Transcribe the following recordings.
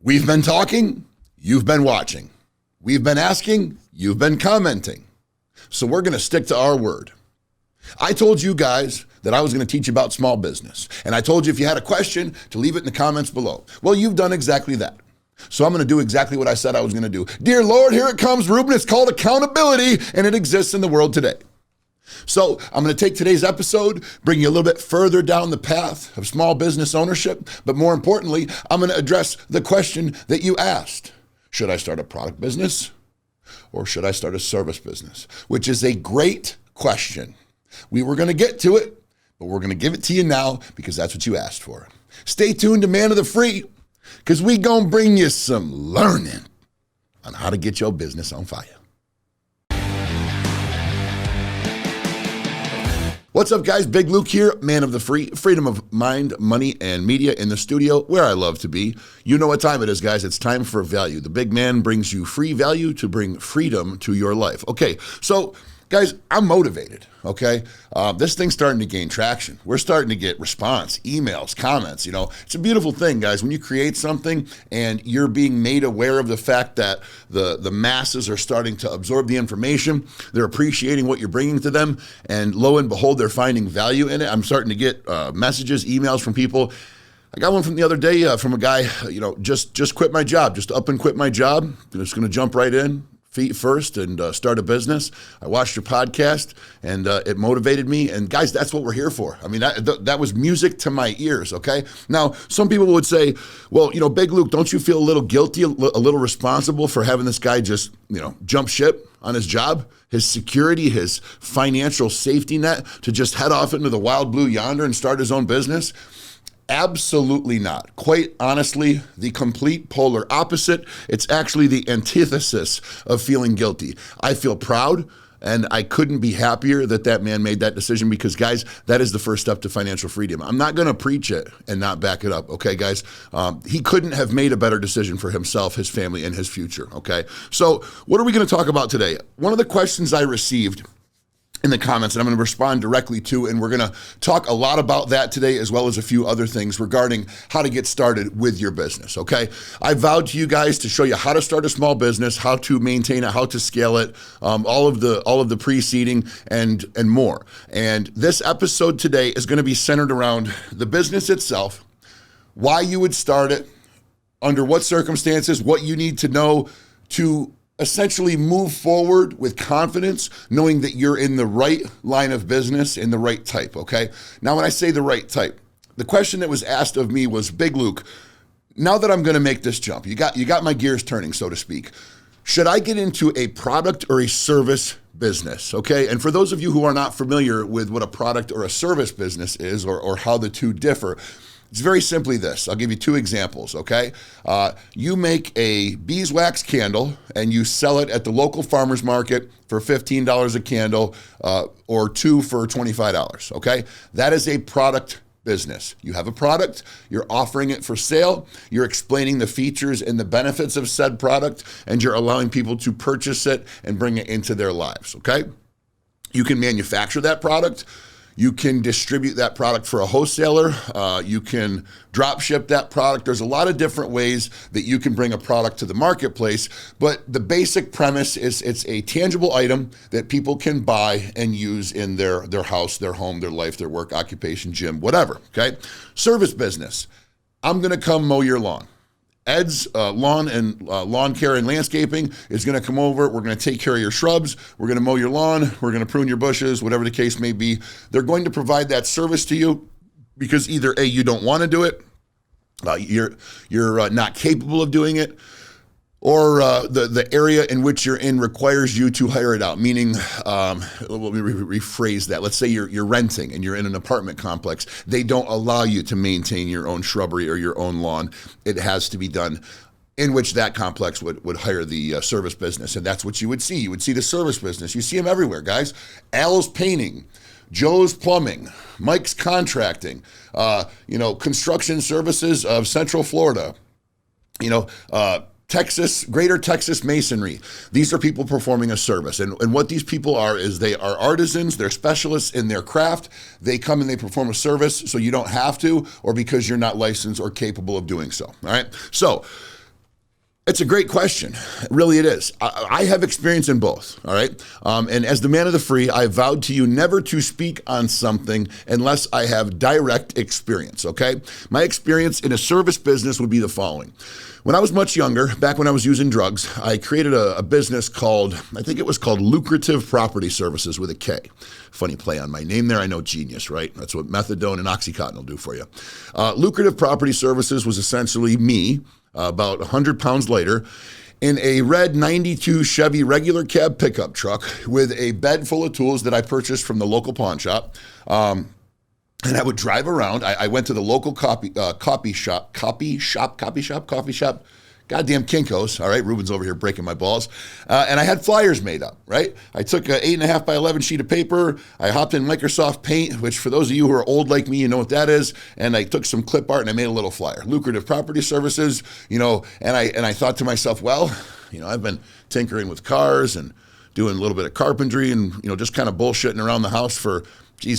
We've been talking, you've been watching. We've been asking, you've been commenting. So we're going to stick to our word. I told you guys that I was going to teach you about small business. And I told you if you had a question to leave it in the comments below. Well, you've done exactly that. So I'm going to do exactly what I said I was going to do. Dear Lord, here it comes, Ruben. It's called accountability, and it exists in the world today. So I'm going to take today's episode, bring you a little bit further down the path of small business ownership. But more importantly, I'm going to address the question that you asked. Should I start a product business or should I start a service business? Which is a great question. We were going to get to it, but we're going to give it to you now because that's what you asked for. Stay tuned to Man of the Free because we going to bring you some learning on how to get your business on fire. What's up, guys? Big Luke here, Man of the Free, freedom of mind, money, and media in the studio where I love to be. You know what time it is, guys. It's time for value. The big man brings you free value to bring freedom to your life. Okay, so guys, I'm motivated, okay? This thing's starting to gain traction. We're starting to get response, emails, comments. You know, it's a beautiful thing, guys, when you create something and you're being made aware of the fact that the masses are starting to absorb the information. They're appreciating what you're bringing to them, and lo and behold, they're finding value in it. I'm starting to get messages, emails from people. I got one from the other day from a guy, just quit my job, just up and quit my job. Just going to jump right in, feet first, and start a business. I watched your podcast, and it motivated me. And guys, that's what we're here for. I mean, that was music to my ears, okay? Now, some people would say, well, Big Luke, don't you feel a little guilty, a little responsible for having this guy just, jump ship on his job, his security, his financial safety net, to just head off into the wild blue yonder and start his own business? Absolutely not. Quite honestly, the complete polar opposite. It's actually the antithesis of feeling guilty. I feel proud, and I couldn't be happier that man made that decision because, guys, that is the first step to financial freedom. I'm not going to preach it and not back it up, okay, guys? He couldn't have made a better decision for himself, his family, and his future, okay? So what are we going to talk about today? One of the questions I received in the comments, and I'm going to respond directly to, and we're going to talk a lot about that today, as well as a few other things regarding how to get started with your business, okay? I vowed to you guys to show you how to start a small business, how to maintain it, how to scale it, all of the preceding and more. And this episode today is going to be centered around the business itself, why you would start it, under what circumstances, what you need to know to essentially move forward with confidence, knowing that you're in the right line of business, in the right type, okay? Now, when I say the right type, the question that was asked of me was, Big Luke, now that I'm going to make this jump, you got my gears turning, so to speak. Should I get into a product or a service business, okay? And for those of you who are not familiar with what a product or a service business is, or how the two differ, it's very simply this. I'll give you two examples, okay? You make a beeswax candle and you sell it at the local farmer's market for $15 a candle, or two for $25, okay? That is a product business. You have a product, you're offering it for sale, you're explaining the features and the benefits of said product, and you're allowing people to purchase it and bring it into their lives, okay? You can manufacture that product. You can distribute that product for a wholesaler. You can drop ship that product. There's a lot of different ways that you can bring a product to the marketplace, but the basic premise is it's a tangible item that people can buy and use in their house, their home, their life, their work, occupation, gym, whatever, okay? Service business. I'm gonna come mow your lawn. Ed's lawn and lawn care and landscaping is going to come over. We're going to take care of your shrubs. We're going to mow your lawn. We're going to prune your bushes, whatever the case may be. They're going to provide that service to you because either A, you don't want to do it, you're not capable of doing it, or the area in which you're in requires you to hire it out, meaning, let me rephrase that. Let's say you're renting and you're in an apartment complex. They don't allow you to maintain your own shrubbery or your own lawn. It has to be done, in which that complex would hire the service business, and that's what you would see. You would see the service business. You see them everywhere, guys. Al's Painting, Joe's Plumbing, Mike's Contracting, Construction Services of Central Florida, Greater Texas Masonry. These are people performing a service. And what these people are is they are artisans, they're specialists in their craft. They come and they perform a service so you don't have to, or because you're not licensed or capable of doing so. All right. So It's a great question. Really, it is. I have experience in both, all right? And as the man of the free, I vowed to you never to speak on something unless I have direct experience, okay? My experience in a service business would be the following. When I was much younger, back when I was using drugs, I created a business called, I think it was called Lucrative Property Services with a K. Funny play on my name there. I know, genius, right? That's what methadone and Oxycontin will do for you. Lucrative Property Services was essentially me, about 100 pounds later, in a red 92 Chevy regular cab pickup truck with a bed full of tools that I purchased from the local pawn shop. And I would drive around. I went to the local coffee shop. Goddamn Kinko's, all right? Ruben's over here breaking my balls. And I had flyers made up, right? I took an 8.5 by 11 sheet of paper. I hopped in Microsoft Paint, which for those of you who are old like me, you know what that is. And I took some clip art and I made a little flyer. Lucrative Property Services, and I thought to myself, well, I've been tinkering with cars and doing a little bit of carpentry and, just kind of bullshitting around the house for,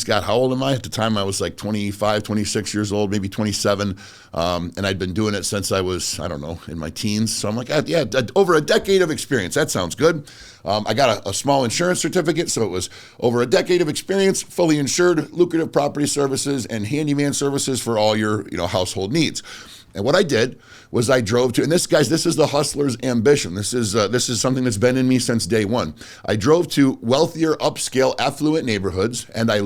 God, how old am I? At the time, I was like 25, 26 years old, maybe 27. And I'd been doing it since I was, I don't know, in my teens. So I'm like, yeah, over a decade of experience. That sounds good. I got a small insurance certificate. So it was over a decade of experience, fully insured, lucrative property services, and handyman services for all your, household needs. And what I did was I drove to, and this is the hustler's ambition. This is something that's been in me since day one. I drove to wealthier, upscale, affluent neighborhoods, and I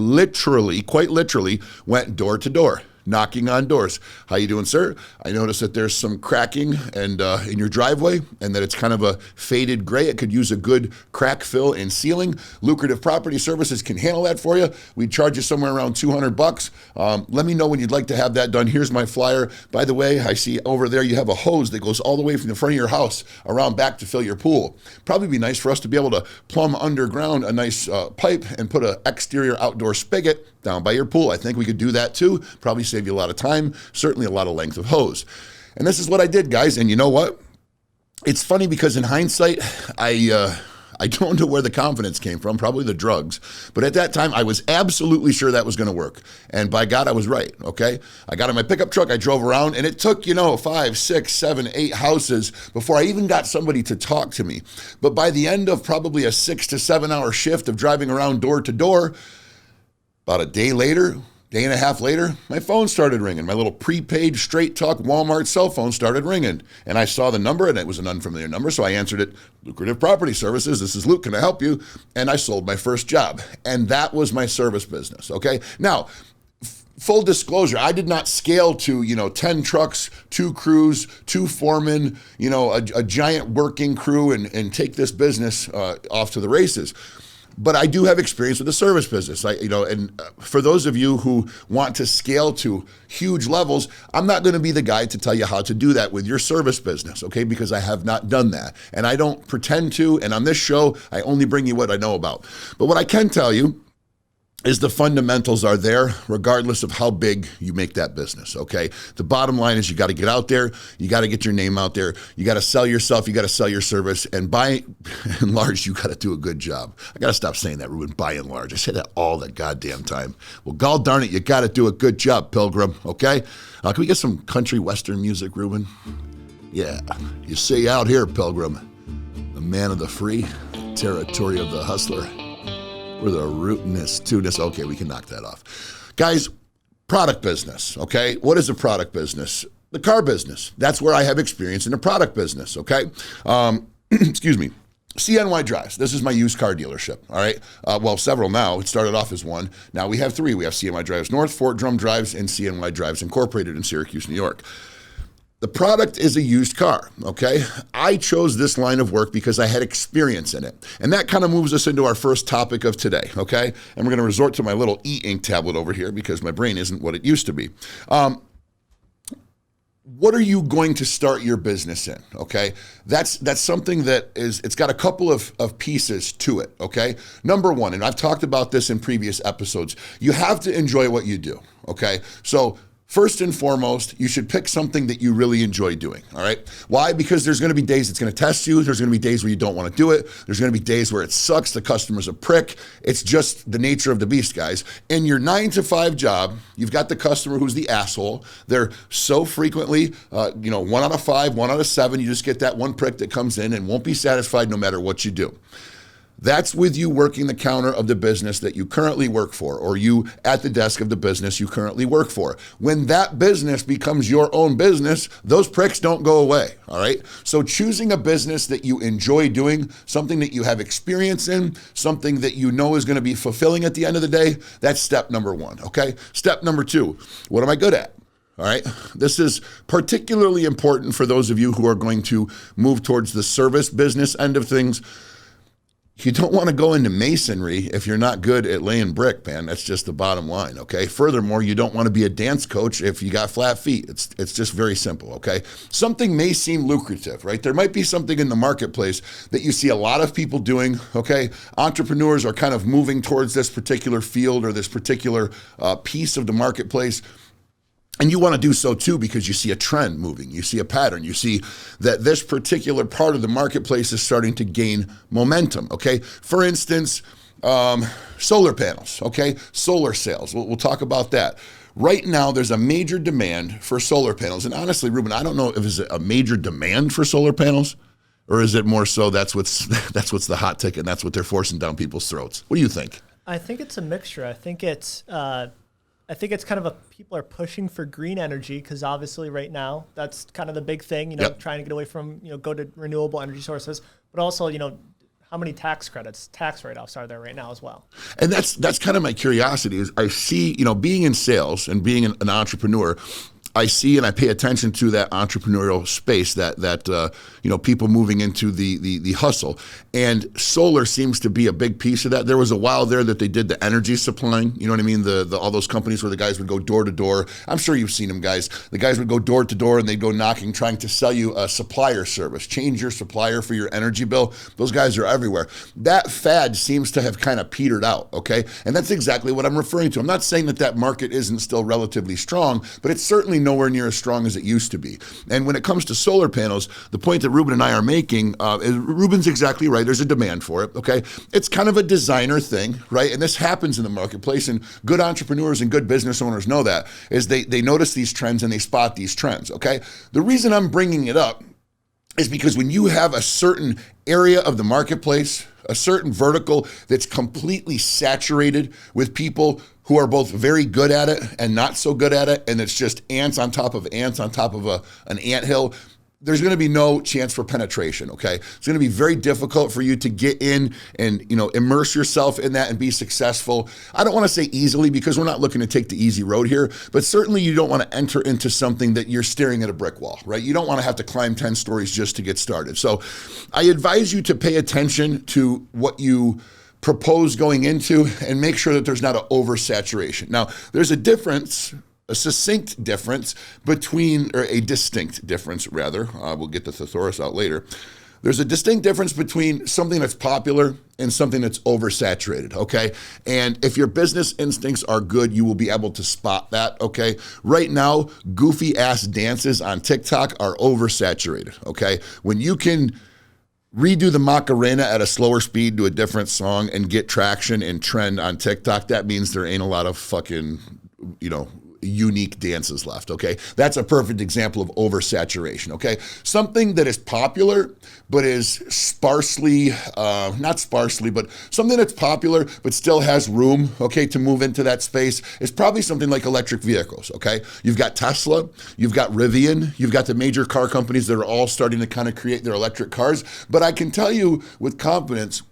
quite literally, went door to door, knocking on doors. How you doing, sir? I noticed that there's some cracking and in your driveway and that it's kind of a faded gray. It could use a good crack fill and sealing. Lucrative Property Services can handle that for you. We'd charge you somewhere around $200. Let me know when you'd like to have that done. Here's my flyer. By the way, I see over there you have a hose that goes all the way from the front of your house around back to fill your pool. Probably be nice for us to be able to plumb underground a nice pipe and put an exterior outdoor spigot down by your pool. I think we could do that too. Probably save you a lot of time, certainly a lot of length of hose. And this is what I did, guys. And you know what? It's funny because in hindsight, I don't know where the confidence came from, probably the drugs. But at that time, I was absolutely sure that was going to work. And by God, I was right, okay? I got in my pickup truck, I drove around, and it took, 5, 6, 7, 8 houses before I even got somebody to talk to me. But by the end of probably a 6 to 7 hour shift of driving around door to door, about a day and a half later, my phone started ringing. My little prepaid Straight Talk Walmart cell phone started ringing. And I saw the number, and it was an unfamiliar number, so I answered it. Lucrative Property Services, this is Luke, can I help you? And I sold my first job. And that was my service business, okay? Now, full disclosure, I did not scale to, 10 trucks, 2 crews, 2 foremen, a giant working crew and take this business off to the races. But I do have experience with the service business. For those of you who want to scale to huge levels, I'm not going to be the guy to tell you how to do that with your service business, okay? Because I have not done that. And I don't pretend to. And on this show, I only bring you what I know about. But what I can tell you is the fundamentals are there regardless of how big you make that business, okay? The bottom line is you got to get out there, you got to get your name out there, you got to sell yourself, you got to sell your service, and by and large, you got to do a good job. I got to stop saying that, Ruben, by and large. I say that all the goddamn time. Well, gall darn it, you got to do a good job, Pilgrim, okay? Can we get some country western music, Ruben? Yeah, you see out here, Pilgrim, the man of the free, territory of the hustler. We're the rootinest, tunest. Okay, we can knock that off. Guys, product business, okay? What is a product business? The car business. That's where I have experience in the product business, okay? Excuse me. CNY Drives. This is my used car dealership, all right? Several now. It started off as one. Now we have 3. We have CNY Drives North, Fort Drum Drives, and CNY Drives Incorporated in Syracuse, New York. The product is a used car, okay? I chose this line of work because I had experience in it. And that kind of moves us into our first topic of today, okay? And we're going to resort to my little e-ink tablet over here because my brain isn't what it used to be. What are you going to start your business in, okay? That's something that it's got a couple of pieces to it, okay? Number one, and I've talked about this in previous episodes, you have to enjoy what you do, okay? So First and foremost, you should pick something that you really enjoy doing, all right? Why? Because there's gonna be days it's gonna test you. There's gonna be days where you don't wanna do it. There's gonna be days where it sucks, the customer's a prick. It's just the nature of the beast, guys. In your 9 to 5 job, you've got the customer who's the asshole. They're so frequently, 1 out of 5, 1 out of 7, you just get that one prick that comes in and won't be satisfied no matter what you do. That's with you working the counter of the business that you currently work for, or you at the desk of the business you currently work for. When that business becomes your own business, those pricks don't go away, all right? So choosing a business that you enjoy doing, something that you have experience in, something that you know is gonna be fulfilling at the end of the day, that's step number 1, okay? Step number 2, what am I good at? All right. This is particularly important for those of you who are going to move towards the service business end of things. You don't want to go into masonry if you're not good at laying brick, man. That's just the bottom line, okay? Furthermore, you don't want to be a dance coach if you got flat feet. It's just very simple, okay? Something may seem lucrative, right? There might be something in the marketplace that you see a lot of people doing, okay? Entrepreneurs are kind of moving towards this particular field or this particular piece of the marketplace. And you want to do so too because you see a trend moving, you see a pattern, you see that this particular part of the marketplace is starting to gain momentum, okay? For instance, solar panels, okay? Solar sales, we'll talk about that. Right now, there's a major demand for solar panels. And honestly, Ruben, I don't know if it's a major demand for solar panels, or is it more so that's what's the hot ticket and that's what they're forcing down people's throats? What do you think? I think it's a mixture. I think it's kind of people are pushing for green energy because obviously right now that's kind of the big thing, trying to get away from, go to renewable energy sources, but also, how many tax credits, tax write-offs are there right now as well? And that's kind of my curiosity is I see, being in sales and being an entrepreneur, I see and I pay attention to that entrepreneurial space, that people moving into the hustle, and solar seems to be a big piece of that. There was a while there that they did the energy supplying, you know what I mean? The all those companies where the guys would go door to door. I'm sure you've seen them, guys. The guys would go door to door and they'd go knocking, trying to sell you a supplier service, change your supplier for your energy bill. Those guys are everywhere. That fad seems to have kind of petered out, okay? And that's exactly what I'm referring to. I'm not saying that market isn't still relatively strong, but it's certainly nowhere near as strong as it used to be. And when it comes to solar panels, the point that Ruben and I are making, is Ruben's exactly right. There's a demand for it, okay? It's kind of a designer thing, right? And this happens in the marketplace, and good entrepreneurs and good business owners know that, is they notice these trends and they spot these trends, okay? The reason I'm bringing it up is because when you have a certain area of the marketplace, a certain vertical that's completely saturated with people who are both very good at it and not so good at it, and it's just ants on top of ants on top of an anthill, there's going to be no chance for penetration, okay? It's going to be very difficult for you to get in and, immerse yourself in that and be successful. I don't want to say easily because we're not looking to take the easy road here, but certainly you don't want to enter into something that you're staring at a brick wall, right? You don't want to have to climb 10 stories just to get started. So I advise you to pay attention to what you propose going into and make sure that there's not an oversaturation. Now, there's a distinct difference between we'll get the thesaurus out later. There's a distinct difference between something that's popular and something that's oversaturated, okay? And if your business instincts are good, you will be able to spot that, okay? Right now, goofy ass dances on TikTok are oversaturated, okay? When you can redo the Macarena at a slower speed to a different song and get traction and trend on TikTok, that means there ain't a lot of fucking, unique dances left, okay? That's a perfect example of oversaturation, okay? Something that is popular but is not sparsely, but something that's popular but still has room, okay, to move into that space is probably something like electric vehicles, okay? You've got Tesla, you've got Rivian, you've got the major car companies that are all starting to kind of create their electric cars, but I can tell you with confidence,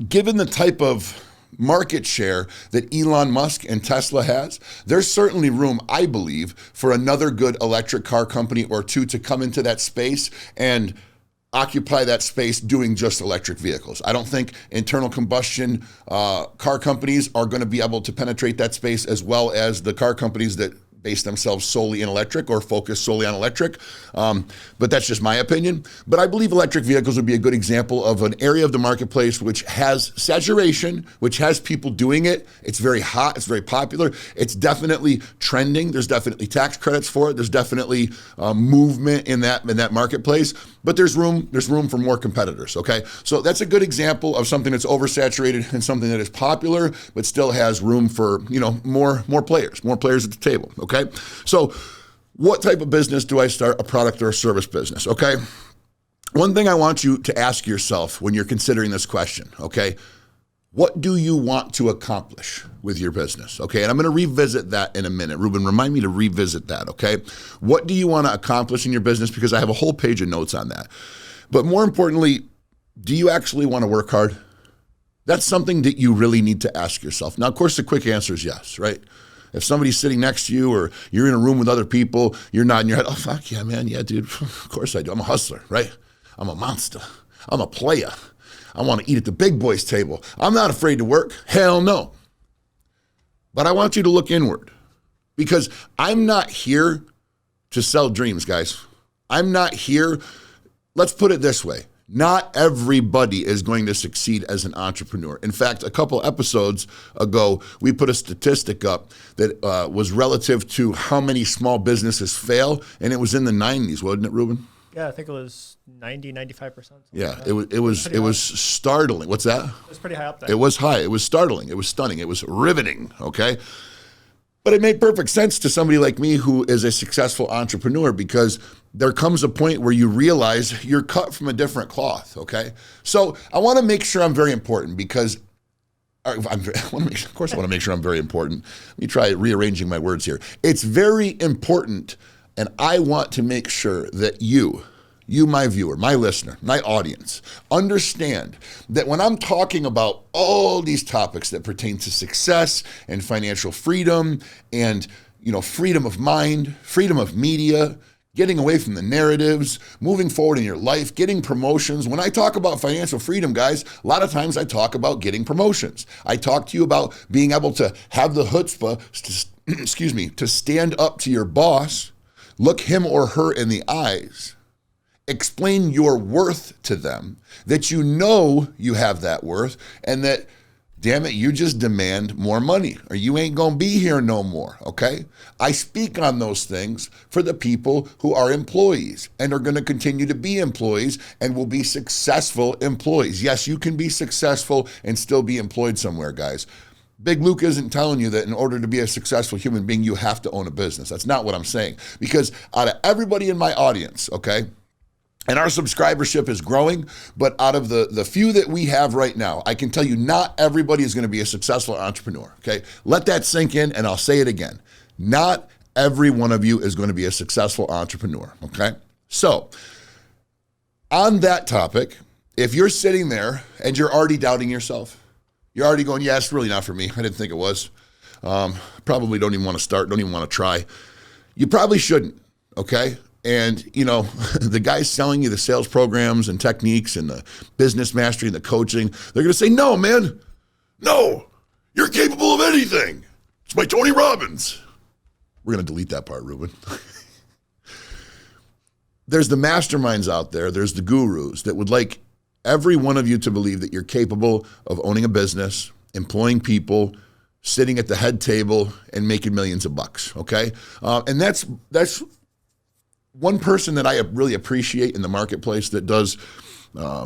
given the type of market share that Elon Musk and Tesla has, there's certainly room, I believe, for another good electric car company or two to come into that space and occupy that space doing just electric vehicles. I don't think internal combustion car companies are going to be able to penetrate that space as well as the car companies that base themselves solely in electric or focus solely on electric. But that's just my opinion. But I believe electric vehicles would be a good example of an area of the marketplace which has saturation, which has people doing it. It's very hot. It's very popular. It's definitely trending. There's definitely tax credits for it. There's definitely movement in that marketplace. But there's room for more competitors. Okay, so that's a good example of something that's oversaturated and something that is popular, but still has room for more players at the table. Okay, so what type of business do I start? A product or a service business? Okay, one thing I want you to ask yourself when you're considering this question. Okay, what do you want to accomplish with your business? Okay, and I'm going to revisit that in a minute. Ruben, remind me to revisit that. Okay, what do you want to accomplish in your business? Because I have a whole page of notes on that. But more importantly, do you actually want to work hard? That's something that you really need to ask yourself. Now, of course, the quick answer is yes, right? If somebody's sitting next to you or you're in a room with other people, you're nodding your head, oh, fuck yeah, man. Yeah, dude, of course I do. I'm a hustler, right? I'm a monster. I'm a player. I want to eat at the big boys table. I'm not afraid to work. Hell no. But I want you to look inward because I'm not here to sell dreams, guys. I'm not here. Let's put it this way. Not everybody is going to succeed as an entrepreneur. In fact, a couple episodes ago, we put a statistic up that was relative to how many small businesses fail, and it was in the 90s, wasn't it, Ruben? Yeah, I think it was 95%. Yeah, like it was startling. What's that? It was pretty high up there. It was high. It was startling. It was stunning. It was riveting, okay? But it made perfect sense to somebody like me who is a successful entrepreneur because there comes a point where you realize you're cut from a different cloth, okay? So I want to make sure I'm very important because of course I want to make sure I'm very important. Let me try rearranging my words here. It's very important, and I want to make sure that you, my viewer, my listener, my audience, understand that when I'm talking about all these topics that pertain to success and financial freedom and, freedom of mind, freedom of media, getting away from the narratives, moving forward in your life, getting promotions. When I talk about financial freedom, guys, a lot of times I talk about getting promotions. I talk to you about being able to have the chutzpah, to stand up to your boss, look him or her in the eyes, explain your worth to them, that you have that worth, and that, damn it, you just demand more money or you ain't gonna be here no more, okay? I speak on those things for the people who are employees and are gonna continue to be employees and will be successful employees. Yes, you can be successful and still be employed somewhere, guys. Big Luke isn't telling you that in order to be a successful human being, you have to own a business. That's not what I'm saying. Because out of everybody in my audience, okay, and our subscribership is growing, but out of the few that we have right now, I can tell you not everybody is going to be a successful entrepreneur, okay? Let that sink in, and I'll say it again. Not every one of you is going to be a successful entrepreneur, okay? So, on that topic, if you're sitting there and you're already doubting yourself, you're already going, yeah, it's really not for me. I didn't think it was. Probably don't even want to start, don't even want to try. You probably shouldn't, okay? And, the guys selling you the sales programs and techniques and the business mastery and the coaching, they're going to say, no, man, no, you're capable of anything. It's by Tony Robbins. We're going to delete that part, Ruben. There's the masterminds out there. There's the gurus that would like every one of you to believe that you're capable of owning a business, employing people, sitting at the head table and making millions of bucks, okay? And that's one person that I really appreciate in the marketplace that does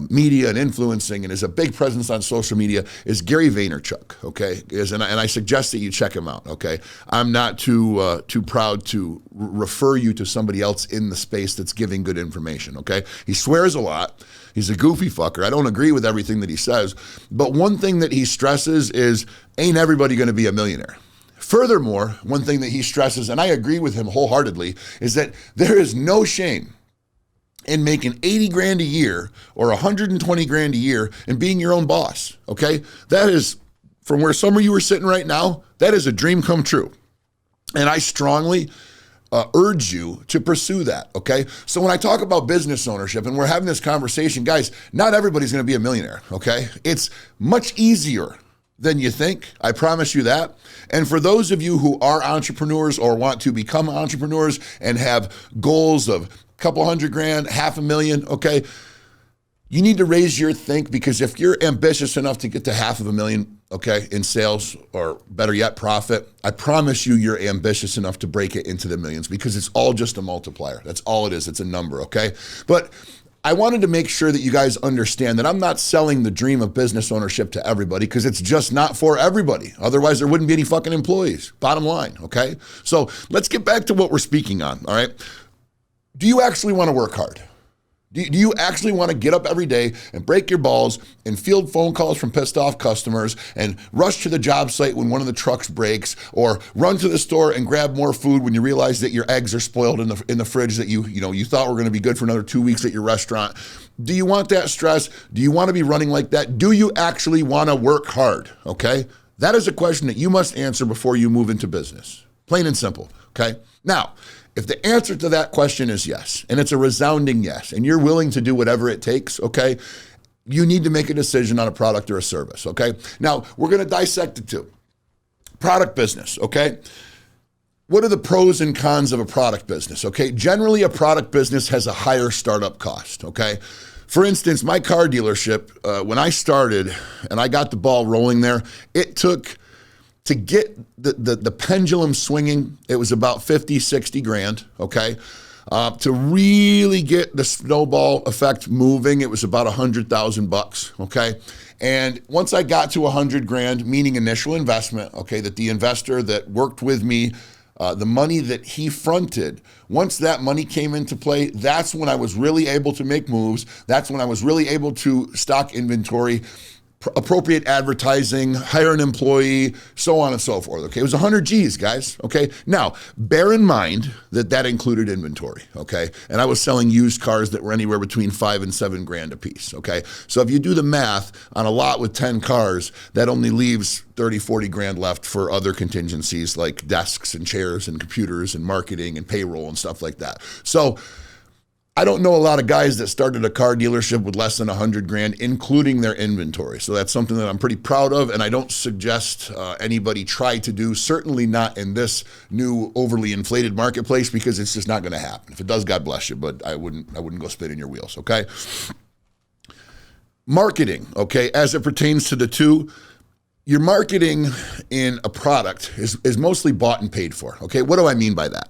media and influencing and is a big presence on social media is Gary Vaynerchuk, okay? And I suggest that you check him out, okay? I'm not too proud to refer you to somebody else in the space that's giving good information, okay? He swears a lot. He's a goofy fucker. I don't agree with everything that he says, but one thing that he stresses is ain't everybody going to be a millionaire. Furthermore, one thing that he stresses, and I agree with him wholeheartedly, is that there is no shame in making 80 grand a year or 120 grand a year and being your own boss, okay? That is, from where some of you are sitting right now, that is a dream come true. And I strongly urge you to pursue that, okay? So when I talk about business ownership and we're having this conversation, guys, not everybody's gonna be a millionaire, okay? It's much easier than you think. I promise you that. And for those of you who are entrepreneurs or want to become entrepreneurs and have goals of a couple $100,000, $500,000, okay, you need to raise your think, because if you're ambitious enough to get to $500,000, okay, in sales, or better yet, profit, I promise you you're ambitious enough to break it into the millions, because it's all just a multiplier. That's all it is. It's a number, okay? But I wanted to make sure that you guys understand that I'm not selling the dream of business ownership to everybody, because it's just not for everybody. Otherwise, there wouldn't be any fucking employees. Bottom line, okay? So let's get back to what we're speaking on, all right? Do you actually want to work hard? Do you actually want to get up every day and break your balls and field phone calls from pissed off customers and rush to the job site when one of the trucks breaks, or run to the store and grab more food when you realize that your eggs are spoiled in the fridge that you thought were going to be good for another 2 weeks at your restaurant? Do you want that stress? Do you want to be running like that? Do you actually want to work hard? Okay? That is a question that you must answer before you move into business. Plain and simple. Okay? Now, if the answer to that question is yes, and it's a resounding yes, and you're willing to do whatever it takes, okay, you need to make a decision on a product or a service, okay? Now, we're going to dissect it too. Product business, okay? What are the pros and cons of a product business, okay? Generally, a product business has a higher startup cost, okay? For instance, my car dealership, when I started and I got the ball rolling there, it took, to get the pendulum swinging, it was about 50, 60 grand, okay? To really get the snowball effect moving, it was about $100,000, okay? And once I got to 100 grand, meaning initial investment, okay, that the investor that worked with me, the money that he fronted, once that money came into play, that's when I was really able to make moves. That's when I was really able to stock inventory, appropriate advertising, hire an employee, so on and so forth. Okay, it was 100 G's, guys. Okay, now bear in mind that that included inventory. Okay, and I was selling used cars that were anywhere between 5 and 7 grand a piece. Okay, so if you do the math on a lot with 10 cars, that only leaves 30, 40 grand left for other contingencies like desks and chairs and computers and marketing and payroll and stuff like that. So I don't know a lot of guys that started a car dealership with less than 100 grand, including their inventory. So that's something that I'm pretty proud of, and I don't suggest anybody try to do, certainly not in this new overly inflated marketplace, because it's just not going to happen. If it does, God bless you, but I wouldn't go spinning your wheels, okay? Marketing, okay, as it pertains to the two, your marketing in a product is mostly bought and paid for, okay? What do I mean by that?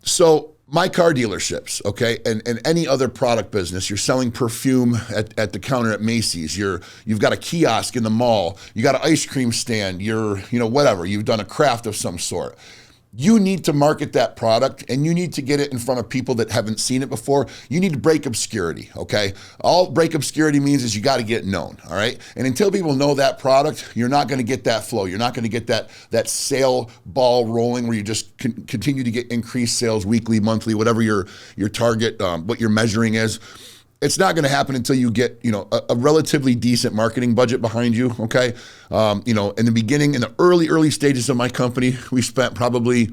So my car dealerships, okay, and any other product business, you're selling perfume at the counter at Macy's, you've got a kiosk in the mall, you got an ice cream stand, whatever, you've done a craft of some sort. You need to market that product, and you need to get it in front of people that haven't seen it before. You need to break obscurity, okay? All break obscurity means is you got to get known, all right? And until people know that product, you're not going to get that flow. You're not going to get that sale ball rolling where you just continue to get increased sales weekly, monthly, whatever your target, what your measuring is. It's not going to happen until you get, a relatively decent marketing budget behind you, okay? In the beginning, in the early stages of my company, we spent probably,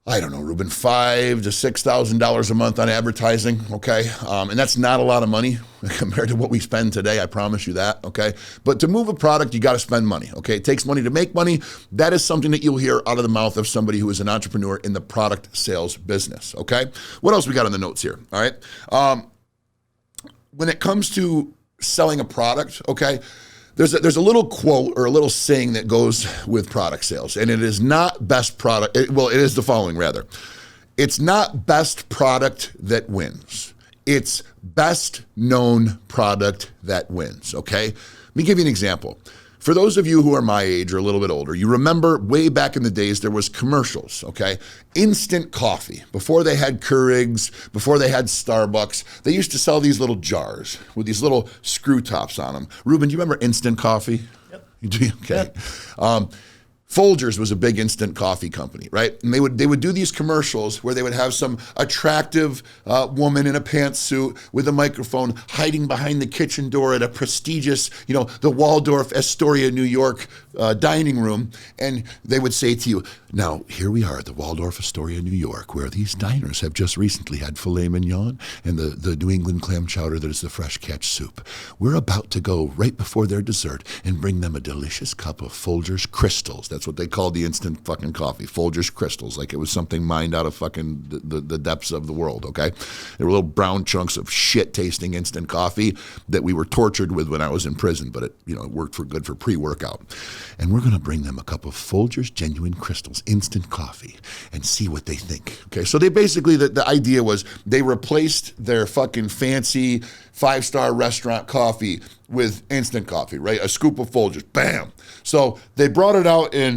I don't know, Ruben, $5,000 to $6,000 a month on advertising, okay? And that's not a lot of money compared to what we spend today, I promise you that, okay? But to move a product, you got to spend money, okay? It takes money to make money. That is something that you'll hear out of the mouth of somebody who is an entrepreneur in the product sales business, okay? What else we got on the notes here, all right? When it comes to selling a product, okay, there's a little quote or a little saying that goes with product sales, and it is not best product. It is the following, rather. It's not best product that wins. It's best known product that wins, okay? Let me give you an example. For those of you who are my age or a little bit older, you remember way back in the days there was commercials, okay? Instant coffee. Before they had Keurigs, before they had Starbucks, they used to sell these little jars with these little screw tops on them. Ruben, do you remember instant coffee? Yep. You do? Okay. Yep. Folgers was a big instant coffee company, right? And they would do these commercials where they would have some attractive woman in a pantsuit with a microphone hiding behind the kitchen door at a prestigious, the Waldorf Astoria, New York dining room. And they would say to you, now, here we are at the Waldorf Astoria, New York, where these diners have just recently had filet mignon and the New England clam chowder that is the fresh catch soup. We're about to go right before their dessert and bring them a delicious cup of Folgers Crystals. That's what they called the instant fucking coffee, Folgers Crystals, like it was something mined out of fucking the depths of the world, okay? They were little brown chunks of shit-tasting instant coffee that we were tortured with when I was in prison, but it worked for good for pre-workout. And we're going to bring them a cup of Folgers Genuine Crystals instant coffee and see what they think, okay? So they basically, the idea was they replaced their fucking fancy 5-star restaurant coffee with instant coffee, right? A scoop of Folgers, bam. So they brought it out in,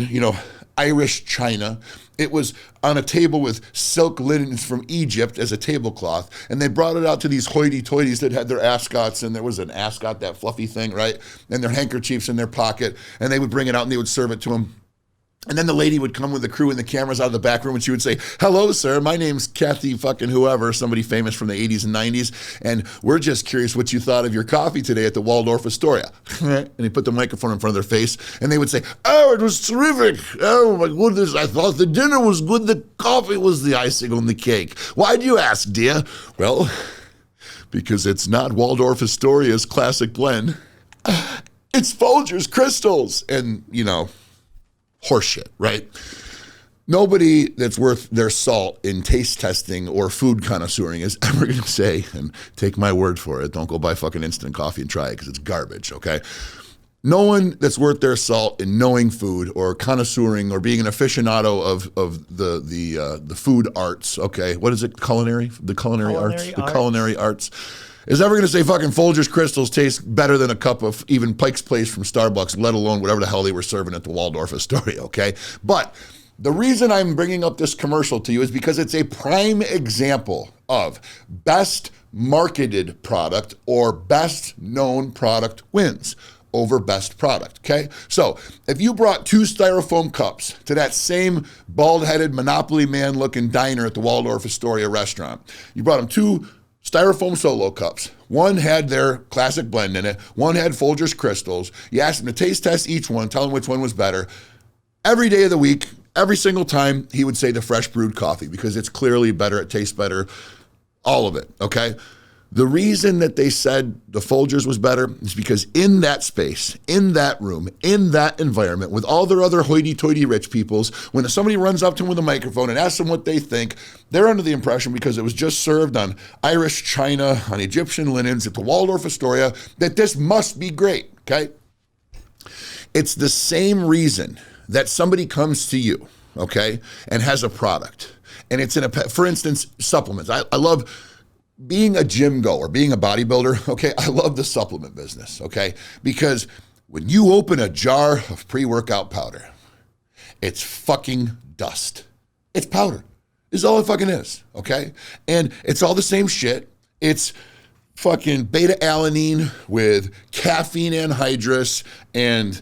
Irish China. It was on a table with silk linens from Egypt as a tablecloth, and they brought it out to these hoity-toities that had their ascots, and there was an ascot, that fluffy thing, right? And their handkerchiefs in their pocket, and they would bring it out and they would serve it to them. And then the lady would come with the crew and the cameras out of the back room, and she would say, hello, sir, my name's Kathy fucking whoever, somebody famous from the 80s and 90s, and we're just curious what you thought of your coffee today at the Waldorf Astoria. And he put the microphone in front of their face, and they would say, oh, it was terrific. Oh, my goodness, I thought the dinner was good. The coffee was the icing on the cake. Why do you ask, dear? Well, because it's not Waldorf Astoria's classic blend. It's Folgers Crystals. And, horseshit, right? Nobody that's worth their salt in taste testing or food connoisseuring is ever going to say, and take my word for it, don't go buy fucking instant coffee and try it because it's garbage, okay? No one that's worth their salt in knowing food or connoisseuring or being an aficionado of the food arts, okay? What is it? Culinary? The culinary arts? The culinary arts. Is ever going to say fucking Folgers Crystals taste better than a cup of even Pike's Place from Starbucks, let alone whatever the hell they were serving at the Waldorf Astoria, okay? But the reason I'm bringing up this commercial to you is because it's a prime example of best marketed product or best known product wins over best product, okay? So if you brought 2 styrofoam cups to that same bald-headed Monopoly man looking diner at the Waldorf Astoria restaurant, you brought them 2 styrofoam solo cups. One had their classic blend in it. One had Folgers Crystals. You asked them to taste test each one, tell them which one was better. Every day of the week, every single time, he would say the fresh brewed coffee because it's clearly better, it tastes better, all of it, okay? The reason that they said the Folgers was better is because in that space, in that room, in that environment, with all their other hoity-toity rich peoples, when somebody runs up to them with a microphone and asks them what they think, they're under the impression, because it was just served on Irish china, on Egyptian linens at the Waldorf Astoria, that this must be great, okay? It's the same reason that somebody comes to you, okay, and has a product, and it's in for instance, supplements. I love being a gym goer, being a bodybuilder, okay, I love the supplement business, okay? Because when you open a jar of pre-workout powder, it's fucking dust. It's powder. Is all it fucking is, okay? And it's all the same shit. It's fucking beta-alanine with caffeine anhydrous and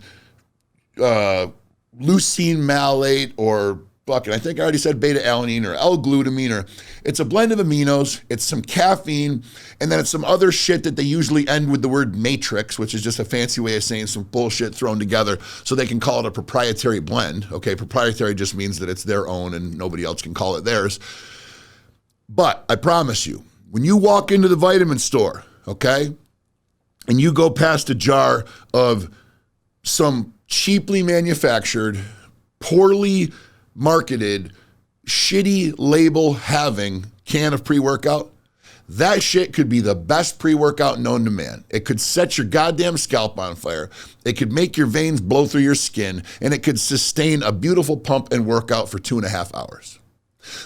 leucine malate or fucking, I think I already said beta-alanine or L-glutamine, or it's a blend of aminos, it's some caffeine, and then it's some other shit that they usually end with the word matrix, which is just a fancy way of saying some bullshit thrown together so they can call it a proprietary blend. Okay, proprietary just means that it's their own and nobody else can call it theirs. But I promise you, when you walk into the vitamin store, okay, and you go past a jar of some cheaply manufactured, poorly marketed, shitty label having can of pre-workout, that shit could be the best pre-workout known to man. It could set your goddamn scalp on fire. It could make your veins blow through your skin, and it could sustain a beautiful pump and workout for 2.5 hours.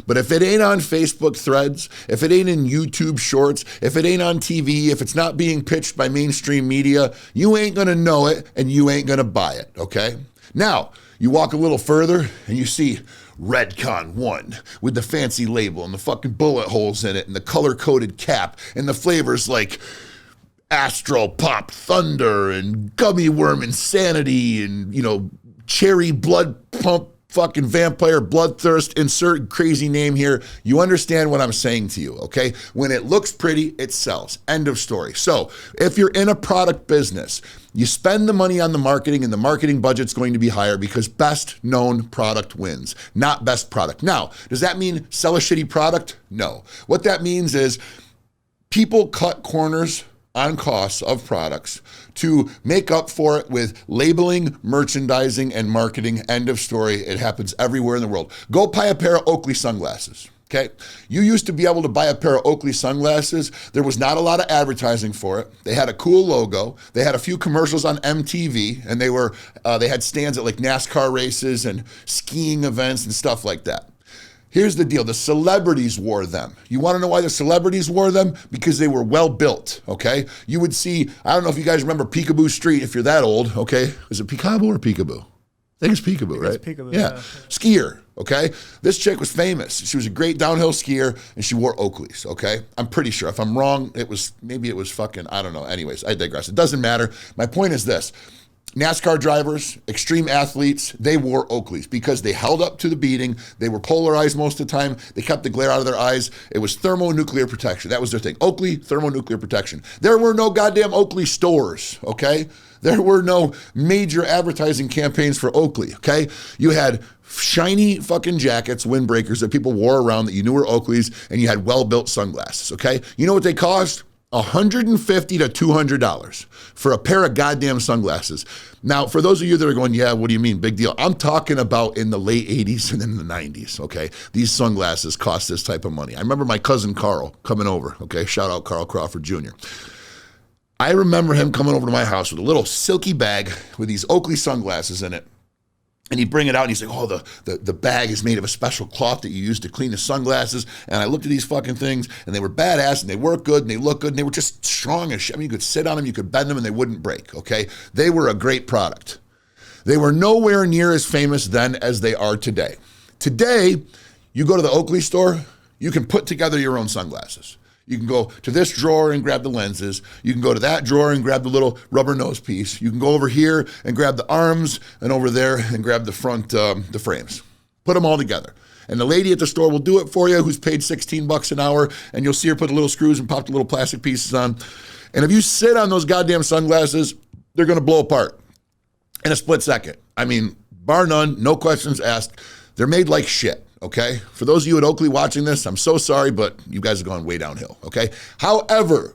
But if it ain't on Facebook threads, if it ain't in YouTube shorts, if it ain't on TV, if it's not being pitched by mainstream media, you ain't gonna know it and you ain't gonna buy it, okay? Now, you walk a little further and you see Redcon 1 with the fancy label and the fucking bullet holes in it and the color-coded cap and the flavors like Astro Pop Thunder and Gummy Worm Insanity and, cherry blood pump fucking vampire bloodthirst, insert crazy name here. You understand what I'm saying to you, okay? When it looks pretty, it sells. End of story. So if you're in a product business, you spend the money on the marketing and the marketing budget's going to be higher because best known product wins, not best product. Now, does that mean sell a shitty product? No. What that means is people cut corners on costs of products to make up for it with labeling, merchandising, and marketing. End of story. It happens everywhere in the world. Go buy a pair of Oakley sunglasses. Okay. You used to be able to buy a pair of Oakley sunglasses. There was not a lot of advertising for it. They had a cool logo. They had a few commercials on MTV, and they had stands at like NASCAR races and skiing events and stuff like that. Here's the deal. The celebrities wore them. You want to know why the celebrities wore them? Because they were well built, okay? You would see, I don't know if you guys remember Peekaboo Street, if you're that old, okay? Is it Peekaboo or Peekaboo? I think it's Peekaboo, right? It's Peekaboo, yeah. Skier, okay? This chick was famous. She was a great downhill skier, and she wore Oakleys, okay? I'm pretty sure. If I'm wrong, maybe it was fucking, I don't know. Anyways, I digress. It doesn't matter. My point is this. NASCAR drivers, extreme athletes, they wore Oakleys because they held up to the beating. They were polarized most of the time. They kept the glare out of their eyes. It was thermonuclear protection. That was their thing. Oakley, thermonuclear protection. There were no goddamn Oakley stores, okay? There were no major advertising campaigns for Oakley, okay? You had shiny fucking jackets, windbreakers that people wore around that you knew were Oakleys, and you had well-built sunglasses, okay? You know what they cost? $150 to $200 for a pair of goddamn sunglasses. Now, for those of you that are going, yeah, what do you mean? Big deal. I'm talking about in the late 80s and in the 90s, okay? These sunglasses cost this type of money. I remember my cousin Carl coming over, okay? Shout out Carl Crawford Jr. I remember him coming over to my house with a little silky bag with these Oakley sunglasses in it. And he'd bring it out and he's like, oh, the bag is made of a special cloth that you use to clean the sunglasses. And I looked at these fucking things and they were badass and they worked good and they looked good and they were just strong as shit. I mean, you could sit on them, you could bend them and they wouldn't break, okay? They were a great product. They were nowhere near as famous then as they are today. Today, you go to the Oakley store, you can put together your own sunglasses. You can go to this drawer and grab the lenses. You can go to that drawer and grab the little rubber nose piece. You can go over here and grab the arms and over there and grab the front, the frames. Put them all together. And the lady at the store will do it for you who's paid $16 an hour, and you'll see her put the little screws and pop the little plastic pieces on. And if you sit on those goddamn sunglasses, they're going to blow apart in a split second. I mean, bar none, no questions asked. They're made like shit. Okay, for those of you at Oakley watching this, I'm so sorry, but you guys are going way downhill, okay? However,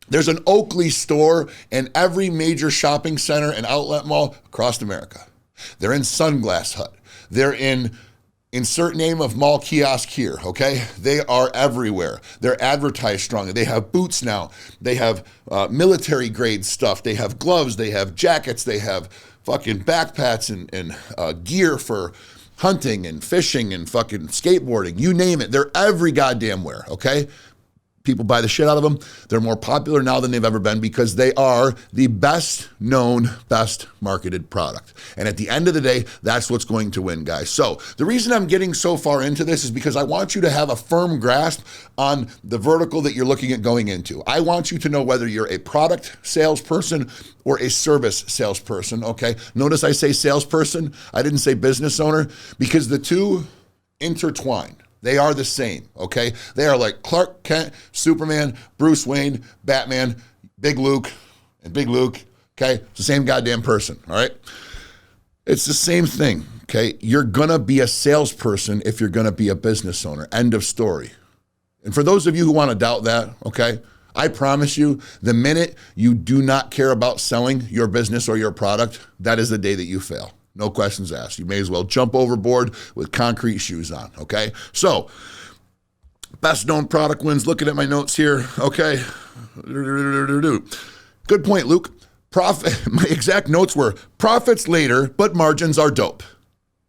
there's an Oakley store in every major shopping center and outlet mall across America. They're in Sunglass Hut. They're in insert name of mall kiosk here, okay? They are everywhere. They're advertised strongly. They have boots now. They have military grade stuff. They have gloves. They have jackets. They have fucking backpacks and gear for hunting and fishing and fucking skateboarding, you name it. They're every goddamn where, okay? People buy the shit out of them. They're more popular now than they've ever been because they are the best known, best marketed product. And at the end of the day, that's what's going to win, guys. So the reason I'm getting so far into this is because I want you to have a firm grasp on the vertical that you're looking at going into. I want you to know whether you're a product salesperson or a service salesperson, okay? Notice I say salesperson, I didn't say business owner, because the two intertwine. They are the same, okay? They are like Clark Kent, Superman, Bruce Wayne, Batman, Big Luke, and Big Luke, okay? It's the same goddamn person, all right? It's the same thing, okay? You're gonna be a salesperson if you're gonna be a business owner, end of story. And for those of you who wanna doubt that, okay, I promise you, the minute you do not care about selling your business or your product, that is the day that you fail. No questions asked. You may as well jump overboard with concrete shoes on, okay? So, best known product wins. Looking at my notes here, okay? Good point, Luke. My exact notes were, profits later, but margins are dope.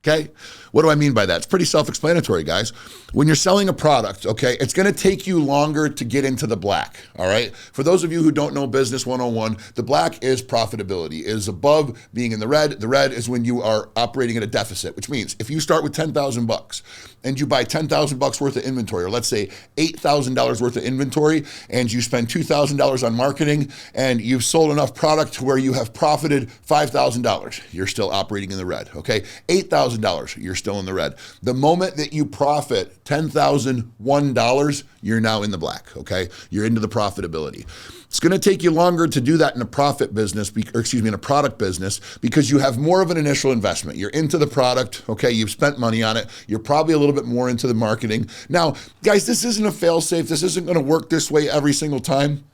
Okay. What do I mean by that? It's pretty self-explanatory, guys. When you're selling a product, okay, it's going to take you longer to get into the black. All right. For those of you who don't know Business 101, the black is profitability, is above being in the red. The red is when you are operating at a deficit, which means if you start with $10,000 and you buy $10,000 worth of inventory, or let's say $8,000 worth of inventory, and you spend $2,000 on marketing, and you've sold enough product to where you have profited $5,000, you're still operating in the red. Okay. $8,000, you're still in the red. The moment that you profit $10,001, you're now in the black, okay? You're into the profitability. It's going to take you longer to do that in a profit business, in a product business, because you have more of an initial investment. You're into the product, okay? You've spent money on it. You're probably a little bit more into the marketing. Now, guys, this isn't a fail-safe. This isn't going to work this way every single time.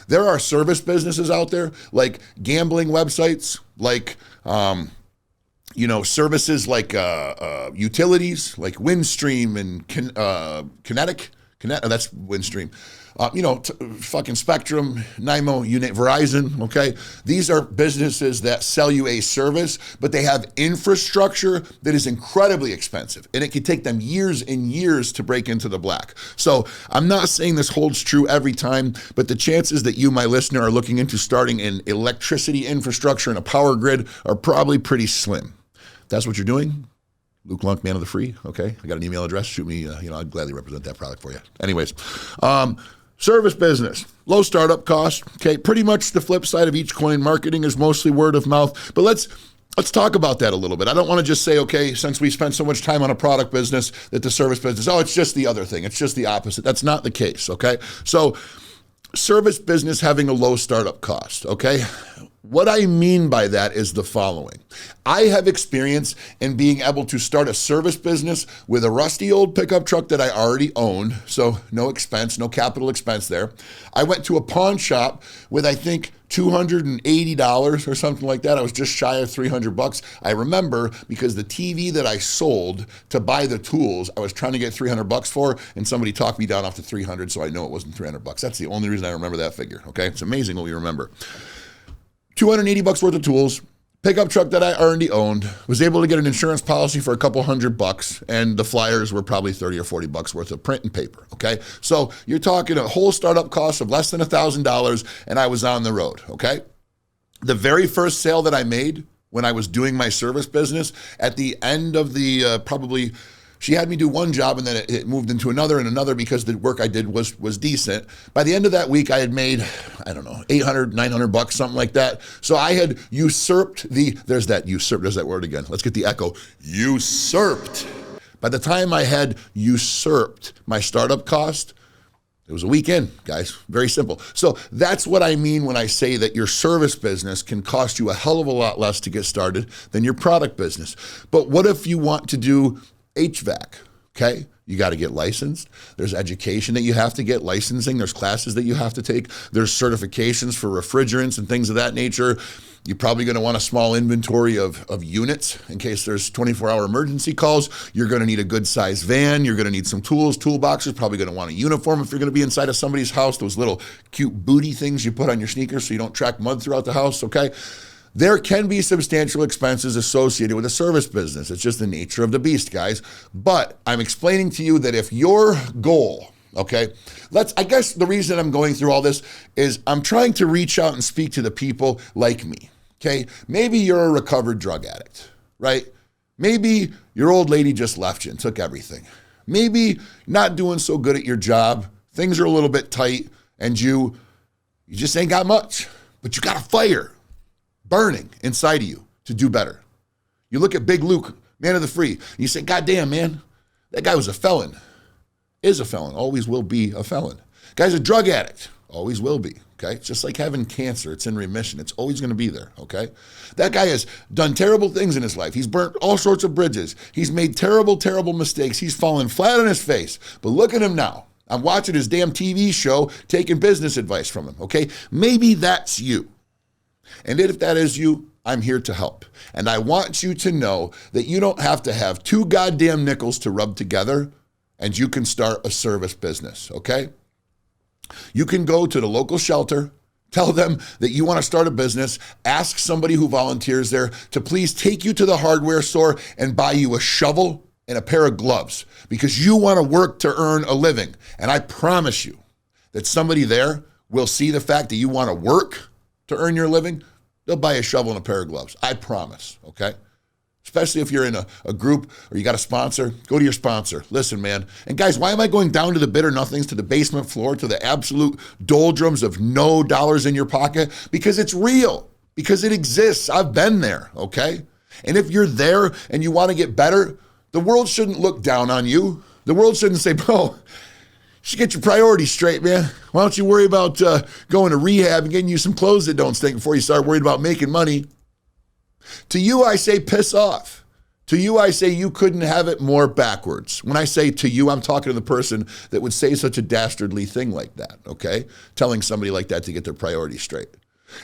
There are service businesses out there, like gambling websites, like services like utilities, like Windstream and Kinetic, that's Windstream. Fucking Spectrum, NIMO, Verizon, okay? These are businesses that sell you a service, but they have infrastructure that is incredibly expensive, and it can take them years and years to break into the black. So I'm not saying this holds true every time, but the chances that you, my listener, are looking into starting an electricity infrastructure and a power grid are probably pretty slim. That's what you're doing. Luke Lunk, Man of the Free. Okay. I got an email address. Shoot me. I'd gladly represent that product for you. Anyways, service business, low startup cost. Okay. Pretty much the flip side of each coin. Marketing is mostly word of mouth, but let's talk about that a little bit. I don't want to just say, okay, since we spent so much time on a product business, that the service business, it's just the other thing. It's just the opposite. That's not the case. Okay. So service business having a low startup cost. Okay. What I mean by that is the following. I have experience in being able to start a service business with a rusty old pickup truck that I already owned, so no expense, no capital expense there. I went to a pawn shop with, I think, $280 or something like that. I was just shy of $300. I remember because the TV that I sold to buy the tools, I was trying to get $300 for, and somebody talked me down off to $300, so I know it wasn't $300. That's the only reason I remember that figure, okay? It's amazing what we remember. $280 worth of tools, pickup truck that I already owned, was able to get an insurance policy for a couple $100, and the flyers were probably $30 or $40 worth of print and paper, okay? So you're talking a whole startup cost of less than $1,000, and I was on the road, okay? The very first sale that I made when I was doing my service business, at the end of the she had me do one job, and then it moved into another and another because the work I did was decent. By the end of that week, I had made, I don't know, $800, $900, something like that. So I had usurped there's that word again. Let's get the echo. Usurped. By the time I had usurped my startup cost, it was a weekend, guys. Very simple. So that's what I mean when I say that your service business can cost you a hell of a lot less to get started than your product business. But what if you want to do HVAC, okay? You got to get licensed. There's education that you have to get, licensing. There's classes that you have to take. There's certifications for refrigerants and things of that nature. You're probably going to want a small inventory of units in case there's 24-hour emergency calls. You're going to need a good-sized van. You're going to need some tools, toolboxes. Probably going to want a uniform if you're going to be inside of somebody's house, those little cute booty things you put on your sneakers so you don't track mud throughout the house, okay? There can be substantial expenses associated with a service business. It's just the nature of the beast, guys. But I'm explaining to you that if your goal, okay, I guess the reason I'm going through all this is I'm trying to reach out and speak to the people like me, okay? Maybe you're a recovered drug addict, right? Maybe your old lady just left you and took everything. Maybe not doing so good at your job. Things are a little bit tight, and you just ain't got much, but you got a fire burning inside of you to do better. You look at Big Luke, Man of the Free, and you say, God damn, man, that guy was a felon. Is a felon, always will be a felon. Guy's a drug addict, always will be, okay? It's just like having cancer, it's in remission, it's always gonna be there, okay? That guy has done terrible things in his life. He's burnt all sorts of bridges. He's made terrible, terrible mistakes. He's fallen flat on his face, but look at him now. I'm watching his damn TV show, taking business advice from him, okay? Maybe that's you. And if that is you, I'm here to help. And I want you to know that you don't have to have two goddamn nickels to rub together and you can start a service business, okay? You can go to the local shelter, Tell them that you want to start a business. Ask somebody who volunteers there to please take you to the hardware store and buy you a shovel and a pair of gloves because you want to work to earn a living. And I promise you that somebody there will see the fact that you want to work to earn your living. They'll buy a shovel and a pair of gloves. I promise, okay? Especially if you're in a group or you got a sponsor, go to your sponsor. Listen, man. And guys, why am I going down to the bitter nothings, to the basement floor, to the absolute doldrums of no dollars in your pocket? Because it's real, because it exists. I've been there, okay? And if you're there and you want to get better, the world shouldn't look down on you. The world shouldn't say, bro, you should get your priorities straight, man. Why don't you worry about going to rehab and getting you some clothes that don't stink before you start worried about making money? To you, I say piss off. To you, I say you couldn't have it more backwards. When I say to you, I'm talking to the person that would say such a dastardly thing like that, okay? Telling somebody like that to get their priorities straight.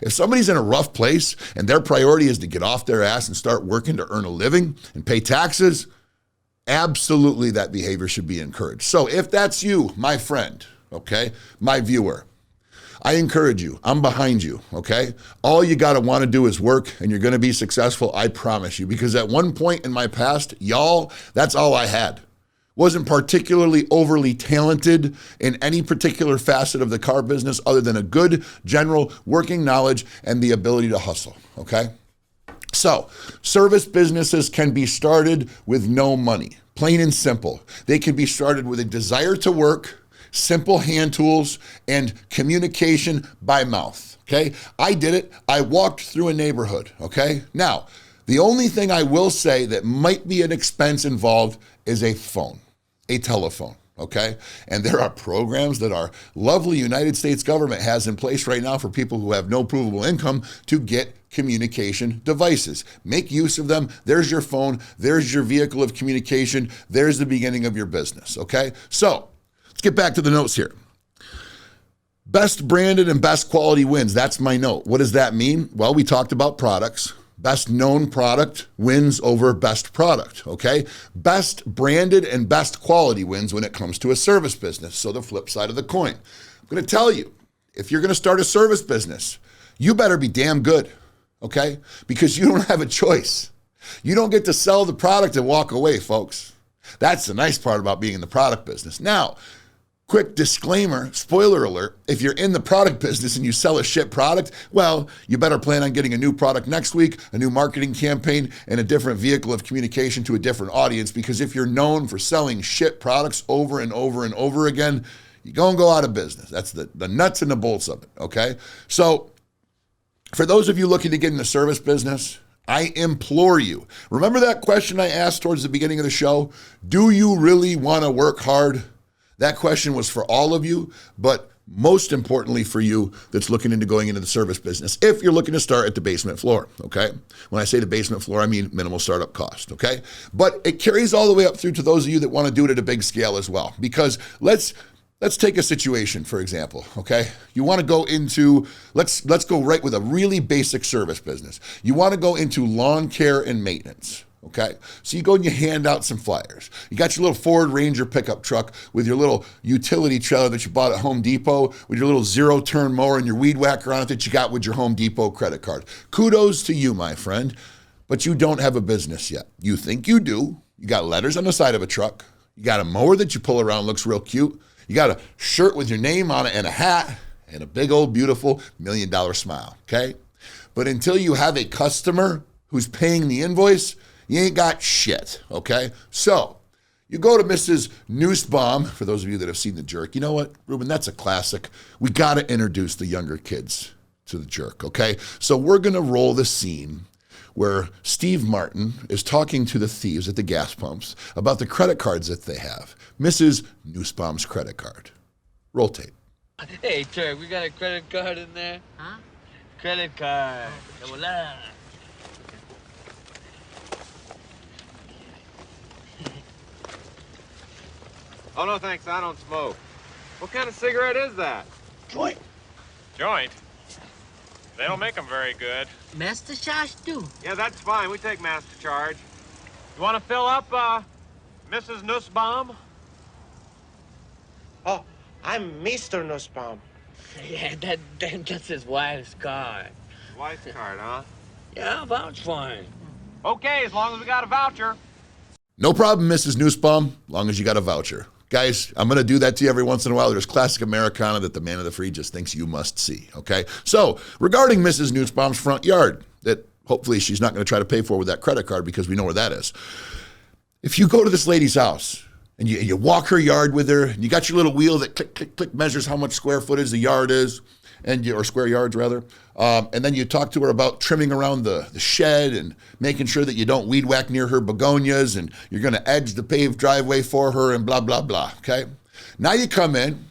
If somebody's in a rough place and their priority is to get off their ass and start working to earn a living and pay taxes, absolutely that behavior should be encouraged. So if that's you, my friend, okay, my viewer, I encourage you. I'm behind you, okay? All you got to want to do is work, and you're going to be successful, I promise you. Because at one point in my past, y'all, that's all I had. Wasn't particularly overly talented in any particular facet of the car business other than a good general working knowledge and the ability to hustle, okay? So, service businesses can be started with no money, plain and simple. They can be started with a desire to work, simple hand tools, and communication by mouth, okay? I did it. I walked through a neighborhood, okay? Now, the only thing I will say that might be an expense involved is a phone, a telephone, okay? And there are programs that our lovely United States government has in place right now for people who have no provable income to get communication devices. Make use of them. There's your phone. There's your vehicle of communication. There's the beginning of your business, okay? So, let's get back to the notes here. Best branded and best quality wins. That's my note. What does that mean? Well, we talked about products. Best known product wins over best product, okay? Best branded and best quality wins when it comes to a service business. So the flip side of the coin. I'm going to tell you, if you're going to start a service business, you better be damn good, okay? Because you don't have a choice. You don't get to sell the product and walk away, folks. That's the nice part about being in the product business. Now, quick disclaimer, spoiler alert, if you're in the product business and you sell a shit product, well, you better plan on getting a new product next week, a new marketing campaign, and a different vehicle of communication to a different audience, because if you're known for selling shit products over and over and over again, you're going to go out of business. That's the nuts and the bolts of it, okay? So for those of you looking to get in the service business, I implore you, remember that question I asked towards the beginning of the show? Do you really want to work hard? That question was for all of you, but most importantly for you that's looking into going into the service business, if you're looking to start at the basement floor, okay? When I say the basement floor, I mean minimal startup cost, okay? But it carries all the way up through to those of you that want to do it at a big scale as well, because let's take a situation, for example, okay? You want to go into, let's go right with a really basic service business. You want to go into lawn care and maintenance. Okay, so you go and you hand out some flyers. You got your little Ford Ranger pickup truck with your little utility trailer that you bought at Home Depot, with your little zero-turn mower and your weed whacker on it that you got with your Home Depot credit card. Kudos to you, my friend, but you don't have a business yet. You think you do. You got letters on the side of a truck. You got a mower that you pull around, looks real cute. You got a shirt with your name on it and a hat and a big old beautiful $1 million smile, okay? But until you have a customer who's paying the invoice, you ain't got shit, okay? So you go to Mrs. Nussbaum, for those of you that have seen The Jerk. You know what, Ruben, that's a classic. We got to introduce the younger kids to The Jerk, okay? So we're going to roll the scene where Steve Martin is talking to the thieves at the gas pumps about the credit cards that they have. Mrs. Nussbaum's credit card. Roll tape. Hey, Jerk, we got a credit card in there? Huh? Credit card. Voila. Oh, no, thanks. I don't smoke. What kind of cigarette is that? Joint. Joint? They don't make them very good. Master Charge do. Yeah, that's fine. We take master charge. You want to fill up, Mrs. Nussbaum? Oh, I'm Mr. Nussbaum. Yeah, that's his wife's car. Wife's card, huh? Yeah, I'll vouch for him. Okay, as long as we got a voucher. No problem, Mrs. Nussbaum, long as you got a voucher. Guys, I'm going to do that to you every once in a while. There's classic Americana that the man of the free just thinks you must see, okay? So, regarding Mrs. Nussbaum's front yard, that hopefully she's not going to try to pay for with that credit card because we know where that is. If you go to this lady's house and you walk her yard with her, and you got your little wheel that click, click, click measures how much square footage the yard is, or square yards rather, and then you talk to her about trimming around the shed and making sure that you don't weed whack near her begonias, and you're going to edge the paved driveway for her and blah, blah, blah, okay? Now you come in.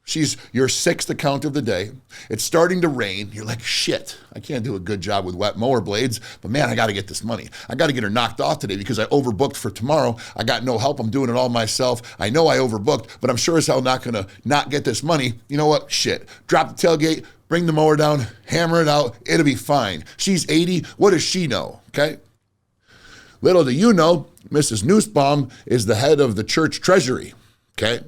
She's your sixth account of the day. It's starting to rain. You're like, shit, I can't do a good job with wet mower blades, but man, I got to get this money. I got to get her knocked off today because I overbooked for tomorrow. I got no help. I'm doing it all myself. I know I overbooked, but I'm sure as hell not going to not get this money. You know what? Shit. Drop the tailgate, bring the mower down, hammer it out. It'll be fine. She's 80. What does she know? Okay. Little do you know, Mrs. Nussbaum is the head of the church treasury. Okay.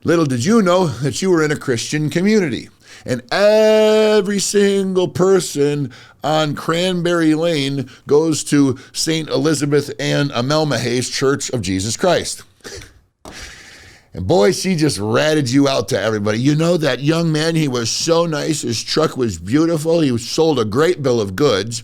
Little did you know that you were in a Christian community, and every single person on Cranberry Lane goes to St. Elizabeth Ann Amelmaha's Church of Jesus Christ. And boy, she just ratted you out to everybody. You know, that young man, he was so nice. His truck was beautiful. He sold a great bill of goods.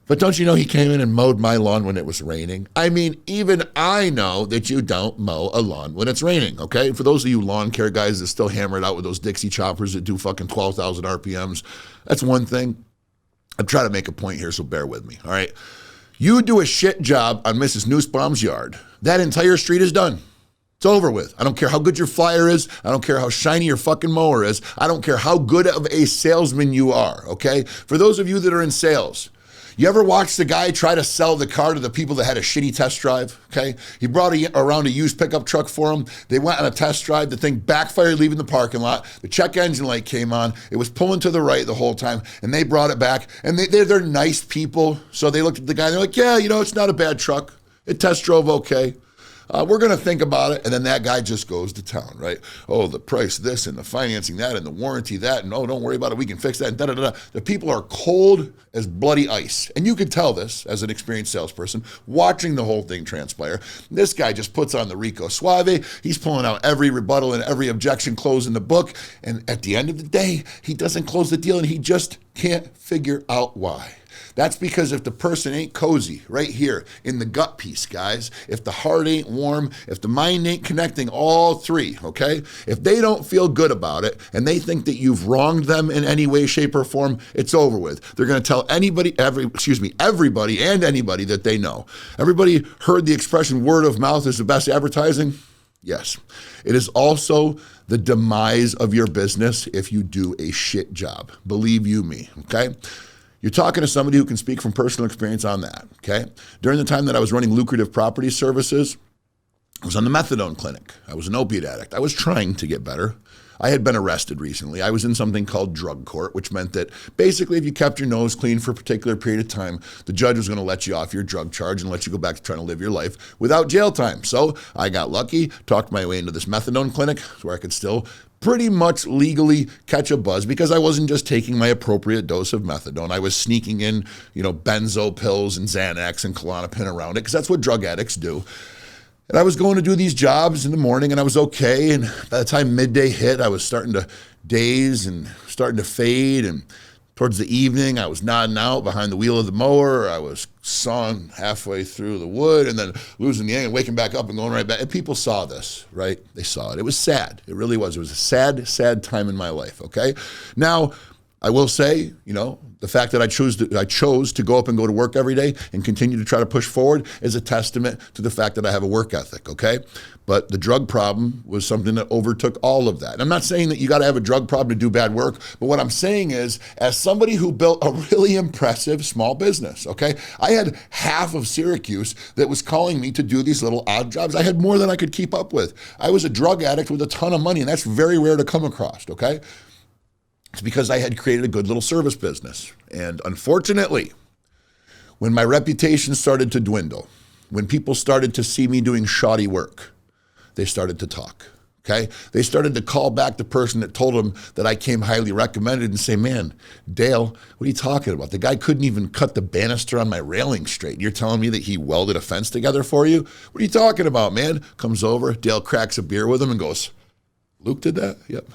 But don't you know he came in and mowed my lawn when it was raining? I mean, even I know that you don't mow a lawn when it's raining, okay? For those of you lawn care guys that still hammer it out with those Dixie choppers that do fucking 12,000 RPMs, that's one thing. I'm trying to make a point here, so bear with me, all right? You do a shit job on Mrs. Nussbaum's yard, that entire street is done. It's over with. I don't care how good your flyer is. I don't care how shiny your fucking mower is. I don't care how good of a salesman you are, okay? For those of you that are in sales, you ever watched the guy try to sell the car to the people that had a shitty test drive, okay? He brought around a used pickup truck for them. They went on a test drive. The thing backfired leaving the parking lot. The check engine light came on. It was pulling to the right the whole time, and they brought it back. And they're nice people, so they looked at the guy, and they're like, yeah, you know, it's not a bad truck. It test drove okay. We're going to think about it. And then that guy just goes to town, right? Oh, the price this and the financing that and the warranty that. And oh, don't worry about it. We can fix that. And da-da-da-da. The people are cold as bloody ice. And you could tell this as an experienced salesperson watching the whole thing transpire. This guy just puts on the Rico Suave. He's pulling out every rebuttal and every objection closed in the book. And at the end of the day, he doesn't close the deal and he just can't figure out why. That's because if the person ain't cozy right here in the gut piece, guys, if the heart ain't warm, if the mind ain't connecting, all three, okay? If they don't feel good about it and they think that you've wronged them in any way, shape, or form, it's over with. They're going to tell everybody and anybody that they know. Everybody heard the expression word of mouth is the best advertising? Yes. It is also the demise of your business if you do a shit job. Believe you me, okay? You're talking to somebody who can speak from personal experience on that, okay? During the time that I was running lucrative property services, I was on the methadone clinic. I was an opiate addict. I was trying to get better. I had been arrested recently. I was in something called drug court, which meant that basically if you kept your nose clean for a particular period of time, the judge was going to let you off your drug charge and let you go back to trying to live your life without jail time. So I got lucky, talked my way into this methadone clinic where I could still pretty much legally catch a buzz because I wasn't just taking my appropriate dose of methadone. I was sneaking in, benzo pills and Xanax and Klonopin around it because that's what drug addicts do. And I was going to do these jobs in the morning and I was okay. And by the time midday hit, I was starting to daze and starting to fade. And towards the evening, I was nodding out behind the wheel of the mower. I was sawing halfway through the wood and then losing the aim and waking back up and going right back. And people saw this, right? They saw it. It was sad. It really was. It was a sad, sad time in my life, okay? Now, I will say, the fact that I chose to go up and go to work every day and continue to try to push forward is a testament to the fact that I have a work ethic, okay? But the drug problem was something that overtook all of that. And I'm not saying that you got to have a drug problem to do bad work, but what I'm saying is, as somebody who built a really impressive small business, okay? I had half of Syracuse that was calling me to do these little odd jobs. I had more than I could keep up with. I was a drug addict with a ton of money, and that's very rare to come across, okay? It's because I had created a good little service business. And unfortunately, when my reputation started to dwindle, when people started to see me doing shoddy work, they started to talk. Okay, they started to call back the person that told them that I came highly recommended and say, man, Dale, what are you talking about? The guy couldn't even cut the banister on my railing straight. You're telling me that he welded a fence together for you? What are you talking about, man? Comes over, Dale cracks a beer with him and goes, Luke did that? Yep.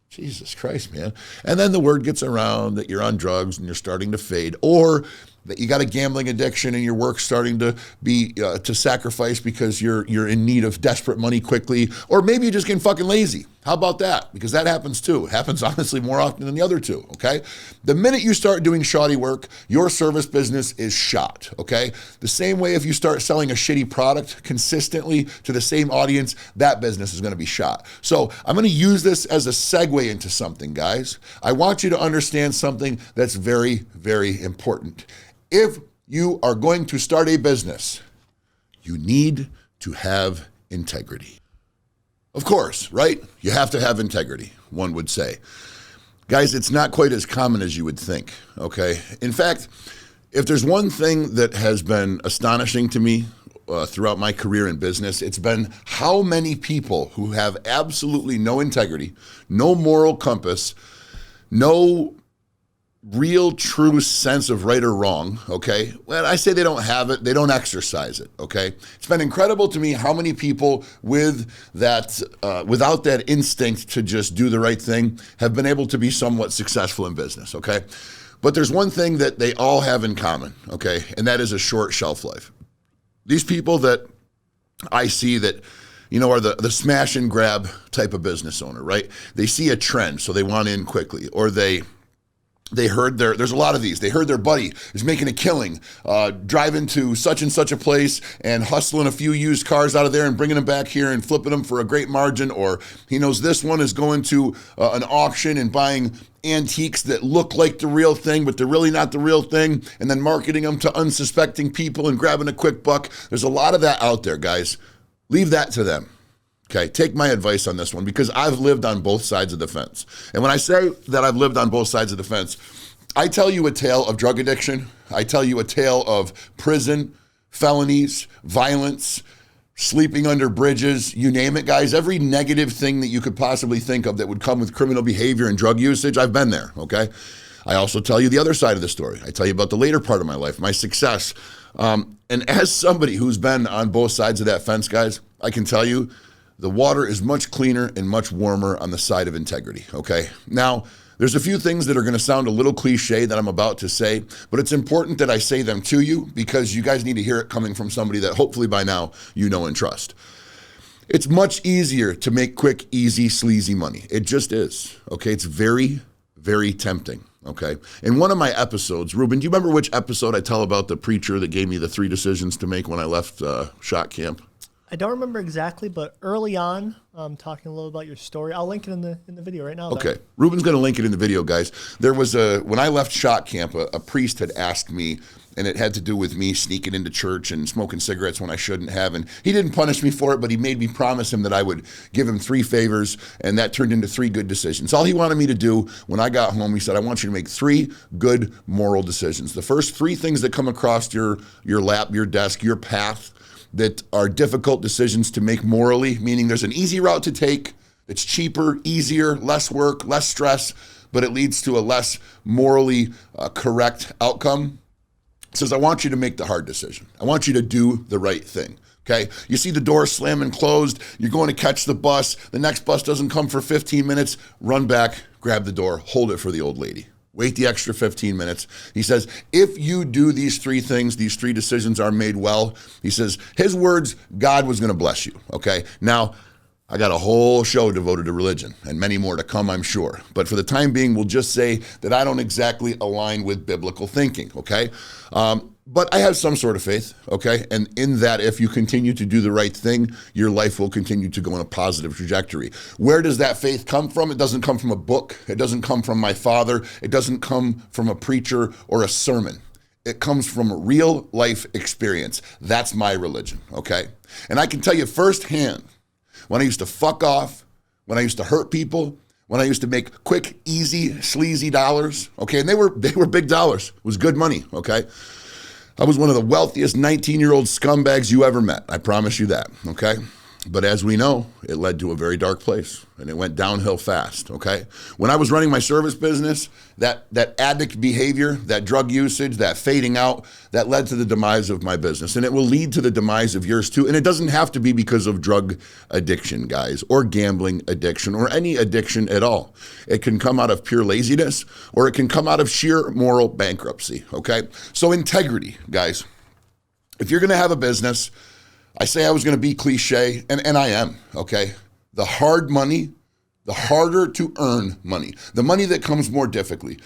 Jesus Christ, man. And then the word gets around that you're on drugs and you're starting to fade, or that you got a gambling addiction and your work's starting to be to sacrifice because you're in need of desperate money quickly, or maybe you're just getting fucking lazy. How about that? Because that happens too. It happens honestly more often than the other two, okay? The minute you start doing shoddy work, your service business is shot, okay? The same way if you start selling a shitty product consistently to the same audience, that business is gonna be shot. So I'm gonna use this as a segue into something, guys. I want you to understand something that's very, very important. If you are going to start a business, you need to have integrity. Of course, right? You have to have integrity, one would say. Guys, it's not quite as common as you would think, okay? In fact, if there's one thing that has been astonishing to me throughout my career in business, it's been how many people who have absolutely no integrity, no moral compass, no real true sense of right or wrong, okay? When I say they don't have it, they don't exercise it, okay? It's been incredible to me how many people with that, without that instinct to just do the right thing have been able to be somewhat successful in business, okay? But there's one thing that they all have in common, okay? And that is a short shelf life. These people that I see that are the smash and grab type of business owner, right? They see a trend, so they want in quickly, or they heard there's a lot of these. They heard their buddy is making a killing, driving to such and such a place and hustling a few used cars out of there and bringing them back here and flipping them for a great margin. Or he knows this one is going to an auction and buying antiques that look like the real thing, but they're really not the real thing, and then marketing them to unsuspecting people and grabbing a quick buck. There's a lot of that out there, guys. Leave that to them. Okay, take my advice on this one because I've lived on both sides of the fence. And when I say that I've lived on both sides of the fence, I tell you a tale of drug addiction. I tell you a tale of prison, felonies, violence, sleeping under bridges, you name it, guys. Every negative thing that you could possibly think of that would come with criminal behavior and drug usage, I've been there, okay? I also tell you the other side of the story. I tell you about the later part of my life, my success. And as somebody who's been on both sides of that fence, guys, I can tell you, the water is much cleaner and much warmer on the side of integrity, okay? Now, there's a few things that are going to sound a little cliche that I'm about to say, but it's important that I say them to you because you guys need to hear it coming from somebody that hopefully by now you know and trust. It's much easier to make quick, easy, sleazy money. It just is, okay? It's very, very tempting, okay? In one of my episodes, Ruben, do you remember which episode I tell about the preacher that gave me the 3 decisions to make when I left SHOT camp? I don't remember exactly, but early on, talking a little about your story. I'll link it in the video right now. Okay. Ruben's going to link it in the video, guys. There was when I left SHOT camp, a priest had asked me, and it had to do with me sneaking into church and smoking cigarettes when I shouldn't have. And he didn't punish me for it, but he made me promise him that I would give him 3 favors, and that turned into 3 good decisions. All he wanted me to do when I got home, he said, I want you to make 3 good moral decisions. The first 3 things that come across your lap, your desk, your path, that are difficult decisions to make morally, meaning there's an easy route to take that's cheaper, easier, less work, less stress, but it leads to a less morally correct outcome. It says, I want you to make the hard decision. I want you to do the right thing, okay? You see the door slamming closed, you're going to catch the bus, the next bus doesn't come for 15 minutes, run back, grab the door, hold it for the old lady. Wait the extra 15 minutes. He says, if you do these 3 things, these 3 decisions are made well, he says, his words, God was going to bless you, okay? Now, I got a whole show devoted to religion and many more to come, I'm sure. But for the time being, we'll just say that I don't exactly align with biblical thinking, okay? But I have some sort of faith, okay? And in that, if you continue to do the right thing, your life will continue to go in a positive trajectory. Where does that faith come from? It doesn't come from a book. It doesn't come from my father. It doesn't come from a preacher or a sermon. It comes from a real life experience. That's my religion, okay? And I can tell you firsthand, when I used to fuck off, when I used to hurt people, when I used to make quick, easy, sleazy dollars, okay? And they were big dollars. It was good money, okay? I was one of the wealthiest 19-year-old scumbags you ever met. I promise you that, okay? But as we know, it led to a very dark place, and it went downhill fast, okay? When I was running my service business, that addict behavior, that drug usage, that fading out, that led to the demise of my business. And it will lead to the demise of yours too. And it doesn't have to be because of drug addiction, guys, or gambling addiction, or any addiction at all. It can come out of pure laziness, or it can come out of sheer moral bankruptcy, okay? So integrity, guys. If you're going to have a business, I say I was going to be cliche, and I am, okay? The hard money, the harder to earn money, the money that comes more difficultly,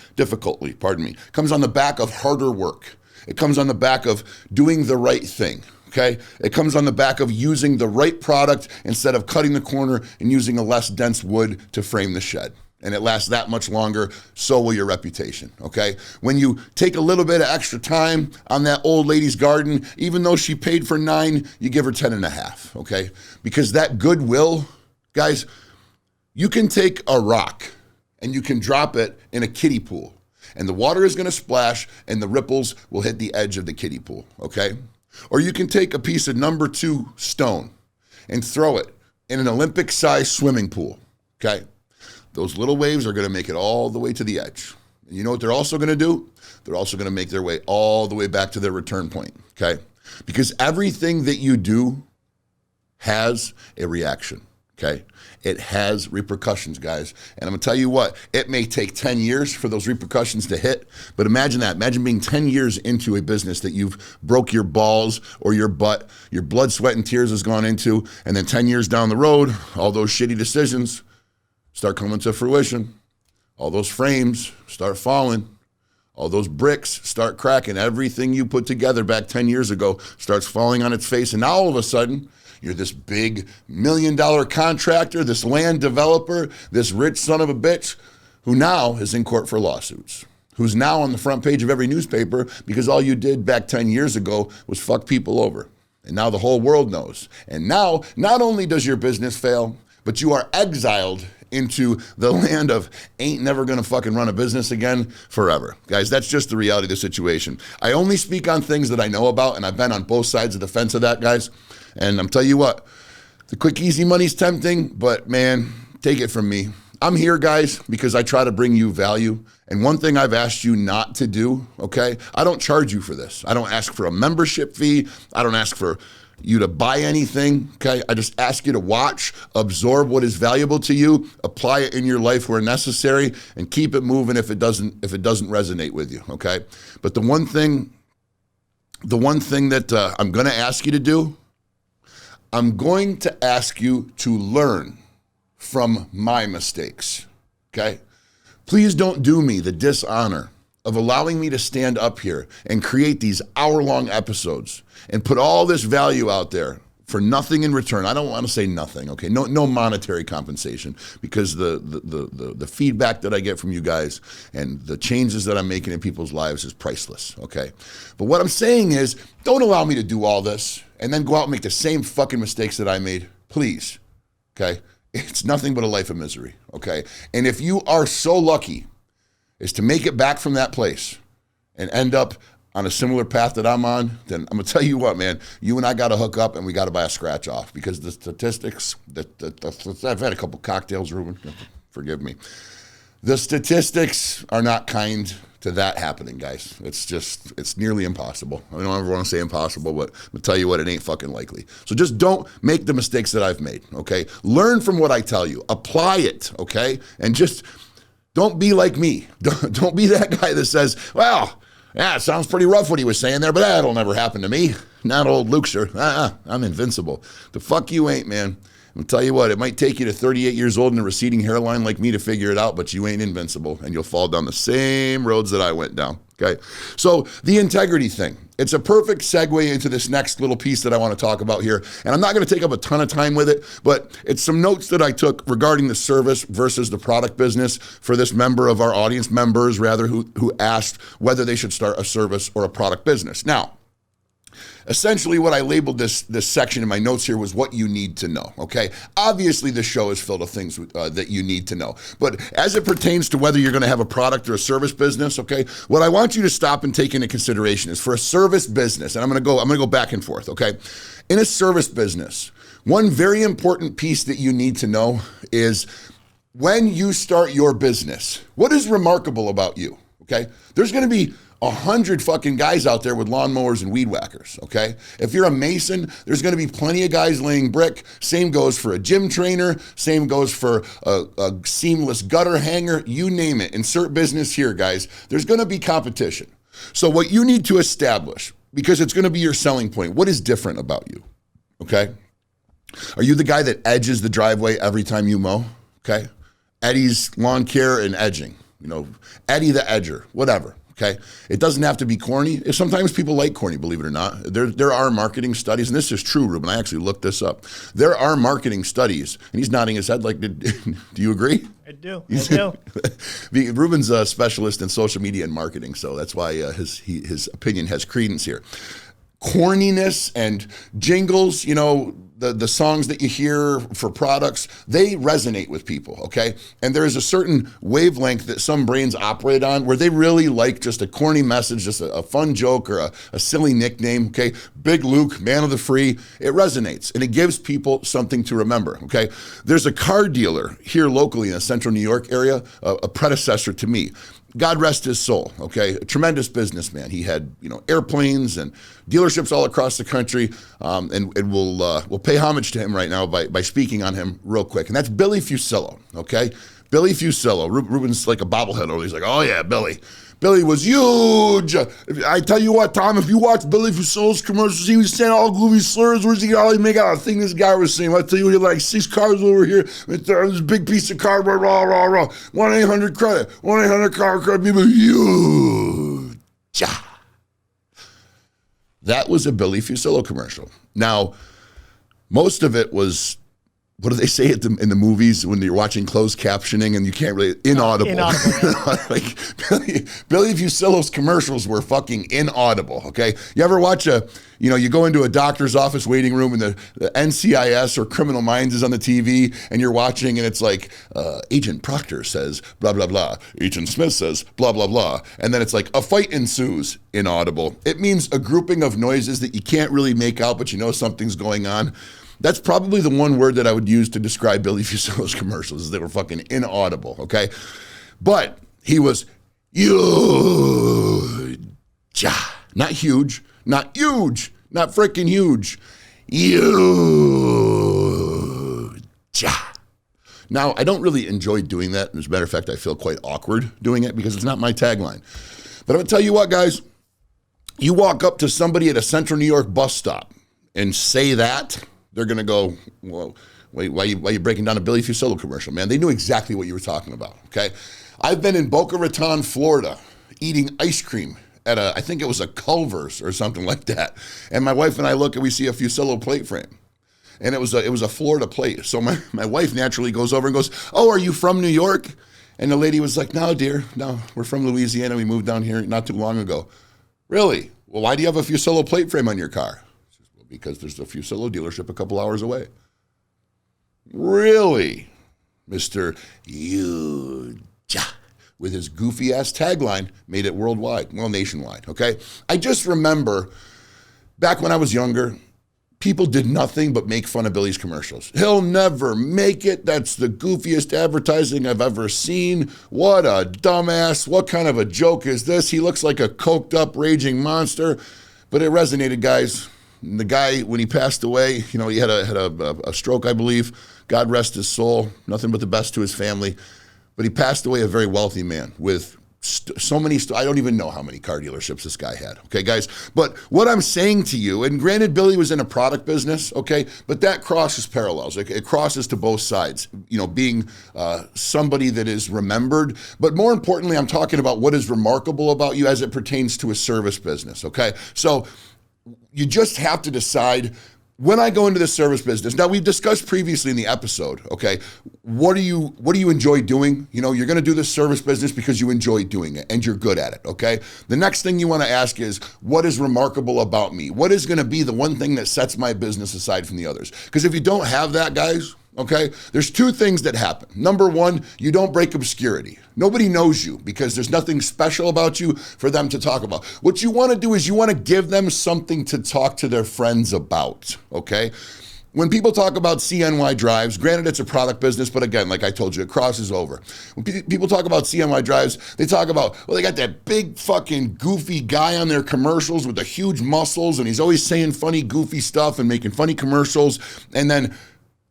comes on the back of harder work. It comes on the back of doing the right thing, okay? It comes on the back of using the right product instead of cutting the corner and using a less dense wood to frame the shed. And it lasts that much longer, so will your reputation, okay? When you take a little bit of extra time on that old lady's garden, even though she paid for 9, you give her 10.5, okay? Because that goodwill, guys, you can take a rock and you can drop it in a kiddie pool, and the water is gonna splash and the ripples will hit the edge of the kiddie pool, okay? Or you can take a piece of number 2 stone and throw it in an Olympic-sized swimming pool, okay? Those little waves are going to make it all the way to the edge. And you know what they're also going to do? They're also going to make their way all the way back to their return point, okay? Because everything that you do has a reaction, okay? It has repercussions, guys. And I'm going to tell you what, it may take 10 years for those repercussions to hit, but imagine that. Imagine being 10 years into a business that you've broke your balls or your butt, your blood, sweat, and tears has gone into, and then 10 years down the road, all those shitty decisions start coming to fruition. All those frames start falling. All those bricks start cracking. Everything you put together back 10 years ago starts falling on its face. And now all of a sudden, you're this big $1 million contractor, this land developer, this rich son of a bitch who now is in court for lawsuits, who's now on the front page of every newspaper because all you did back 10 years ago was fuck people over. And now the whole world knows. And now, not only does your business fail, but you are exiled into the land of ain't never gonna fucking run a business again forever. Guys, that's just the reality of the situation. I only speak on things that I know about, and I've been on both sides of the fence of that, guys. And I'm telling you what, the quick, easy money's tempting, but man, take it from me. I'm here, guys, because I try to bring you value. And one thing I've asked you not to do, okay? I don't charge you for this. I don't ask for a membership fee. I don't ask for you to buy anything, okay? I just ask you to watch, absorb what is valuable to you, apply it in your life where necessary, and keep it moving if it doesn't resonate with you, okay? But the one thing that I'm going to ask you to do, I'm going to ask you to learn from my mistakes, okay? Please don't do me the dishonor of allowing me to stand up here and create these hour-long episodes and put all this value out there for nothing in return. I don't want to say nothing, okay? No monetary compensation, because the feedback that I get from you guys and the changes that I'm making in people's lives is priceless, okay? But what I'm saying is, don't allow me to do all this and then go out and make the same fucking mistakes that I made, please, okay? It's nothing but a life of misery, okay? And if you are so lucky is to make it back from that place and end up on a similar path that I'm on, then I'm gonna tell you what, man, you and I gotta hook up and we gotta buy a scratch off, because the statistics, I've had a couple cocktails, Ruben, forgive me. The statistics are not kind to that happening, guys. It's nearly impossible. I don't ever want to say impossible, but I'm gonna tell you what, it ain't fucking likely. So just don't make the mistakes that I've made, okay? Learn from what I tell you, apply it, okay? And just don't be like me. Don't be that guy that says, well, yeah, it sounds pretty rough what he was saying there, but that'll never happen to me. Not old Lukester. I'm invincible. The fuck you ain't, man. I'll tell you what, it might take you to 38 years old and a receding hairline like me to figure it out, but you ain't invincible, and you'll fall down the same roads that I went down, okay? So the integrity thing, it's a perfect segue into this next little piece that I want to talk about here, and I'm not going to take up a ton of time with it, but it's some notes that I took regarding the service versus the product business for this member of our audience, members rather, who asked whether they should start a service or a product business. Now, essentially what I labeled this section in my notes here was what you need to know, okay? Obviously, this show is filled with things that you need to know. But as it pertains to whether you're going to have a product or a service business, okay, what I want you to stop and take into consideration is for a service business, and I'm going to go back and forth, okay? In a service business, One very important piece that you need to know is when you start your business, what is remarkable about you, okay? There's going to be 100 fucking guys out there with lawnmowers and weed whackers, okay? If you're a mason, there's going to be plenty of guys laying brick. Same goes for a gym trainer. Same goes for a seamless gutter hanger. You name it. Insert business here, guys. There's going to be competition. So what you need to establish, because it's going to be your selling point, what is different about you, okay? Are you the guy that edges the driveway every time you mow, okay? Eddie's Lawn Care and Edging, Eddie the Edger, whatever. Okay, it doesn't have to be corny. Sometimes people like corny, believe it or not. There are marketing studies, and this is true, Ruben. I actually looked this up. There are marketing studies, and he's nodding his head like, do you agree? I do. Ruben's a specialist in social media and marketing, so that's why his opinion has credence here. Corniness and jingles, the songs that you hear for products, they resonate with people, okay? And there is a certain wavelength that some brains operate on where they really like just a corny message, just a fun joke or a silly nickname, okay? Big Luke, man of the free, it resonates and it gives people something to remember, okay? There's a car dealer here locally in the central New York area, a predecessor to me. God rest his soul, okay? A tremendous businessman. He had, airplanes and dealerships all across the country, and we'll pay homage to him right now by speaking on him real quick. And that's Billy Fusillo, okay? Billy Fusillo. Ruben's like a bobblehead over. He's like, oh yeah, Billy. Billy was huge. I tell you what, Tom, if you watch Billy Fusillo's commercials, he was saying all goofy slurs. Where's he all he make out? I think this guy was saying, I tell you, he had like 6 cars over here. This big piece of cardboard, rah, rah, rah. 1-800-CREDIT. 1-800-CAR-CREDIT. People huge. That was a Billy Fusillo commercial. Now, most of it was, what do they say in the movies when you're watching closed captioning and you can't really, inaudible. Like Billy Fusillo's commercials were fucking inaudible, okay? You ever watch you go into a doctor's office waiting room and the NCIS or Criminal Minds is on the TV and you're watching and it's like, Agent Proctor says blah, blah, blah. Agent Smith says blah, blah, blah. And then it's like a fight ensues, inaudible. It means a grouping of noises that you can't really make out, but you know something's going on. That's probably the one word that I would use to describe Billy Fusillo's commercials, is they were fucking inaudible, okay? But he was huge. Not huge, not huge, not freaking huge. Huge. Now, I don't really enjoy doing that. As a matter of fact, I feel quite awkward doing it because it's not my tagline. But I'm going to tell you what, guys. You walk up to somebody at a central New York bus stop and say that, they're going to go, well, wait, why are you breaking down a Billy Fusillo commercial, man? They knew exactly what you were talking about, okay? I've been in Boca Raton, Florida, eating ice cream at I think it was a Culver's or something like that. And my wife and I look and we see a Fusillo plate frame. And it was a Florida plate. So my wife naturally goes over and goes, oh, are you from New York? And the lady was like, no, dear, no, we're from Louisiana. We moved down here not too long ago. Really? Well, why do you have a Fusillo plate frame on your car? Because there's a Fusillo dealership a couple hours away. Really? Mr. Huge, with his goofy-ass tagline, made it worldwide, well, nationwide, okay? I just remember back when I was younger, people did nothing but make fun of Billy's commercials. He'll never make it. That's the goofiest advertising I've ever seen. What a dumbass. What kind of a joke is this? He looks like a coked-up, raging monster. But it resonated, guys. And the guy, when he passed away, he had a stroke, I believe. God rest his soul. Nothing but the best to his family. But he passed away a very wealthy man with so many, I don't even know how many car dealerships this guy had. Okay, guys? But what I'm saying to you, and granted, Billy was in a product business, okay? But that crosses parallels. It crosses to both sides, being somebody that is remembered. But more importantly, I'm talking about what is remarkable about you as it pertains to a service business, okay? So you just have to decide, when I go into the service business, now we've discussed previously in the episode, okay, what do you enjoy doing? You're going to do this service business because you enjoy doing it and you're good at it, okay? The next thing you want to ask is, what is remarkable about me? What is going to be the one thing that sets my business aside from the others? Because if you don't have that, guys, okay, there's 2 things that happen. Number 1, you don't break obscurity. Nobody knows you because there's nothing special about you for them to talk about. What you want to do is you want to give them something to talk to their friends about, okay? When people talk about CNY drives, granted it's a product business, but again, like I told you, it crosses over. When people talk about CNY drives, they talk about, well, they got that big fucking goofy guy on their commercials with the huge muscles, and he's always saying funny, goofy stuff and making funny commercials. And then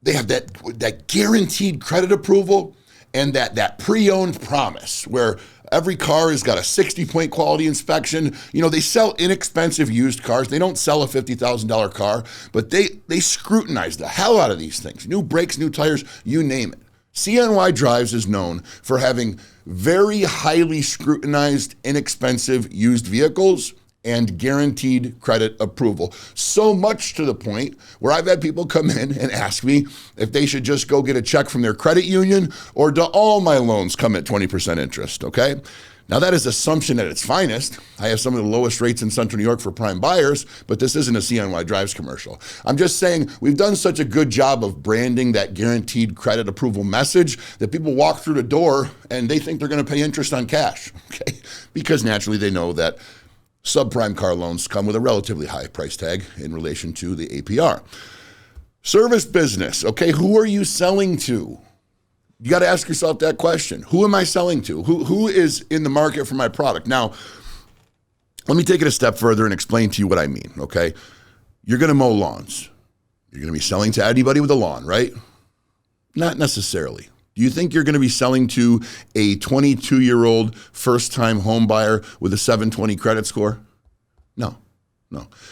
they have that guaranteed credit approval and that pre-owned promise where every car has got a 60-point quality inspection. You know, they sell inexpensive used cars. They don't sell a $50,000 car, but they scrutinize the hell out of these things. New brakes, new tires, you name it. CNY Drives is known for having very highly scrutinized, inexpensive used vehicles and guaranteed credit approval. So much to the point where I've had people come in and ask me if they should just go get a check from their credit union or do all my loans come at 20% interest, okay? Now that is assumption at its finest. I have some of the lowest rates in Central New York for prime buyers, but this isn't a CNY Drives commercial. I'm just saying we've done such a good job of branding that guaranteed credit approval message that people walk through the door and they think they're gonna pay interest on cash, okay? Because naturally they know that subprime car loans come with a relatively high price tag in relation to the APR. Service business, okay, who are you selling to? You got to ask yourself that question. Who am I selling to? Who is in the market for my product? Now, let me take it a step further and explain to you what I mean, okay? You're going to mow lawns. You're going to be selling to anybody with a lawn, right? Not necessarily. Do you think you're going to be selling to a 22-year-old first-time home buyer with a 720 credit score? No.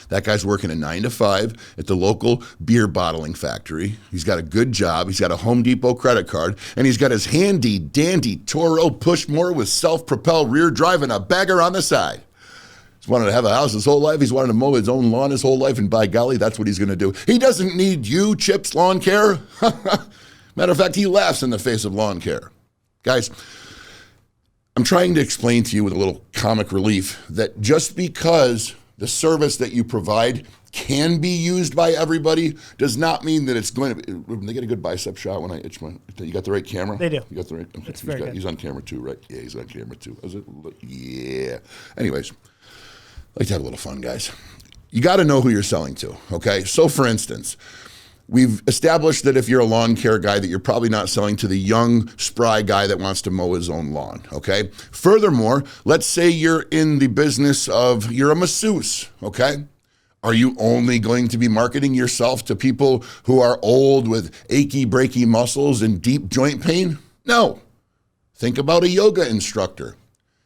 That guy's working a 9 to 5 at the local beer bottling factory. He's got a good job. He's got a Home Depot credit card, and he's got his handy-dandy Toro Pushmore with self-propelled rear drive and a bagger on the side. He's wanted to have a house his whole life. He's wanted to mow his own lawn his whole life, and by golly, that's what he's going to do. He doesn't need you, Chips Lawn Care. Matter of fact, he laughs in the face of lawn care. Guys, I'm trying to explain to you with a little comic relief that just because the service that you provide can be used by everybody does not mean that it's going to be. They get a good bicep shot when I itch my. You got the right camera? They do. You got the right. Okay. It's very good. He's on camera too, right? Yeah, he's on camera too. Is it? Yeah. Anyways, I like to have a little fun, guys. You got to know who you're selling to, okay? So, for instance, we've established that if you're a lawn care guy, that you're probably not selling to the young, spry guy that wants to mow his own lawn, okay? Furthermore, let's say you're in the business of, you're a masseuse, okay? Are you only going to be marketing yourself to people who are old with achy, breaky muscles and deep joint pain? No. Think about a yoga instructor.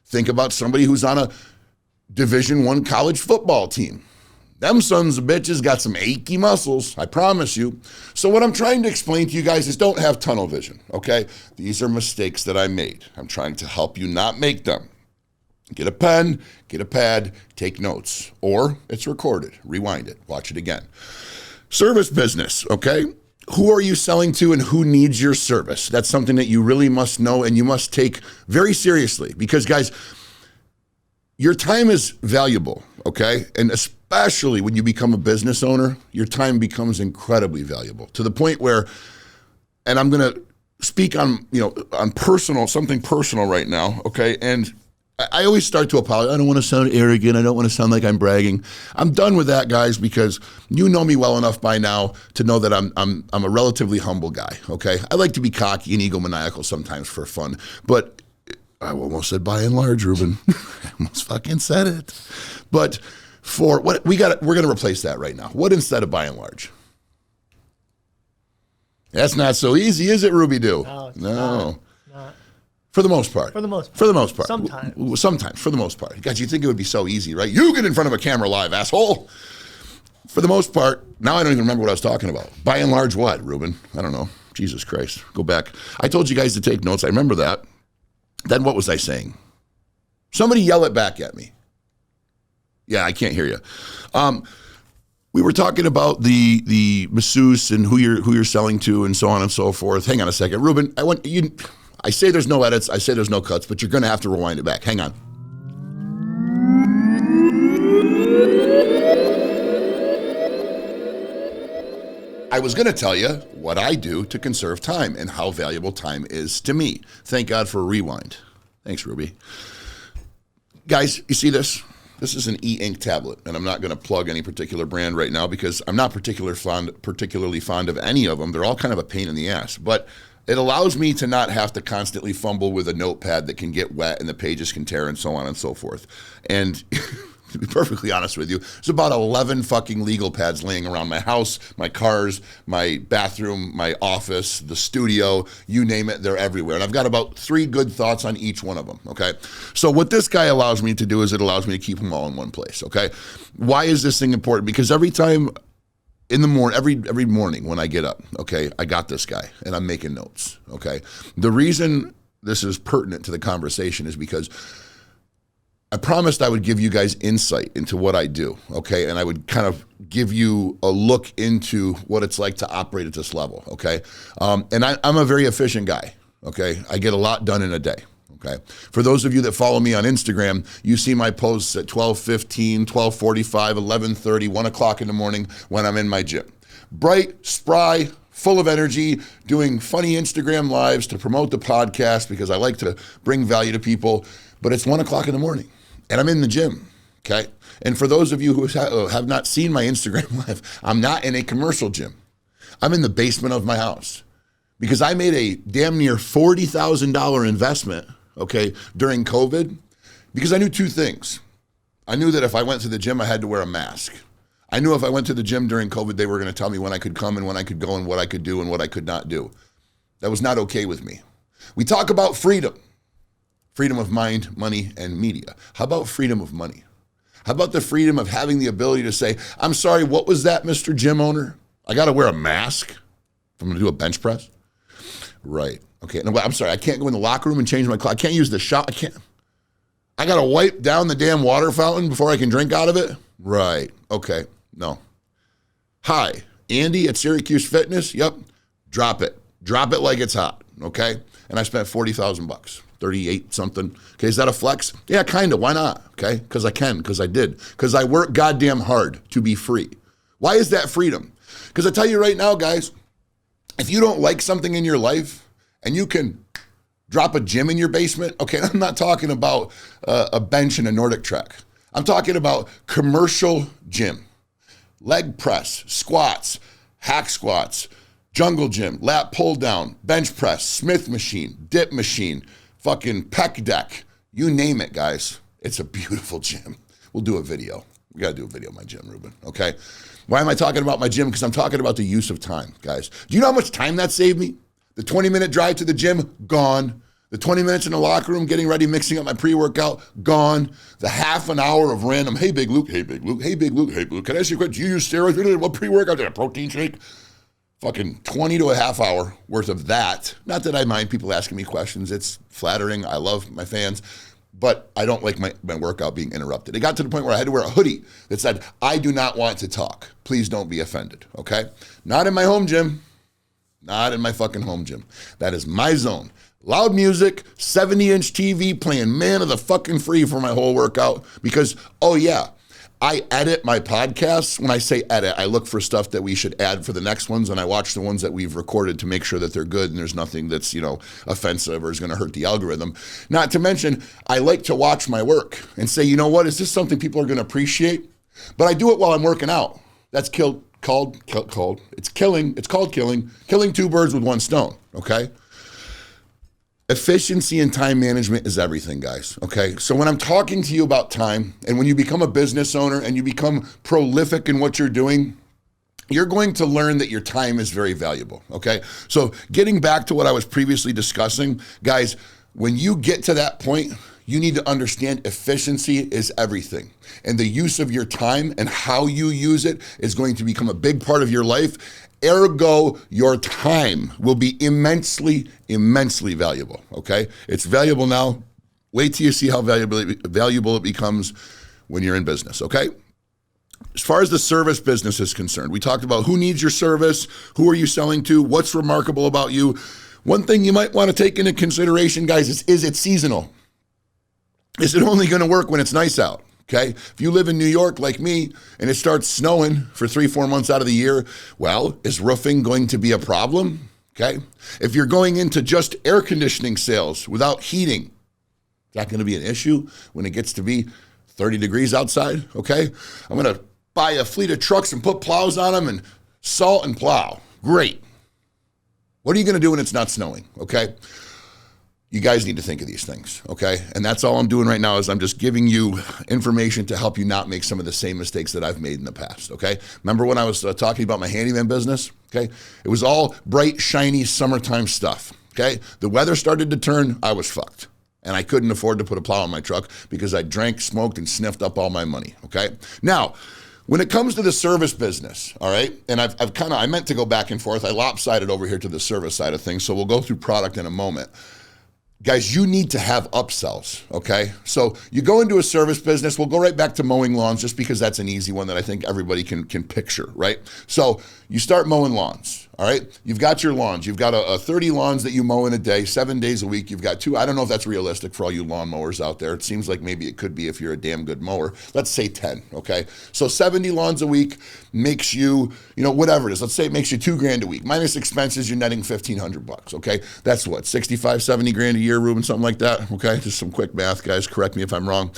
Think about somebody who's on a Division I college football team. Them sons of bitches got some achy muscles, I promise you. So what I'm trying to explain to you guys is don't have tunnel vision, okay? These are mistakes that I made. I'm trying to help you not make them. Get a pen, get a pad, take notes. Or it's recorded. Rewind it. Watch it again. Service business, okay? Who are you selling to and who needs your service? That's something that you really must know and you must take very seriously because, guys, your time is valuable, okay? And especially when you become a business owner, your time becomes incredibly valuable to the point where, and I'm going to speak on, on something personal right now, okay? And I always start to apologize. I don't want to sound arrogant. I don't want to sound like I'm bragging. I'm done with that, guys, because you know me well enough by now to know that I'm a relatively humble guy, okay? I like to be cocky and egomaniacal sometimes for fun, but I almost said by and large, Ruben. I almost fucking said it. But for what we're going to replace that right now. What instead of by and large? That's not so easy, is it, Ruby Doo? No, it's no. not. For the most part. For the most part. For the most part. Sometimes, for the most part. Guys, you think it would be so easy, right? You get in front of a camera live, asshole. For the most part, now I don't even remember what I was talking about. By and large what, Ruben? I don't know. Jesus Christ. Go back. I told you guys to take notes. I remember that. Then what was I saying? Somebody yell it back at me. Yeah, I can't hear you. We were talking about the masseuse and who you're selling to and so on and so forth. Hang on a second, Ruben. I say there's no edits. I say there's no cuts, but you're going to have to rewind it back. Hang on. I was going to tell you what I do to conserve time and how valuable time is to me. Thank God for a rewind. Thanks, Ruby. Guys, you see this? This is an e-ink tablet, and I'm not going to plug any particular brand right now because I'm not particularly fond of any of them. They're all kind of a pain in the ass, but it allows me to not have to constantly fumble with a notepad that can get wet and the pages can tear and so on and so forth. And to be perfectly honest with you, there's about 11 fucking legal pads laying around my house, my cars, my bathroom, my office, the studio, you name it, they're everywhere. And I've got about 3 good thoughts on each one of them, okay? So what this guy allows me to do is it allows me to keep them all in one place, okay? Why is this thing important? Because every time in the morning, every morning when I get up, okay, I got this guy and I'm making notes, okay? The reason this is pertinent to the conversation is because I promised I would give you guys insight into what I do, okay? And I would kind of give you a look into what it's like to operate at this level, okay? And I'm a very efficient guy, okay? I get a lot done in a day, okay? For those of you that follow me on Instagram, you see my posts at 12:15, 12:45, 11:30, 1 o'clock in the morning when I'm in my gym. Bright, spry, full of energy, doing funny Instagram lives to promote the podcast because I like to bring value to people, but it's 1 o'clock in the morning. And I'm in the gym, okay? And for those of you who have not seen my Instagram live, I'm not in a commercial gym. I'm in the basement of my house because I made a damn near $40,000 investment, okay, during COVID because I knew 2 things. I knew that if I went to the gym, I had to wear a mask. I knew if I went to the gym during COVID, they were going to tell me when I could come and when I could go and what I could do and what I could not do. That was not okay with me. We talk about freedom. Freedom of mind, money, and media. How about freedom of money? How about the freedom of having the ability to say, I'm sorry, what was that, Mr. Gym Owner? I got to wear a mask if I'm going to do a bench press? Right. Okay. No, I'm sorry, I can't go in the locker room and change my clothes. I can't use the shower. I got to wipe down the damn water fountain before I can drink out of it? Right. Okay. No. Hi, Andy at Syracuse Fitness. Yep. Drop it. Drop it like it's hot. Okay. And I spent $40,000. 38 something. Okay, is that a flex? Yeah, kind of. Why not? Okay, because I can, because I did, because I work goddamn hard to be free. Why is that freedom? Because I tell you right now, guys, if you don't like something in your life and you can drop a gym in your basement, okay, I'm not talking about a bench and a Nordic Trek. I'm talking about commercial gym, leg press, squats, hack squats, jungle gym, lat pull down, bench press, Smith machine, dip machine, fucking pec deck, you name it, guys. It's a beautiful gym. We'll do a video. We got to do a video of my gym, Ruben, okay? Why am I talking about my gym? Because I'm talking about the use of time, guys. Do you know how much time that saved me? The 20-minute drive to the gym, gone. The 20 minutes in the locker room getting ready, mixing up my pre-workout, gone. The half an hour of random, hey, Big Luke, hey, Big Luke, hey, Big Luke, hey, Big Luke. Can I ask you a question? Do you use steroids? What pre-workout? Did a protein shake? Fucking 20 to a half hour worth of that. Not that I mind people asking me questions. It's flattering. I love my fans. But I don't like my workout being interrupted. It got to the point where I had to wear a hoodie that said, I do not want to talk. Please don't be offended, okay? Not in my home gym. Not in my fucking home gym. That is my zone. Loud music, 70-inch TV playing Man of the fucking Free for my whole workout. Because, oh yeah, I edit my podcasts. When I say edit, I look for stuff that we should add for the next ones, and I watch the ones that we've recorded to make sure that they're good and there's nothing that's, offensive or is going to hurt the algorithm. Not to mention, I like to watch my work and say, you know what, is this something people are going to appreciate? But I do it while I'm working out. That's called killing 2 birds with 1 stone, okay? Efficiency and time management is everything, guys, okay? So when I'm talking to you about time, and when you become a business owner and you become prolific in what you're doing, you're going to learn that your time is very valuable, okay? So getting back to what I was previously discussing, guys, when you get to that point, you need to understand efficiency is everything. And the use of your time and how you use it is going to become a big part of your life. Ergo, your time will be immensely, immensely valuable, okay? It's valuable now. Wait till you see how valuable it becomes when you're in business, okay? As far as the service business is concerned, we talked about who needs your service, who are you selling to, what's remarkable about you. One thing you might want to take into consideration, guys, is it seasonal? Is it only going to work when it's nice out? Okay, if you live in New York like me and it starts snowing for 3-4 months out of the year, well, is roofing going to be a problem? Okay, if you're going into just air conditioning sales without heating, is that going to be an issue when it gets to be 30 degrees outside, okay? I'm going to buy a fleet of trucks and put plows on them and salt and plow. Great. What are you going to do when it's not snowing, okay? You guys need to think of these things, okay? And that's all I'm doing right now is I'm just giving you information to help you not make some of the same mistakes that I've made in the past, okay? Remember when I was talking about my handyman business, okay? It was all bright, shiny, summertime stuff, okay? The weather started to turn, I was fucked. And I couldn't afford to put a plow on my truck because I drank, smoked, and sniffed up all my money, okay? Now, when it comes to the service business, all right, and I meant to go back and forth. I lopsided over here to the service side of things, so we'll go through product in a moment. Guys, you need to have upsells, okay? So you go into a service business. We'll go right back to mowing lawns just because that's an easy one that I think everybody can picture, right? So you start mowing lawns, all right? You've got your lawns. You've got a 30 lawns that you mow in a day, 7 days a week. You've got two. I don't know if that's realistic for all you lawn mowers out there. It seems like maybe it could be if you're a damn good mower. Let's say 10, okay? So 70 lawns a week makes you, whatever it is. Let's say it makes you $2,000 a week. Minus expenses, you're netting $1,500, okay? That's what, 65, 70 grand a year, Ruben, something like that, okay? Just some quick math, guys. Correct me if I'm wrong.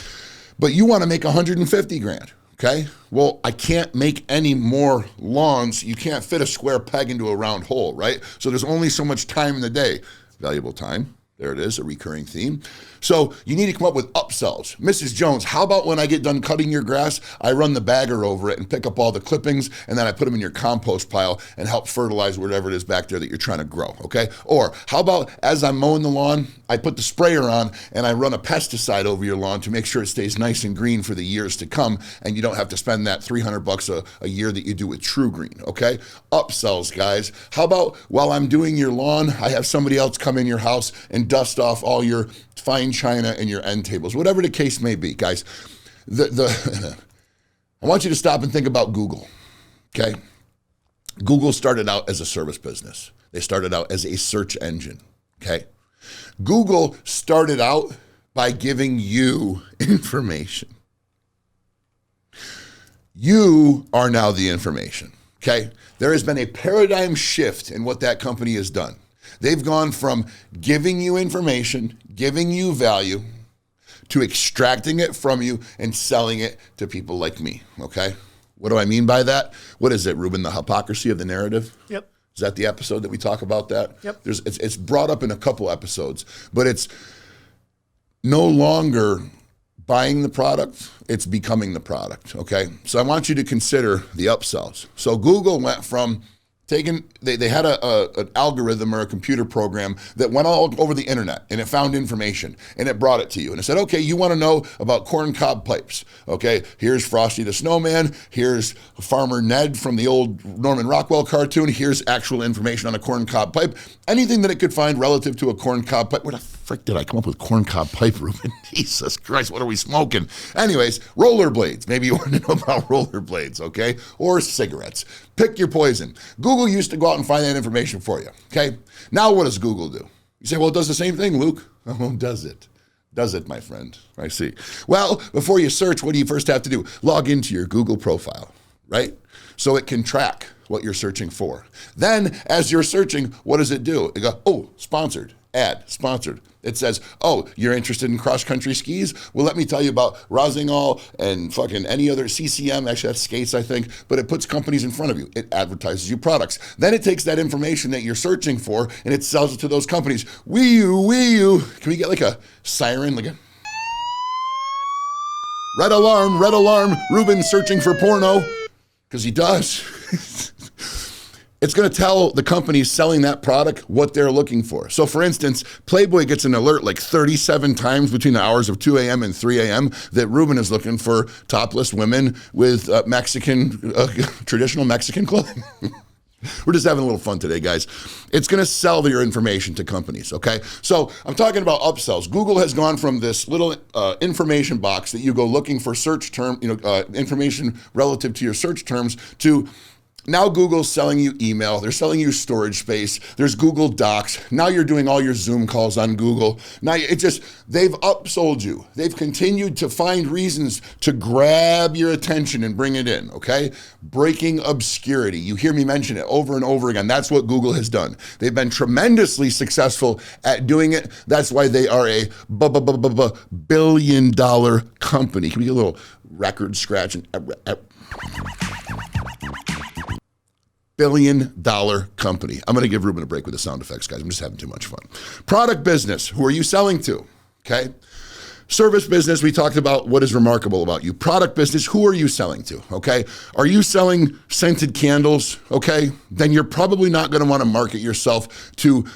But you want to make 150 grand. Okay, well, I can't make any more lawns. You can't fit a square peg into a round hole, right? So there's only so much time in the day. Valuable time. There it is, a recurring theme. So you need to come up with upsells. Mrs. Jones, how about when I get done cutting your grass, I run the bagger over it and pick up all the clippings, and then I put them in your compost pile and help fertilize whatever it is back there that you're trying to grow, okay? Or how about as I'm mowing the lawn, I put the sprayer on and I run a pesticide over your lawn to make sure it stays nice and green for the years to come, and you don't have to spend that $300 a year that you do with True Green, okay? Upsells, guys. How about while I'm doing your lawn, I have somebody else come in your house and dust off all your fine china and your end tables, whatever the case may be, guys. I want you to stop and think about Google, okay? Google started out as a service business. They started out as a search engine, okay? Google started out by giving you information. You are now the information, okay? There has been a paradigm shift in what that company has done. They've gone from giving you information, giving you value, to extracting it from you and selling it to people like me, okay? What do I mean by that? What is it, Ruben, the hypocrisy of the narrative? Yep. Is that the episode that we talk about that? Yep. It's brought up in a couple episodes, but it's no longer buying the product, it's becoming the product, okay? So I want you to consider the upsells. So Google went from they had an algorithm or a computer program that went all over the internet, and it found information and it brought it to you. And it said, okay, you want to know about corncob pipes. Okay, here's Frosty the Snowman. Here's Farmer Ned from the old Norman Rockwell cartoon. Here's actual information on a corncob pipe. Anything that it could find relative to a corncob pipe. Where the frick did I come up with corncob pipe, Ruben? Jesus Christ, what are we smoking? Anyways, rollerblades. Maybe you want to know about rollerblades, okay? Or cigarettes. Pick your poison. Google used to go out and find that information for you, okay? Now what does Google do? You say, well, it does the same thing, Luke. Oh, does it? Does it, my friend? I see. Well, before you search, what do you first have to do? Log into your Google profile, right? So it can track what you're searching for. Then, as you're searching, what does it do? It goes, oh, sponsored, ad, sponsored. It says, oh, you're interested in cross-country skis? Well, let me tell you about Rossignol and fucking any other CCM. Actually, that's skates, I think. But it puts companies in front of you. It advertises you products. Then it takes that information that you're searching for and it sells it to those companies. Wee you. Can we get like a siren? Like a red alarm, Ruben searching for porno. Because he does. It's going to tell the companies selling that product what they're looking for. So for instance, Playboy gets an alert like 37 times between the hours of 2 a.m. and 3 a.m. that Ruben is looking for topless women with traditional Mexican clothing. We're just having a little fun today, guys. It's going to sell your information to companies, okay? So I'm talking about upsells. Google has gone from this little information box that you go looking for search term, information relative to your search terms to now Google's selling you email. They're selling you storage space. There's Google Docs. Now you're doing all your Zoom calls on Google. Now they've upsold you. They've continued to find reasons to grab your attention and bring it in, okay? Breaking obscurity. You hear me mention it over and over again. That's what Google has done. They've been tremendously successful at doing it. That's why they are a billion-dollar company. Can we get a little record scratching? Billion-dollar company. I'm going to give Ruben a break with the sound effects, guys. I'm just having too much fun. Product business. Who are you selling to? Okay. Service business, we talked about what is remarkable about you. Product business, who are you selling to? Okay. Are you selling scented candles? Okay. Then you're probably not going to want to market yourself to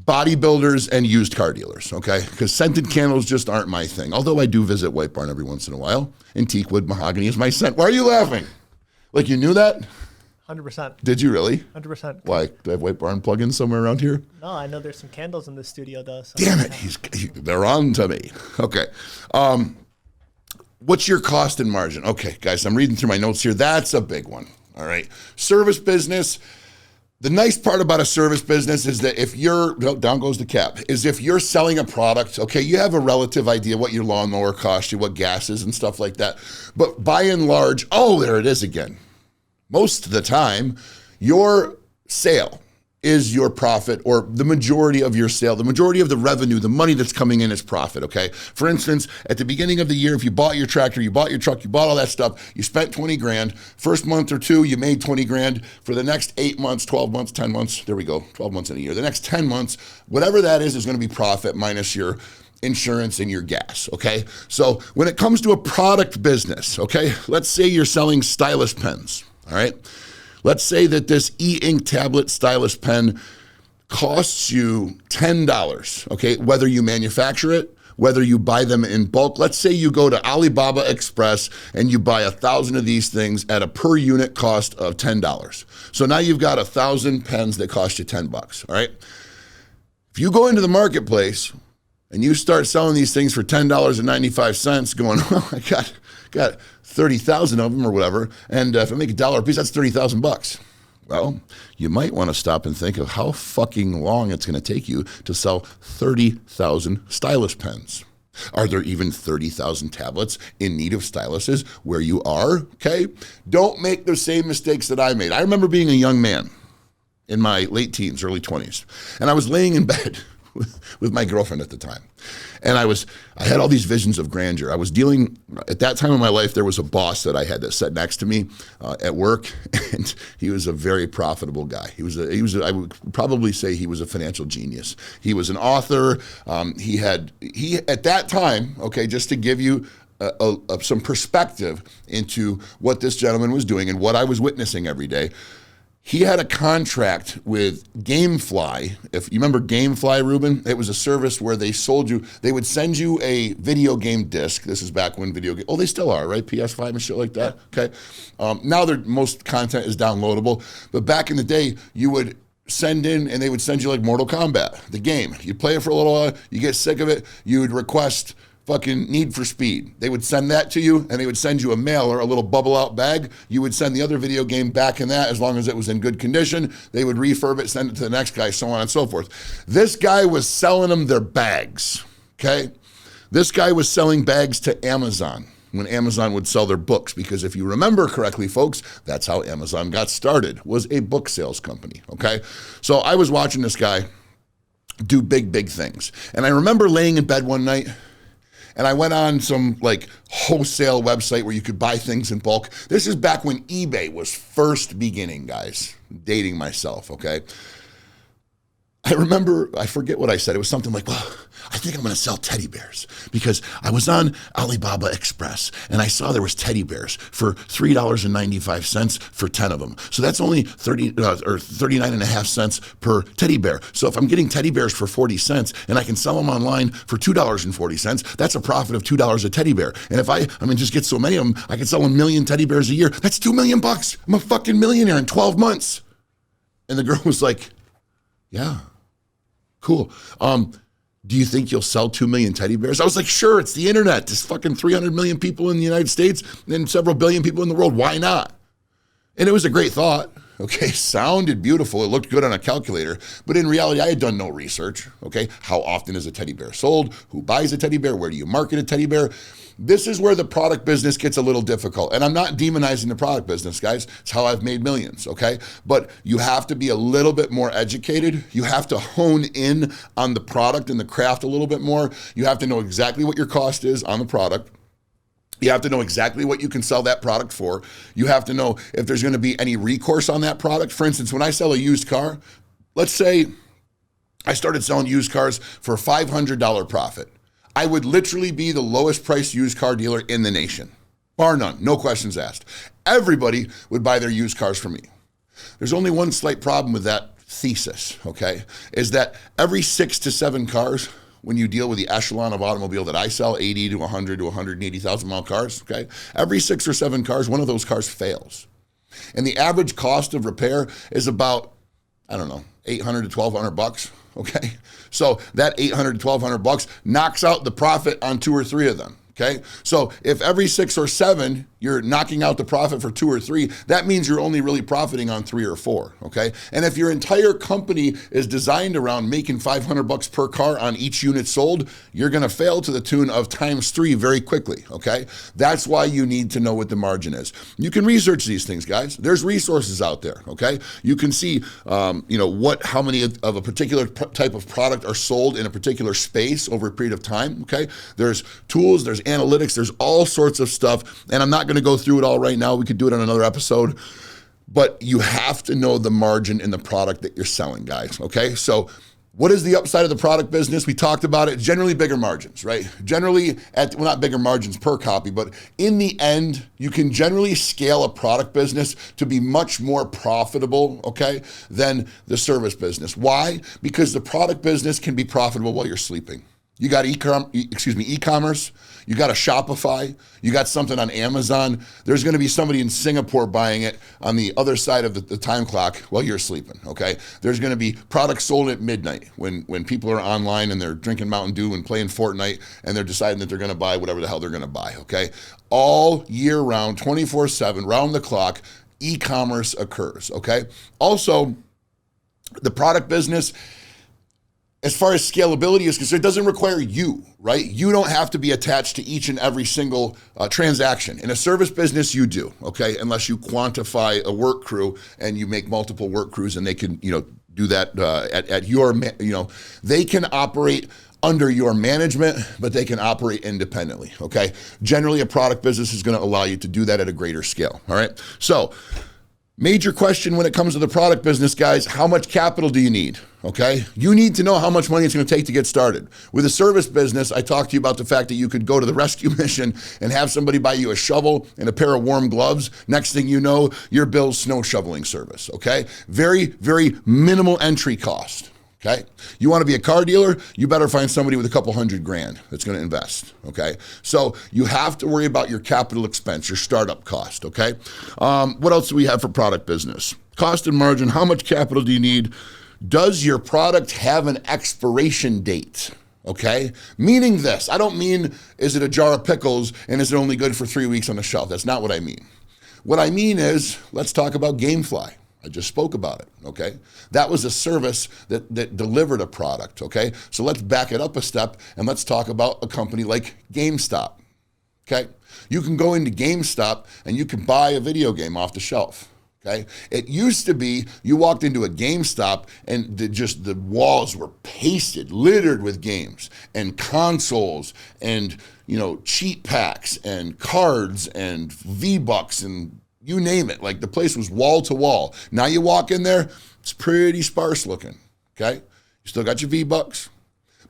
bodybuilders and used car dealers, okay? Because scented candles just aren't my thing. Although I do visit White Barn every once in a while, and teakwood mahogany is my scent. Why are you laughing? Like you knew that? 100%. Did you really? 100%. Why? Do I have White Barn plugins somewhere around here? No, I know there's some candles in the studio though. So Damn it, they're on to me. Okay. What's your cost and margin? Okay, guys, I'm reading through my notes here. That's a big one, all right? Service business. The nice part about a service business is that if you're, down goes the cap, is if you're selling a product, okay, you have a relative idea what your lawnmower costs you, what gas is and stuff like that. But by and large, there it is again. Most of the time, your sale is your profit, or the majority of your sale, the majority of the revenue, the money that's coming in is profit, okay? For instance, at the beginning of the year, if you bought your tractor, you bought your truck, you bought all that stuff, you spent 20 grand. First month or two, you made 20 grand. For the next 8 months, 12 months, 10 months, there we go, 12 months in a year. The next 10 months, whatever that is going to be profit minus your insurance and your gas, okay? So when it comes to a product business, okay, let's say you're selling stylus pens, all right? Let's say that this e-ink tablet stylus pen costs you $10, okay? Whether you manufacture it, whether you buy them in bulk. Let's say you go to Alibaba Express and you buy 1,000 of these things at a per unit cost of $10. So now you've got 1,000 pens that cost you $10, all right? If you go into the marketplace and you start selling these things for $10.95, going, well, I got 30,000 of them or whatever, and if I make $1 a piece, that's 30,000 bucks. Well, you might want to stop and think of how fucking long it's going to take you to sell 30,000 stylus pens. Are there even 30,000 tablets in need of styluses where you are? Okay, don't make the same mistakes that I made. I remember being a young man in my late teens, early 20s, and I was laying in bed with my girlfriend at the time. And I had all these visions of grandeur. I was dealing, at that time in my life, there was a boss that I had that sat next to me at work, and he was a very profitable guy. I would probably say he was a financial genius. He was an author. He at that time, okay, just to give you some perspective into what this gentleman was doing and what I was witnessing every day, he had a contract with GameFly. If you remember GameFly, Ruben, it was a service where they would send you a video game disc. This is back when video games, they still are, right? PS5 and shit like that, okay? Now most content is downloadable, but back in the day, you would send in and they would send you like Mortal Kombat, the game. You'd play it for a little while, you get sick of it, you would request fucking Need for Speed. They would send that to you, and they would send you a mailer, a little bubble out bag. You would send the other video game back in that as long as it was in good condition. They would refurb it, send it to the next guy, so on and so forth. This guy was selling them their bags, okay? This guy was selling bags to Amazon when Amazon would sell their books, because if you remember correctly, folks, that's how Amazon got started, was a book sales company, okay? So I was watching this guy do big, big things. And I remember laying in bed one night, and I went on some like wholesale website where you could buy things in bulk. This is back when eBay was first beginning, guys. Dating myself, okay? I remember, I forget what I said. It was something like, well, I think I'm going to sell teddy bears, because I was on Alibaba Express and I saw there was teddy bears for $3.95 for 10 of them. So that's only 39.5 cents per teddy bear. So if I'm getting teddy bears for 40 cents and I can sell them online for $2.40, that's a profit of $2 a teddy bear. And if I just get so many of them, I can sell 1 million teddy bears a year. That's $2 million bucks. I'm a fucking millionaire in 12 months. And the girl was like, yeah, cool. Do you think you'll sell 2 million teddy bears? I was like, sure, it's the internet. There's fucking 300 million people in the United States and several billion people in the world. Why not? And it was a great thought, okay? Sounded beautiful. It looked good on a calculator. But in reality, I had done no research, okay? How often is a teddy bear sold? Who buys a teddy bear? Where do you market a teddy bear? This is where the product business gets a little difficult. And I'm not demonizing the product business, guys. It's how I've made millions, okay? But you have to be a little bit more educated. You have to hone in on the product and the craft a little bit more. You have to know exactly what your cost is on the product. You have to know exactly what you can sell that product for. You have to know if there's going to be any recourse on that product. For instance, when I sell a used car, let's say I started selling used cars for $500 profit. I would literally be the lowest priced used car dealer in the nation, bar none, no questions asked. Everybody would buy their used cars from me. There's only one slight problem with that thesis, okay, is that every 6 to 7 cars, when you deal with the echelon of automobile that I sell, 80 to 100 to 180,000 mile cars, okay, every 6 or 7 cars, one of those cars fails. And the average cost of repair is about, I don't know, $800 to $1,200, okay? So that $800 to $1,200 knocks out the profit on 2 or 3 of them, okay? So if every 6 or 7 you're knocking out the profit for 2 or 3, that means you're only really profiting on 3 or 4, okay? And if your entire company is designed around making $500 per car on each unit sold, you're gonna fail to the tune of times 3 very quickly, okay? That's why you need to know what the margin is. You can research these things, guys. There's resources out there, okay? You can see, how many of a particular type of product are sold in a particular space over a period of time, okay? There's tools, there's analytics, there's all sorts of stuff, and I'm not going to go through it all right now. We could do it on another episode, but you have to know the margin in the product that you're selling, guys, okay? So what is the upside of the product business? We talked about it. Generally bigger margins, right? Generally, not bigger margins per copy, but in the end, you can generally scale a product business to be much more profitable, okay, than the service business. Why? Because the product business can be profitable while you're sleeping. You got e-commerce, you got a Shopify, you got something on Amazon. There's going to be somebody in Singapore buying it on the other side of the time clock while you're sleeping, okay? There's going to be products sold at midnight when people are online and they're drinking Mountain Dew and playing Fortnite and they're deciding that they're going to buy whatever the hell they're going to buy, okay? All year round, 24/7, round the clock, e-commerce occurs, okay? Also, the product business, as far as scalability is concerned, it doesn't require you, right? You don't have to be attached to each and every single transaction. In a service business, you do, okay? Unless you quantify a work crew and you make multiple work crews and they can, do that at your, they can operate under your management, but they can operate independently, okay? Generally, a product business is gonna allow you to do that at a greater scale, all right? So, major question when it comes to the product business, guys, how much capital do you need? Okay? You need to know how much money it's going to take to get started. With a service business, I talked to you about the fact that you could go to the rescue mission and have somebody buy you a shovel and a pair of warm gloves. Next thing you know, you're Bill's snow shoveling service. Okay? Very, very minimal entry cost. Okay? You want to be a car dealer, you better find somebody with a couple $100,000 that's going to invest. Okay? So you have to worry about your capital expense, your startup cost. Okay? What else do we have for product business? Cost and margin, how much capital do you need? Does your product have an expiration date? Okay? Meaning this, I don't mean, is it a jar of pickles and is it only good for 3 weeks on the shelf? That's not what I mean. What I mean is, let's talk about GameFly. I just spoke about it, okay? That was a service that delivered a product, okay? So let's back it up a step and let's talk about a company like GameStop, okay? You can go into GameStop and you can buy a video game off the shelf. Okay. It used to be you walked into a GameStop and the walls were pasted, littered with games and consoles and, cheat packs and cards and V-Bucks and you name it. Like the place was wall to wall. Now you walk in there, it's pretty sparse looking. Okay. You still got your V-Bucks.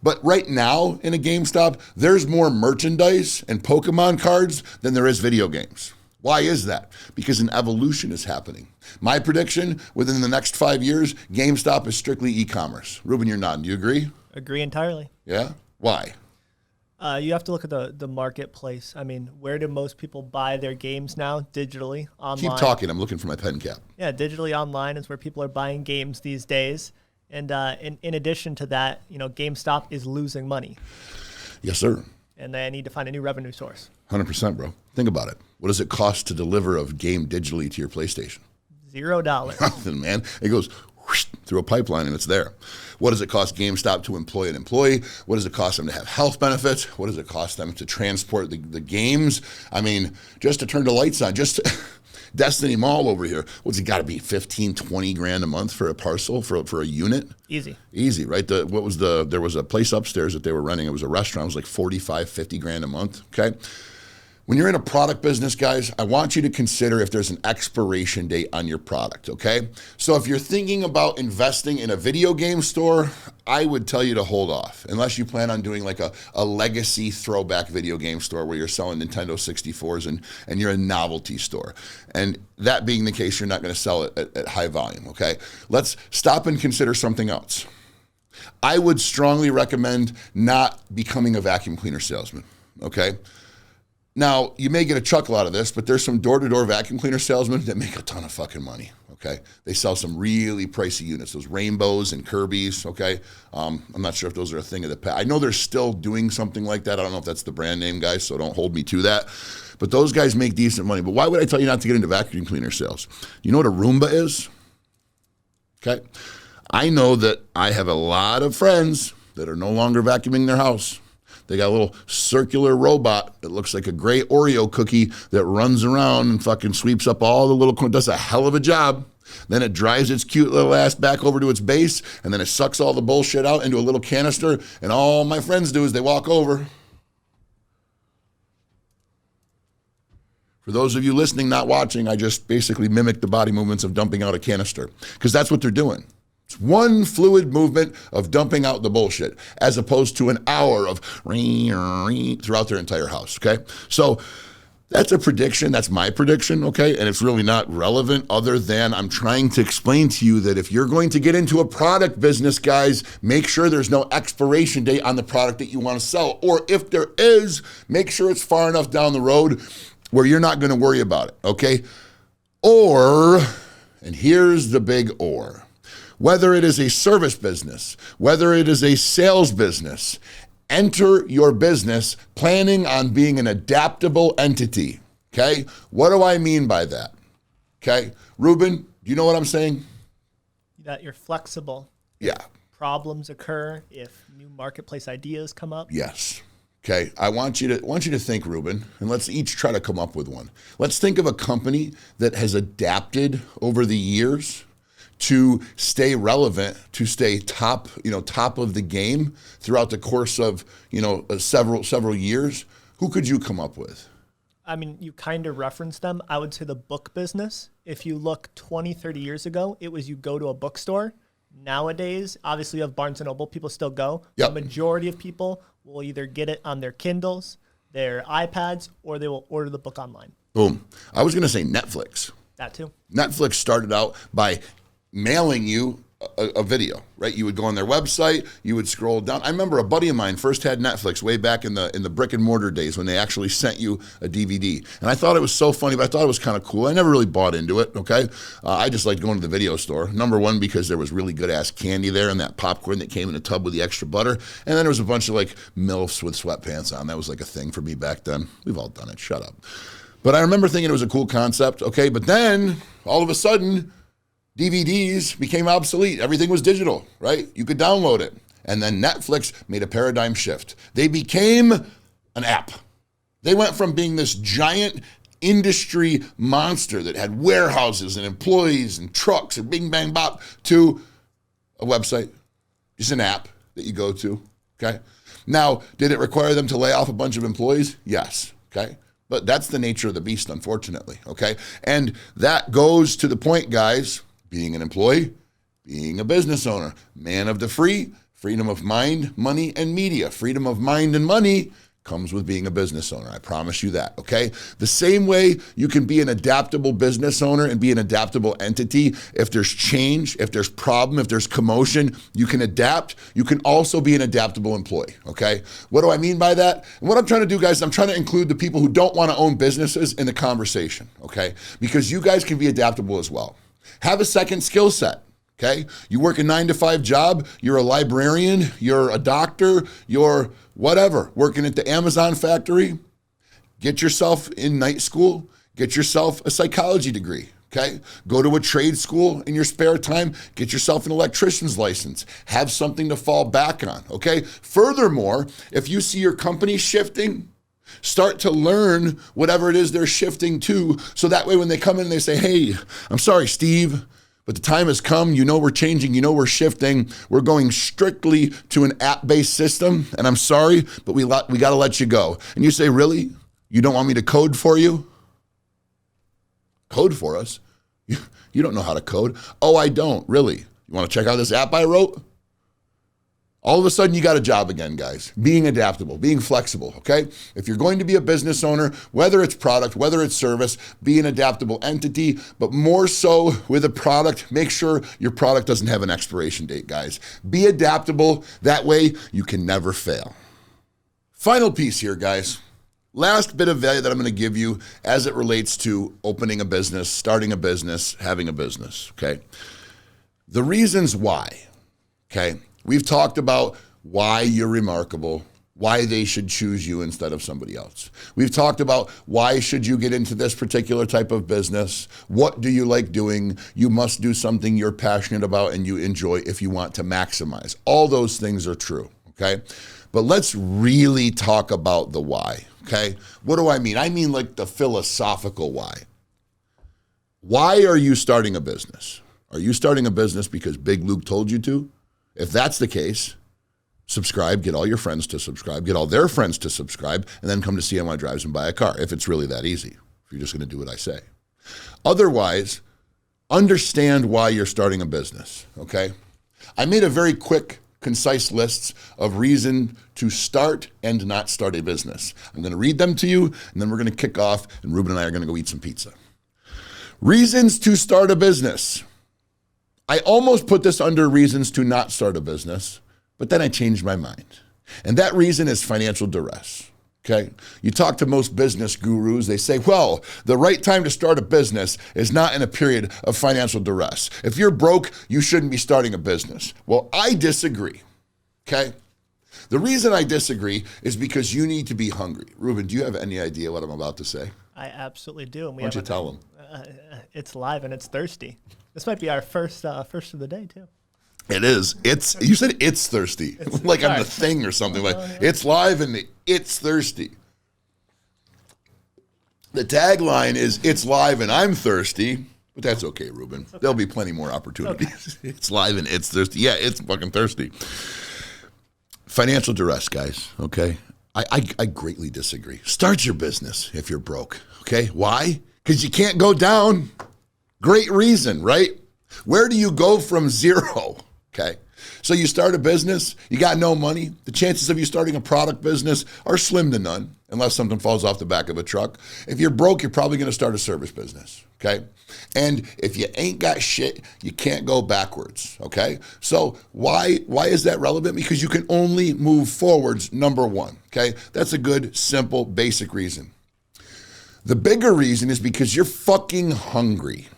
But right now in a GameStop, there's more merchandise and Pokemon cards than there is video games. Why is that? Because an evolution is happening. My prediction, within the next 5 years, GameStop is strictly e-commerce. Ruben, you're nodding. Do you agree? Agree entirely. Yeah? Why? You have to look at the marketplace. I mean, where do most people buy their games now? Digitally, online. Keep talking. I'm looking for my pen cap. Yeah, digitally online is where people are buying games these days. And in addition to that, GameStop is losing money. Yes, sir. And they need to find a new revenue source. 100%, bro. Think about it. What does it cost to deliver a game digitally to your PlayStation? $0. Nothing, man. It goes whoosh, through a pipeline and it's there. What does it cost GameStop to employ an employee? What does it cost them to have health benefits? What does it cost them to transport the games? I mean, just to turn the lights on, just Destiny Mall over here. What's it got to be, 15, 20 grand a month for a parcel, for a unit? Easy, right? There was a place upstairs that they were renting. It was a restaurant. It was like 45, 50 grand a month, okay? When you're in a product business, guys, I want you to consider if there's an expiration date on your product, okay? So if you're thinking about investing in a video game store, I would tell you to hold off, unless you plan on doing like a legacy throwback video game store where you're selling Nintendo 64s and you're a novelty store. And that being the case, you're not going to sell it at high volume, okay? Let's stop and consider something else. I would strongly recommend not becoming a vacuum cleaner salesman, okay? Now, you may get a chuckle out of this, but there's some door-to-door vacuum cleaner salesmen that make a ton of fucking money, okay? They sell some really pricey units, those Rainbows and Kirby's, okay? I'm not sure if those are a thing of the past. I know they're still doing something like that. I don't know if that's the brand name, guys, so don't hold me to that. But those guys make decent money. But why would I tell you not to get into vacuum cleaner sales? You know what a Roomba is? Okay? I know that I have a lot of friends that are no longer vacuuming their house. They got a little circular robot that looks like a gray Oreo cookie that runs around and fucking sweeps up all the little, does a hell of a job. Then it drives its cute little ass back over to its base, and then it sucks all the bullshit out into a little canister, and all my friends do is they walk over. For those of you listening, not watching, I just basically mimicked the body movements of dumping out a canister, because that's what they're doing. It's one fluid movement of dumping out the bullshit, as opposed to an hour of throughout their entire house, okay? So that's a prediction. That's my prediction, okay? And it's really not relevant other than I'm trying to explain to you that if you're going to get into a product business, guys, make sure there's no expiration date on the product that you want to sell. Or if there is, make sure it's far enough down the road where you're not going to worry about it, okay? Or, and here's the big or. Whether it is a service business, whether it is a sales business, enter your business planning on being an adaptable entity, okay? What do I mean by that? Okay, Ruben, do you know what I'm saying? That you're flexible. Yeah. Problems occur if new marketplace ideas come up. Yes. Okay, I want you to think, Ruben, and let's each try to come up with one. Let's think of a company that has adapted over the years to stay relevant, to stay top of the game throughout the course of, several years. Who could you come up with? I mean, you kind of referenced them. I would say the book business. If you look 20, 30 years ago, it was you go to a bookstore. Nowadays, obviously you have Barnes & Noble. People still go. Yep. The majority of people will either get it on their Kindles, their iPads, or they will order the book online. Boom. I was going to say Netflix. That too. Netflix started out by mailing you a video, right? You would go on their website, you would scroll down. I remember a buddy of mine first had Netflix way back in the brick and mortar days when they actually sent you a DVD. And I thought it was so funny, but I thought it was kind of cool. I never really bought into it, okay? I just liked going to the video store. Number one, because there was really good ass candy there and that popcorn that came in a tub with the extra butter. And then there was a bunch of like MILFs with sweatpants on. That was like a thing for me back then. We've all done it, shut up. But I remember thinking it was a cool concept, okay? But then all of a sudden, DVDs became obsolete. Everything was digital, right? You could download it. And then Netflix made a paradigm shift. They became an app. They went from being this giant industry monster that had warehouses and employees and trucks and bing, bang, bop to a website, just an app that you go to, okay? Now, did it require them to lay off a bunch of employees? Yes, okay? But that's the nature of the beast, unfortunately, okay? And that goes to the point, guys, being an employee, being a business owner, man of the free, freedom of mind, money, and media. Freedom of mind and money comes with being a business owner. I promise you that, okay? The same way you can be an adaptable business owner and be an adaptable entity. If there's change, if there's problem, if there's commotion, you can adapt. You can also be an adaptable employee, okay? What do I mean by that? And what I'm trying to do, guys, I'm trying to include the people who don't want to own businesses in the conversation, okay? Because you guys can be adaptable as well. Have a second skill set, okay? You work a 9-to-5 job, you're a librarian, you're a doctor, you're whatever, working at the Amazon factory. Get yourself in night school, get yourself a psychology degree, Okay, go to a trade school in your spare time, get yourself an electrician's license, have something to fall back on, okay? Furthermore, if you see your company shifting, start to learn whatever it is they're shifting to, so that way when they come in and they say, hey, I'm sorry, Steve, but the time has come, we're changing, we're shifting, we're going strictly to an app-based system, and I'm sorry, but we got to let you go. And you say, really? You don't want me to code for you? Code for us? You don't know how to code. Oh, I don't, really. You want to check out this app I wrote? All of a sudden, you got a job again, guys. Being adaptable, being flexible, okay? If you're going to be a business owner, whether it's product, whether it's service, be an adaptable entity, but more so with a product, make sure your product doesn't have an expiration date, guys. Be adaptable. That way, you can never fail. Final piece here, guys. Last bit of value that I'm going to give you as it relates to opening a business, starting a business, having a business, okay? The reasons why, okay? We've talked about why you're remarkable, why they should choose you instead of somebody else. We've talked about why should you get into this particular type of business? What do you like doing? You must do something you're passionate about and you enjoy if you want to maximize. All those things are true, okay? But let's really talk about the why, okay? What do I mean? I mean like the philosophical why. Why are you starting a business? Are you starting a business because Big Luke told you to? If that's the case, subscribe, get all your friends to subscribe, get all their friends to subscribe, and then come to CNY Drives and buy a car, if it's really that easy, if you're just going to do what I say. Otherwise, understand why you're starting a business, okay? I made a very quick, concise list of reasons to start and not start a business. I'm going to read them to you, and then we're going to kick off, and Ruben and I are going to go eat some pizza. Reasons to start a business. I almost put this under reasons to not start a business, but then I changed my mind. And that reason is financial duress, okay? You talk to most business gurus, they say, well, the right time to start a business is not in a period of financial duress. If you're broke, you shouldn't be starting a business. Well, I disagree, okay? The reason I disagree is because you need to be hungry. Ruben, do you have any idea what I'm about to say? I absolutely do. And Why don't you tell them? It's live and it's thirsty. This might be our first of the day too. It is. You said it's thirsty, like I'm the thing or something. Like it's live and it's thirsty. The tagline is "It's live and I'm thirsty," but that's okay, Ruben. Okay. There'll be plenty more opportunities. Okay. It's live and it's thirsty. Yeah, it's fucking thirsty. Financial duress, guys. Okay, I greatly disagree. Start your business if you're broke. Okay, why? Because you can't go down. Great reason, right? Where do you go from zero? Okay. So you start a business, you got no money. The chances of you starting a product business are slim to none, unless something falls off the back of a truck. If you're broke, you're probably going to start a service business. Okay. And if you ain't got shit, you can't go backwards. Okay. So why is that relevant? Because you can only move forwards, number one. Okay. That's a good, simple, basic reason. The bigger reason is because you're fucking hungry.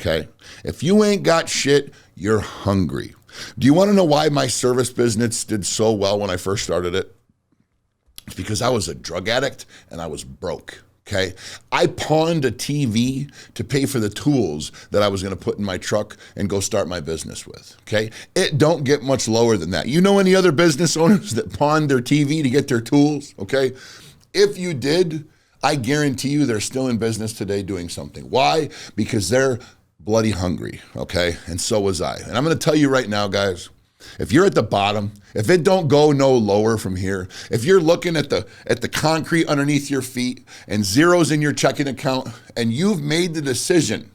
Okay. If you ain't got shit, you're hungry. Do you want to know why my service business did so well when I first started it? It's because I was a drug addict and I was broke. Okay. I pawned a TV to pay for the tools that I was going to put in my truck and go start my business with. Okay. It don't get much lower than that. You know any other business owners that pawned their TV to get their tools? Okay. If you did, I guarantee you they're still in business today doing something. Why? Because they're bloody hungry, okay? And so was I. And I'm going to tell you right now, guys, if you're at the bottom, if it don't go no lower from here, if you're looking at the concrete underneath your feet and zeros in your checking account, and you've made the decision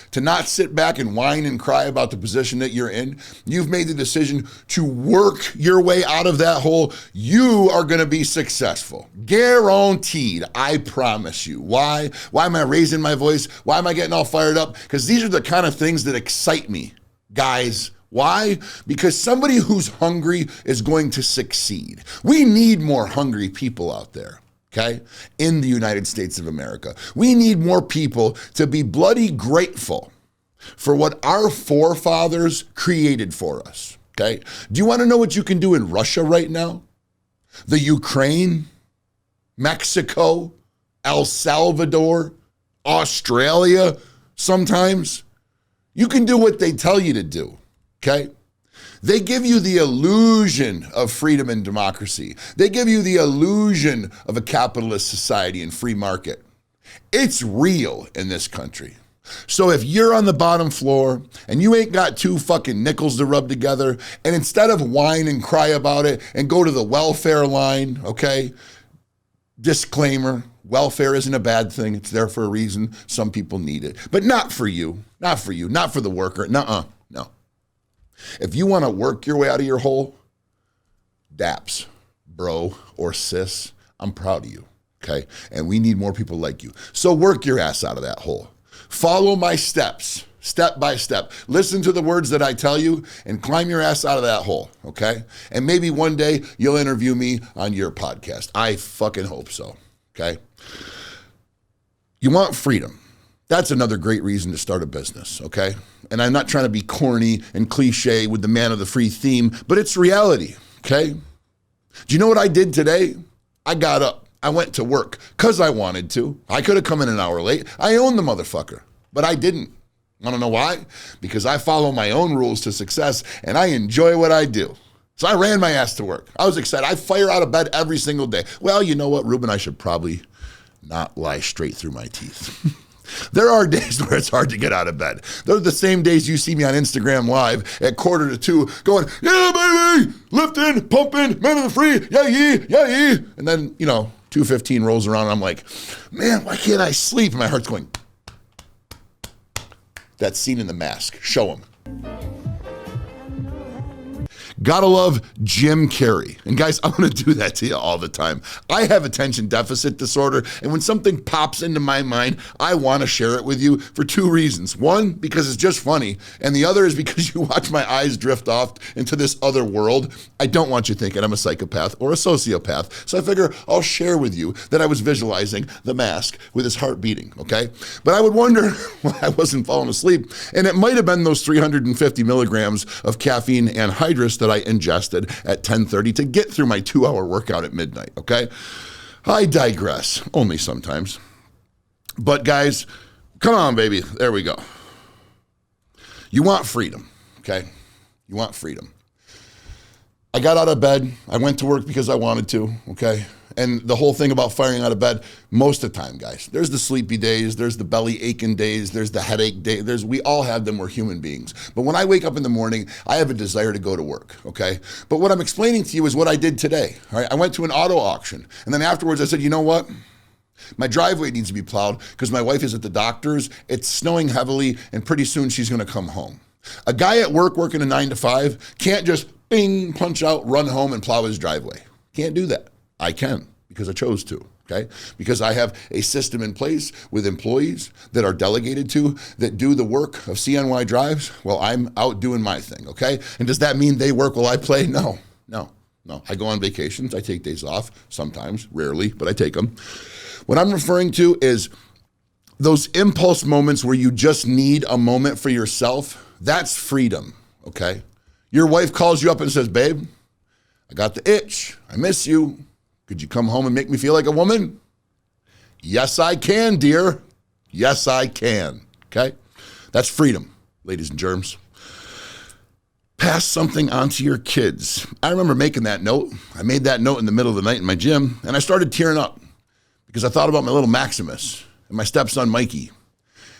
to not sit back and whine and cry about the position that you're in, you've made the decision to work your way out of that hole, you are going to be successful. Guaranteed, I promise you. Why? Why am I raising my voice? Why am I getting all fired up? Because these are the kind of things that excite me, guys. Why? Because somebody who's hungry is going to succeed. We need more hungry people out there. Okay, in the United States of America. We need more people to be bloody grateful for what our forefathers created for us. Okay, do you want to know what you can do in Russia right now? The Ukraine, Mexico, El Salvador, Australia, sometimes you can do what they tell you to do, okay? They give you the illusion of freedom and democracy. They give you the illusion of a capitalist society and free market. It's real in this country. So if you're on the bottom floor and you ain't got two fucking nickels to rub together, and instead of whine and cry about it and go to the welfare line, okay? Disclaimer, welfare isn't a bad thing. It's there for a reason. Some people need it, but not for you, not for you, not for the worker. No. If you want to work your way out of your hole, daps, bro or sis, I'm proud of you, okay? And we need more people like you. So work your ass out of that hole. Follow my steps, step by step. Listen to the words that I tell you and climb your ass out of that hole, okay? And maybe one day you'll interview me on your podcast. I fucking hope so, okay? You want freedom. That's another great reason to start a business, okay? And I'm not trying to be corny and cliche with the man of the free theme, but it's reality, okay? Do you know what I did today? I got up. I went to work because I wanted to. I could have come in an hour late. I own the motherfucker, but I didn't. Want to know why? Because I follow my own rules to success and I enjoy what I do. So I ran my ass to work. I was excited. I fire out of bed every single day. Well, you know what, Ruben? I should probably not lie straight through my teeth. There are days where it's hard to get out of bed. Those are the same days you see me on Instagram Live at 1:45 going, yeah, baby, lifting, pumping, men of the free, yeah. And then, 2:15 rolls around and I'm like, man, why can't I sleep? And my heart's going, that scene in The Mask, show him. Gotta love Jim Carrey. And guys, I'm gonna do that to you all the time. I have attention deficit disorder, and when something pops into my mind, I wanna share it with you for two reasons. One, because it's just funny, and the other is because you watch my eyes drift off into this other world. I don't want you thinking I'm a psychopath or a sociopath, so I figure I'll share with you that I was visualizing The Mask with his heart beating, okay? But I would wonder why I wasn't falling asleep, and it might have been those 350 milligrams of caffeine anhydrous that I ingested at 10:30 to get through my 2-hour workout at midnight, okay? I digress, only sometimes. But guys, come on, baby, there we go. You want freedom, okay? You want freedom. I got out of bed, I went to work because I wanted to, okay? And the whole thing about firing out of bed, most of the time, guys, there's the sleepy days, there's the belly aching days, there's the headache days, we all have them, we're human beings. But when I wake up in the morning, I have a desire to go to work, okay? But what I'm explaining to you is what I did today, all right? I went to an auto auction, and then afterwards I said, you know what? My driveway needs to be plowed because my wife is at the doctor's, it's snowing heavily, and pretty soon she's gonna come home. A guy at work working a 9 to 5 can't just bing, punch out, run home and plow his driveway. Can't do that. I can because I chose to, okay? Because I have a system in place with employees that are delegated to that do the work of CNY drives. Well, I'm out doing my thing, okay? And does that mean they work while I play? No. I go on vacations. I take days off sometimes, rarely, but I take them. What I'm referring to is those impulse moments where you just need a moment for yourself. That's freedom, okay? Your wife calls you up and says, babe, I got the itch. I miss you. Could you come home and make me feel like a woman? Yes, I can, dear. Yes, I can. Okay? That's freedom, ladies and germs. Pass something on to your kids. I remember making that note. I made that note in the middle of the night in my gym, and I started tearing up because I thought about my little Maximus and my stepson, Mikey.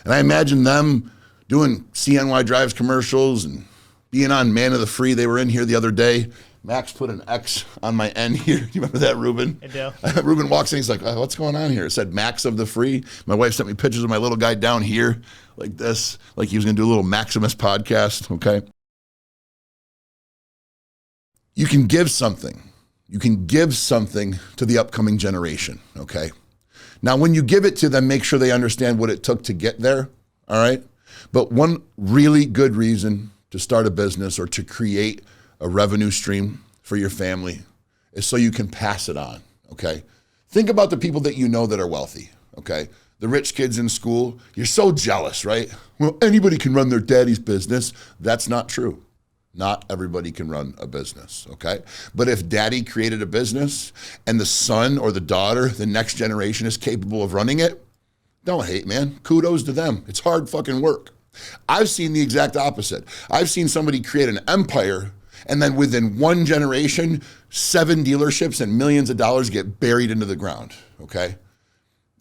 And I imagined them doing CNY Drives commercials and being on Man of the Free. They were in here the other day. Max put an X on my N here. Do you remember that, Ruben? I do. Ruben walks in, he's like, oh, what's going on here? It said Max of the Free. My wife sent me pictures of my little guy down here like this, like he was going to do a little Maximus podcast, okay? You can give something. You can give something to the upcoming generation, okay? Now, when you give it to them, make sure they understand what it took to get there, all right? But one really good reason to start a business or to create a revenue stream for your family is so you can pass it on, okay? Think about the people that you know that are wealthy, okay? The rich kids in school, you're so jealous, right? Well, anybody can run their daddy's business. That's not true. Not everybody can run a business, okay? But if daddy created a business and the son or the daughter, the next generation is capable of running it, Don't hate, man. Kudos to them. It's hard fucking work. I've seen the exact opposite. I've seen somebody create an empire and then within one generation, 7 dealerships and millions of dollars get buried into the ground, okay?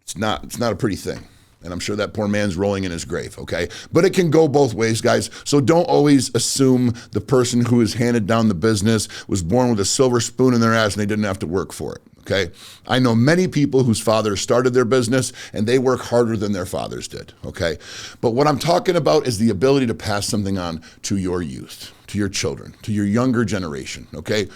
It's not a pretty thing. And I'm sure that poor man's rolling in his grave, okay? But it can go both ways, guys. So don't always assume the person who has handed down the business was born with a silver spoon in their ass and they didn't have to work for it, okay? I know many people whose fathers started their business and they work harder than their fathers did, okay? But what I'm talking about is the ability to pass something on to your youth, to your children, to your younger generation, okay?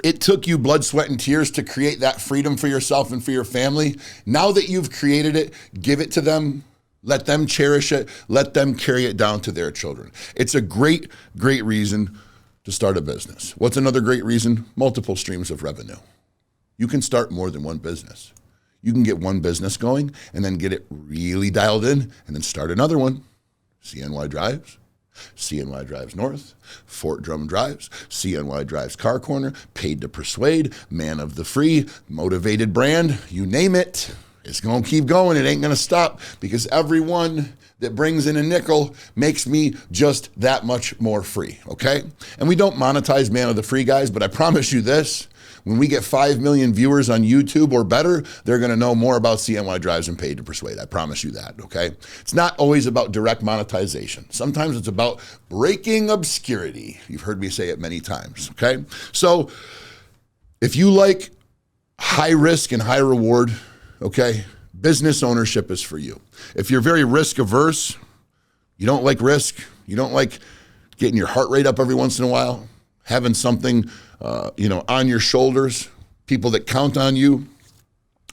It took you blood, sweat, and tears to create that freedom for yourself and for your family. Now that you've created it, give it to them. Let them cherish it. Let them carry it down to their children. It's a great, great reason to start a business. What's another great reason? Multiple streams of revenue. You can start more than one business. You can get one business going and then get it really dialed in and then start another one. CNY Drives. CNY Drives North, Fort Drum Drives, CNY Drives Car Corner, Paid to Persuade, Man of the Free, Motivated Brand, you name it. It's going to keep going. It ain't going to stop because everyone that brings in a nickel makes me just that much more free, okay? And we don't monetize Man of the Free, guys, but I promise you this. When we get 5 million viewers on YouTube or better, they're going to know more about CNY Drives and Paid to Persuade. I promise you that, okay? It's not always about direct monetization. Sometimes it's about breaking obscurity. You've heard me say it many times, okay? So if you like high risk and high reward, okay, business ownership is for you. If you're very risk averse, you don't like risk, you don't like getting your heart rate up every once in a while, having something on your shoulders, people that count on you,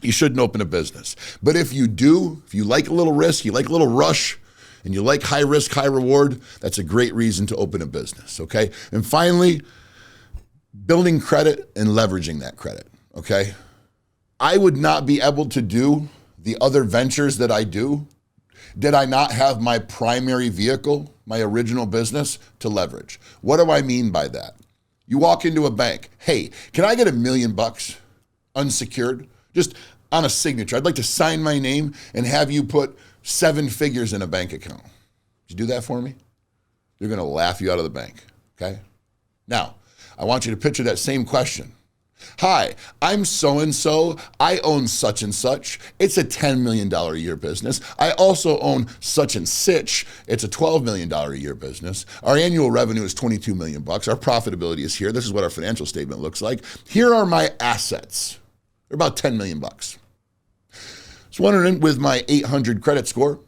you shouldn't open a business. But if you do, if you like a little risk, you like a little rush, and you like high risk, high reward, that's a great reason to open a business, okay? And finally, building credit and leveraging that credit, okay? I would not be able to do the other ventures that I do did I not have my primary vehicle, my original business, to leverage. What do I mean by that? You walk into a bank, hey, can I get $1 million unsecured? Just on a signature. I'd like to sign my name and have you put 7 figures in a bank account. Would you do that for me? They're going to laugh you out of the bank, okay? Now, I want you to picture that same question. Hi, I'm so-and-so. I own such and such. It's a $10 million a year business. I also own such and such. It's a $12 million a year business. Our annual revenue is $22 million. Our profitability is here. This is what our financial statement looks like. Here are my assets. They're about $10 million. So wondering, with my 800 credit score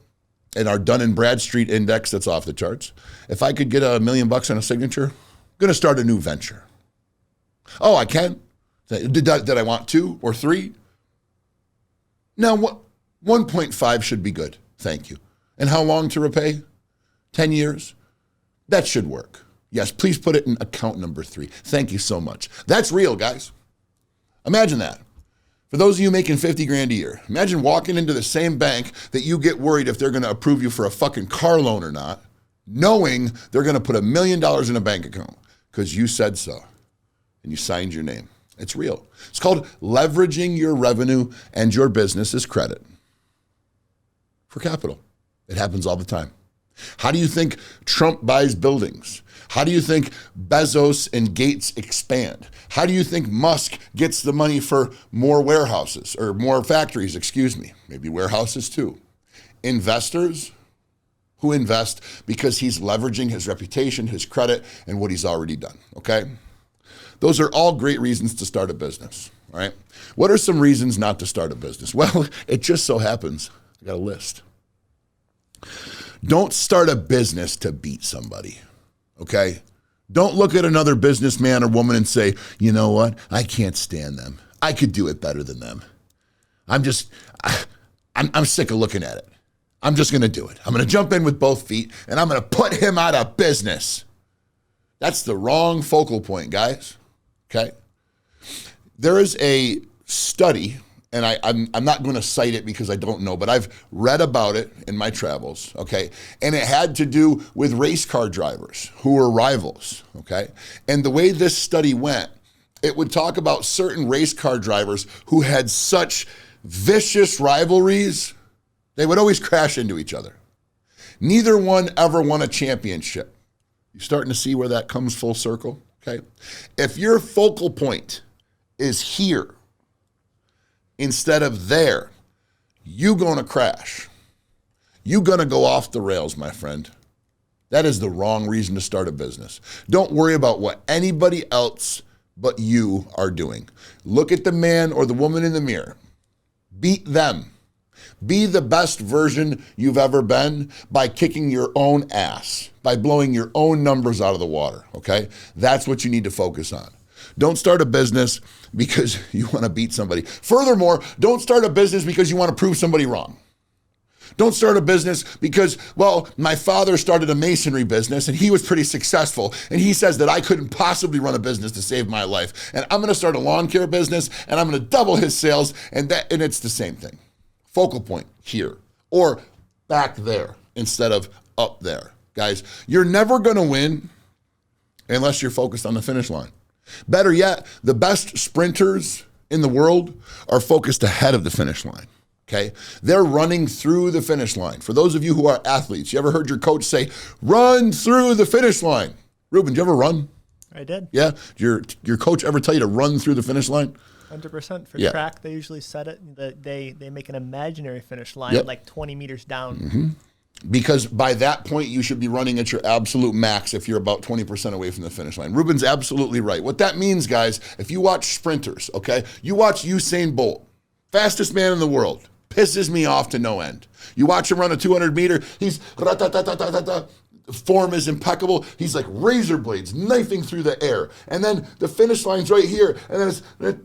and our Dun & Bradstreet index that's off the charts, if I could get $1 million on a signature, I'm going to start a new venture. Oh, I can? Did I want 2 or 3? No, 1.5 should be good. Thank you. And how long to repay? 10 years? That should work. Yes, please put it in account number 3. Thank you so much. That's real, guys. Imagine that. For those of you making 50 grand a year, imagine walking into the same bank that you get worried if they're going to approve you for a fucking car loan or not, knowing they're going to put $1 million in a bank account because you said so and you signed your name. It's real. It's called leveraging your revenue and your business's credit for capital. It happens all the time. How do you think Trump buys buildings? How do you think Bezos and Gates expand? How do you think Musk gets the money for more warehouses or more factories, maybe warehouses too? Investors who invest because he's leveraging his reputation, his credit, and what he's already done, okay? Those are all great reasons to start a business, all right? What are some reasons not to start a business? Well, it just so happens, I got a list. Don't start a business to beat somebody, okay? Don't look at another businessman or woman and say, you know what? I can't stand them. I could do it better than them. I'm sick of looking at it. I'm just going to do it. I'm going to jump in with both feet and I'm going to put him out of business. That's the wrong focal point, guys. Okay? There is a study, and I'm not going to cite it because I don't know, but I've read about it in my travels, okay? And it had to do with race car drivers who were rivals, okay? And the way this study went, it would talk about certain race car drivers who had such vicious rivalries They would always crash into each other. Neither one ever won a championship. You starting to see where that comes full circle? Okay. If your focal point is here instead of there, you're going to crash. You're going to go off the rails, my friend. That is the wrong reason to start a business. Don't worry about what anybody else but you are doing. Look at the man or the woman in the mirror. Beat them. Be the best version you've ever been by kicking your own ass, by blowing your own numbers out of the water, okay? That's what you need to focus on. Don't start a business because you want to beat somebody. Furthermore, don't start a business because you want to prove somebody wrong. Don't start a business because, well, my father started a masonry business and he was pretty successful. And he says that I couldn't possibly run a business to save my life. And I'm going to start a lawn care business and I'm going to double his sales. And it's the same thing. Focal point here or back there instead of up there. Guys, you're never going to win unless you're focused on the finish line. Better yet, the best sprinters in the world are focused ahead of the finish line. Okay, they're running through the finish line. For those of you who are athletes, you ever heard your coach say, run through the finish line? Ruben, did you ever run? I did. Yeah? Did your coach ever tell you to run through the finish line? 100%. For Yeah. track, they usually set it that they make an imaginary finish line Yep. like 20 meters down. Mm-hmm. Because by that point, you should be running at your absolute max if you're about 20% away from the finish line. Ruben's absolutely right. What that means, guys, if you watch sprinters, okay, you watch Usain Bolt, fastest man in the world, pisses me off to no end. You watch him run a 200 meter, he's form is impeccable. He's like razor blades knifing through the air. And then the finish line's right here. And then it's boom,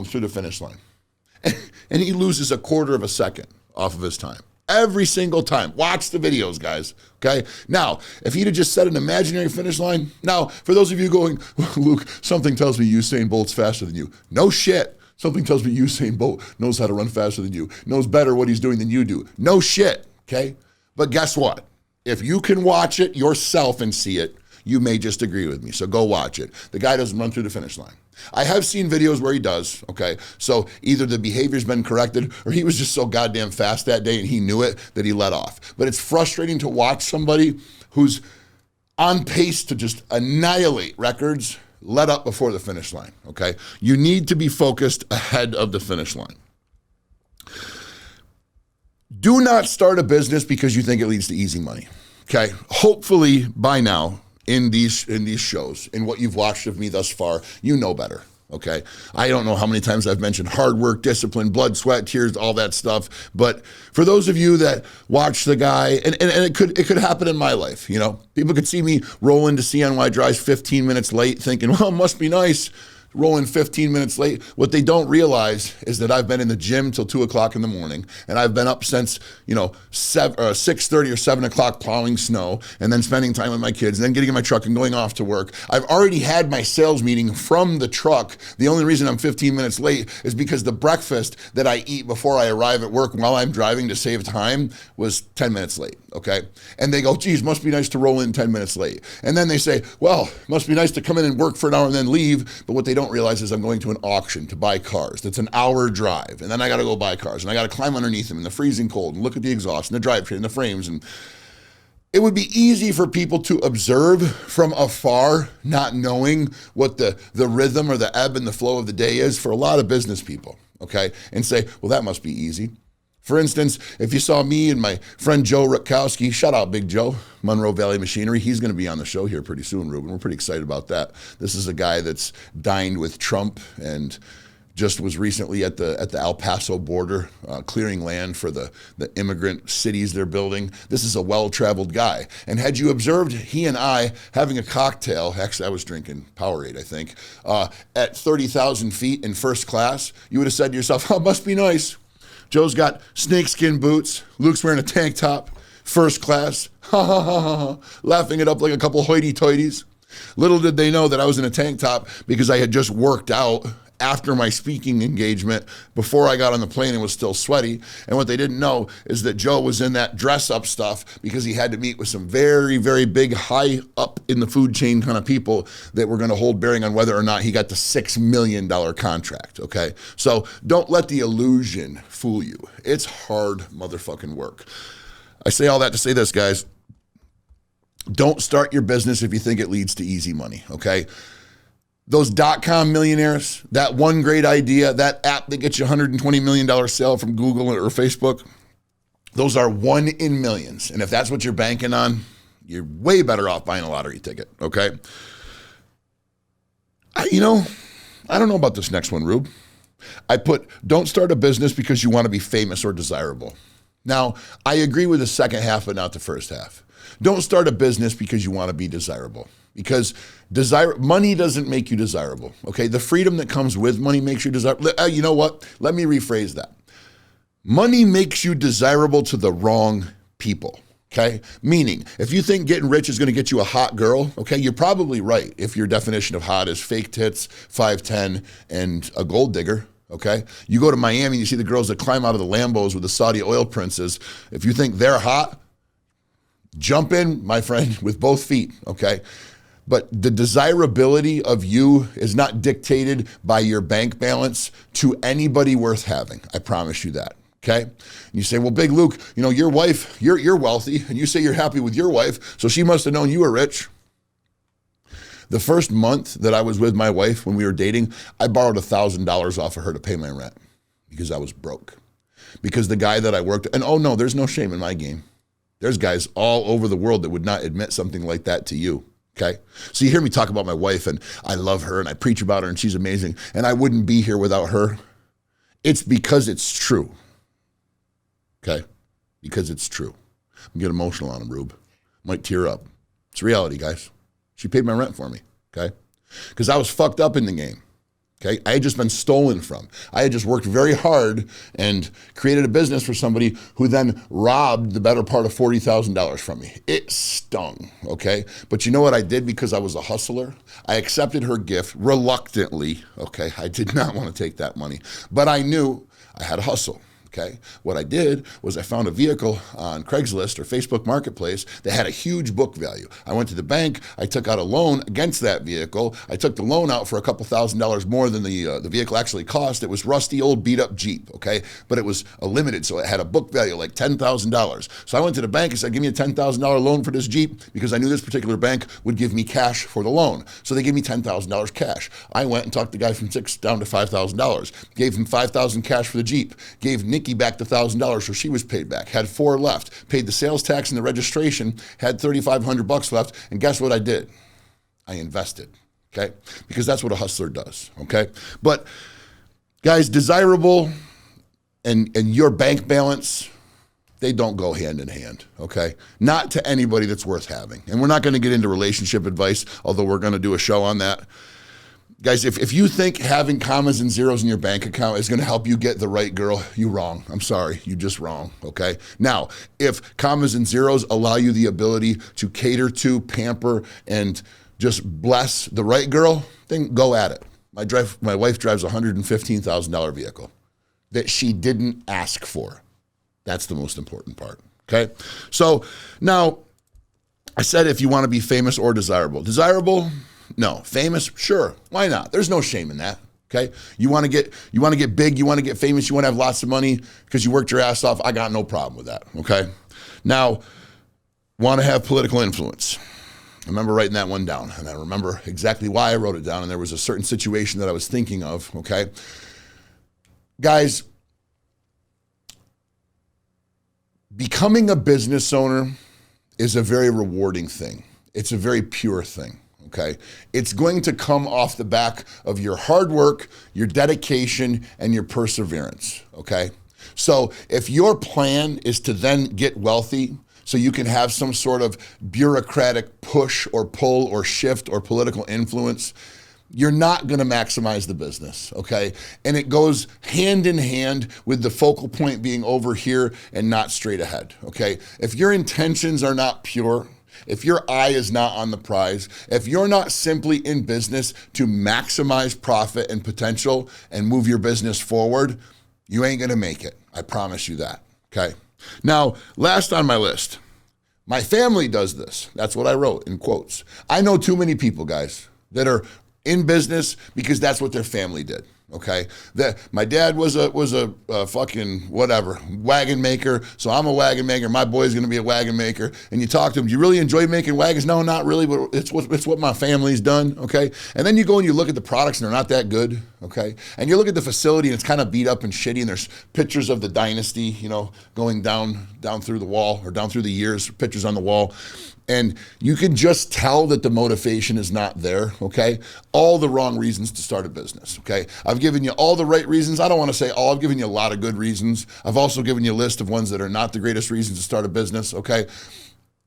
through the finish line. And he loses a quarter of a second off of his time. Every single time. Watch the videos, guys. Okay? Now, if he'd have just set an imaginary finish line, now, for those of you going, Luke, something tells me Usain Bolt's faster than you. No shit. Something tells me Usain Bolt knows how to run faster than you, knows better what he's doing than you do. No shit, okay? But guess what? If you can watch it yourself and see it, you may just agree with me. So go watch it. The guy doesn't run through the finish line. I have seen videos where he does, okay? So either the behavior's been corrected or he was just so goddamn fast that day and he knew it that he let off. But it's frustrating to watch somebody who's on pace to just annihilate records let up before the finish line, okay? You need to be focused ahead of the finish line. Do not start a business because you think it leads to easy money, okay? Hopefully by now in these shows, in what you've watched of me thus far, you know better, okay? I don't know how many times I've mentioned hard work, discipline, blood, sweat, tears, all that stuff. But for those of you that watch the guy, and it could happen in my life, you know? People could see me roll into CNY Drives 15 minutes late thinking, well, it must be nice rolling 15 minutes late. What they don't realize is that I've been in the gym till 2 o'clock in the morning, and I've been up since 6:30 or 7 o'clock plowing snow, and then spending time with my kids, and then getting in my truck and going off to work. I've already had my sales meeting from the truck. The only reason I'm 15 minutes late is because the breakfast that I eat before I arrive at work while I'm driving to save time was 10 minutes late, okay? And they go, geez, must be nice to roll in 10 minutes late. And then they say, well, must be nice to come in and work for an hour and then leave. But what they don't realize is I'm going to an auction to buy cars. That's an hour drive. And then I got to go buy cars. And I got to climb underneath them in the freezing cold and look at the exhaust and the drivetrain and the frames. And it would be easy for people to observe from afar, not knowing what the rhythm or the ebb and the flow of the day is for a lot of business people, okay? And say, well, that must be easy. For instance, if you saw me and my friend Joe Rutkowski, shout out Big Joe, Monroe Valley Machinery, he's going to be on the show here pretty soon, Ruben. We're pretty excited about that. This is a guy that's dined with Trump and just was recently at the El Paso border, clearing land for the immigrant cities they're building. This is a well-traveled guy. And had you observed he and I having a cocktail, actually I was drinking Powerade, I think, at 30,000 feet in first class, you would have said to yourself, oh, must be nice. Joe's got snakeskin boots. Luke's wearing a tank top, first class, laughing it up like a couple hoity-toities. Little did they know that I was in a tank top because I had just worked out after my speaking engagement before I got on the plane and was still sweaty. And what they didn't know is that Joe was in that dress up stuff because he had to meet with some very, very big, high up in the food chain kind of people that were going to hold bearing on whether or not he got the $6 million contract, okay? So don't let the illusion fool you. It's hard motherfucking work. I say all that to say this, guys. Don't start your business if you think it leads to easy money, okay? Those .com millionaires, that one great idea, that app that gets you $120 million sale from Google or Facebook, those are 1 in millions. And if that's what you're banking on, you're way better off buying a lottery ticket, okay? I don't know about this next one, Rube. I put, don't start a business because you want to be famous or desirable. Now, I agree with the second half, but not the first half. Don't start a business because you want to be desirable. Because money doesn't make you desirable, okay? The freedom that comes with money makes you desirable. You know what? Let me rephrase that. Money makes you desirable to the wrong people, okay? Meaning, if you think getting rich is going to get you a hot girl, okay, you're probably right if your definition of hot is fake tits, 5'10", and a gold digger. Okay, you go to Miami and you see the girls that climb out of the Lambos with the Saudi oil princes. If you think they're hot, jump in, my friend, with both feet, okay? But the desirability of you is not dictated by your bank balance to anybody worth having. I promise you that, okay? And you say, well, Big Luke, your wife, you're wealthy, and you say you're happy with your wife, so she must have known you were rich. The first month that I was with my wife when we were dating, I borrowed $1,000 off of her to pay my rent because I was broke. Because the guy that I worked, and oh no, there's no shame in my game. There's guys all over the world that would not admit something like that to you, okay? So you hear me talk about my wife, and I love her, and I preach about her, and she's amazing, and I wouldn't be here without her. It's because it's true, okay? Because it's true. I'm getting emotional on him, Rube. Might tear up. It's reality, guys. She paid my rent for me, okay? Because I was fucked up in the game, okay? I had just been stolen from. I had just worked very hard and created a business for somebody who then robbed the better part of $40,000 from me. It stung, okay? But you know what I did because I was a hustler? I accepted her gift reluctantly, okay? I did not want to take that money, but I knew I had to hustle. Okay. What I did was I found a vehicle on Craigslist or Facebook Marketplace that had a huge book value. I went to the bank. I took out a loan against that vehicle. I took the loan out for a couple $1,000s more than the vehicle actually cost. It was rusty, old, beat-up Jeep. Okay, but it was a limited, so it had a book value like $10,000. So I went to the bank and said, "Give me a $10,000 loan for this Jeep," because I knew this particular bank would give me cash for the loan. So they gave me $10,000 cash. I went and talked the guy from $6,000 down to $5,000. Gave him $5,000 cash for the Jeep. Gave Nikki back the $1,000, so she was paid back. Had 4 left. Paid the sales tax and the registration. Had $3,500 left. And guess what I did? I invested. Okay, because that's what a hustler does. Okay, but guys, desirable and your bank balance, they don't go hand in hand. Okay, not to anybody that's worth having. And we're not going to get into relationship advice, although we're going to do a show on that. Guys, if you think having commas and zeros in your bank account is going to help you get the right girl, you're wrong. I'm sorry, you're just wrong, okay? Now, if commas and zeros allow you the ability to cater to, pamper, and just bless the right girl, then go at it. My wife drives a $115,000 vehicle that she didn't ask for. That's the most important part, okay? So now, I said if you want to be famous or desirable. Desirable? No. Famous? Sure. Why not? There's no shame in that. Okay. You want to get big. You want to get famous. You want to have lots of money because you worked your ass off. I got no problem with that. Okay. Now, want to have political influence. I remember writing that one down, and I remember exactly why I wrote it down. And there was a certain situation that I was thinking of. Okay. Guys, becoming a business owner is a very rewarding thing. It's a very pure thing, okay? It's going to come off the back of your hard work, your dedication, and your perseverance, okay? So if your plan is to then get wealthy so you can have some sort of bureaucratic push or pull or shift or political influence, you're not going to maximize the business, okay? And it goes hand in hand with the focal point being over here and not straight ahead, okay? If your intentions are not pure, if your eye is not on the prize, if you're not simply in business to maximize profit and potential and move your business forward, you ain't gonna make it. I promise you that, okay? Now, last on my list, my family does this. That's what I wrote in quotes. I know too many people, guys, that are in business because that's what their family did. Okay, that my dad was a fucking whatever wagon maker, so I'm a wagon maker. My boy's gonna be a wagon maker. And you talk to him, do you really enjoy making wagons? No, not really, but it's what my family's done. Okay, and then you go and you look at the products and they're not that good. Okay, and you look at the facility and it's kind of beat up and shitty, and there's pictures of the dynasty, you know, going down through the wall or down through the years, pictures on the wall. And you can just tell that the motivation is not there, okay? All the wrong reasons to start a business, okay? I've given you all the right reasons. I don't want to say all. I've given you a lot of good reasons. I've also given you a list of ones that are not the greatest reasons to start a business, okay?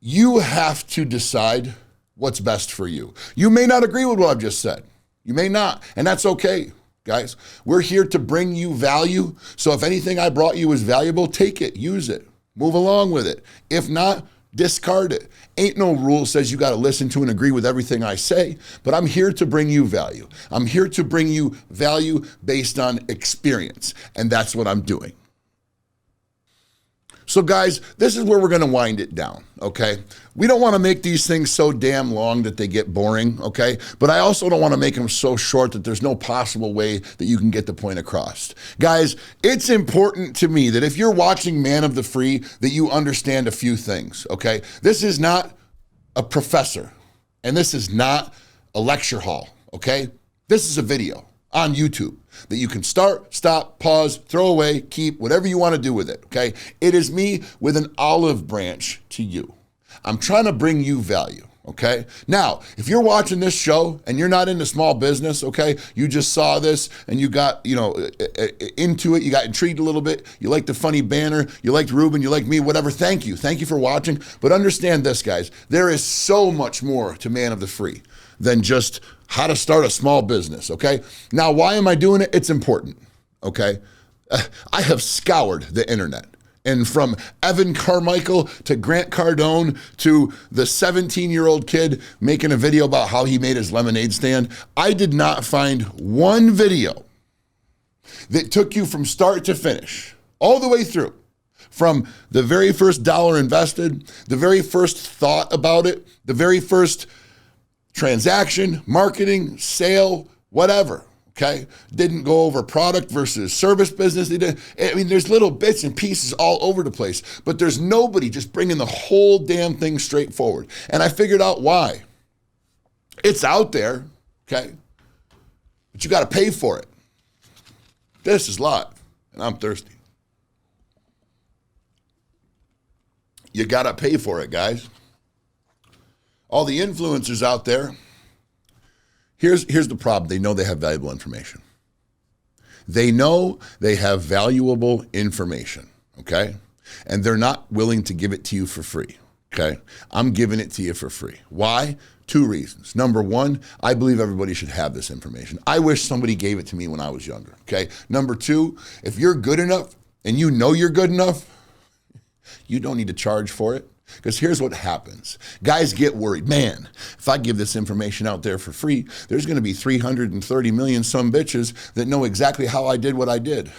You have to decide what's best for you. You may not agree with what I've just said. You may not, and that's okay, guys. We're here to bring you value. So if anything I brought you is valuable, take it, use it, move along with it. If not, discard it. Ain't no rule says you got to listen to and agree with everything I say, but I'm here to bring you value. I'm here to bring you value based on experience, and that's what I'm doing. So guys, this is where we're going to wind it down, okay? We don't want to make these things so damn long that they get boring, okay? But I also don't want to make them so short that there's no possible way that you can get the point across. Guys, it's important to me that if you're watching Man of the Free, that you understand a few things, okay? This is not a professor, and this is not a lecture hall, okay? This is a video on YouTube that you can start, stop, pause, throw away, keep, whatever you want to do with it, okay? It is me with an olive branch to you. I'm trying to bring you value, okay? Now, if you're watching this show and you're not into small business, okay, you just saw this and you got, into it, you got intrigued a little bit, you liked the funny banner, you liked Ruben, you liked me, whatever, thank you. Thank you for watching. But understand this, guys, there is so much more to Man of the Free than just how to start a small business, okay? Now, why am I doing it? It's important, okay? I have scoured the internet. And from Evan Carmichael to Grant Cardone to the 17-year-old kid making a video about how he made his lemonade stand, I did not find one video that took you from start to finish, all the way through, from the very first dollar invested, the very first thought about it, the very first transaction, marketing, sale, whatever, okay? Didn't go over product versus service business. There's little bits and pieces all over the place, but there's nobody just bringing the whole damn thing straight forward. And I figured out why. It's out there, okay? But you got to pay for it. This is live, and I'm thirsty. You got to pay for it, guys. All the influencers out there, here's the problem. They know they have valuable information. They know they have valuable information, okay? And they're not willing to give it to you for free, okay? I'm giving it to you for free. Why? 2 reasons. Number 1, I believe everybody should have this information. I wish somebody gave it to me when I was younger, okay? Number 2, if you're good enough and you know you're good enough, you don't need to charge for it. Because here's what happens. Guys get worried. Man, if I give this information out there for free, there's going to be 330 million some bitches that know exactly how I did what I did.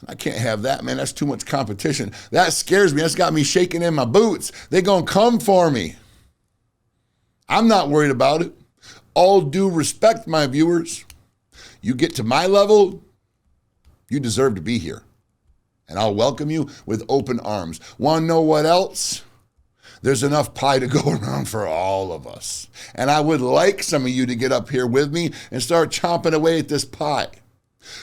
I can't have that, man. That's too much competition. That scares me. That's got me shaking in my boots. They're going to come for me. I'm not worried about it. All due respect, my viewers. You get to my level, you deserve to be here. And I'll welcome you with open arms. Want to know what else? There's enough pie to go around for all of us. And I would like some of you to get up here with me and start chomping away at this pie.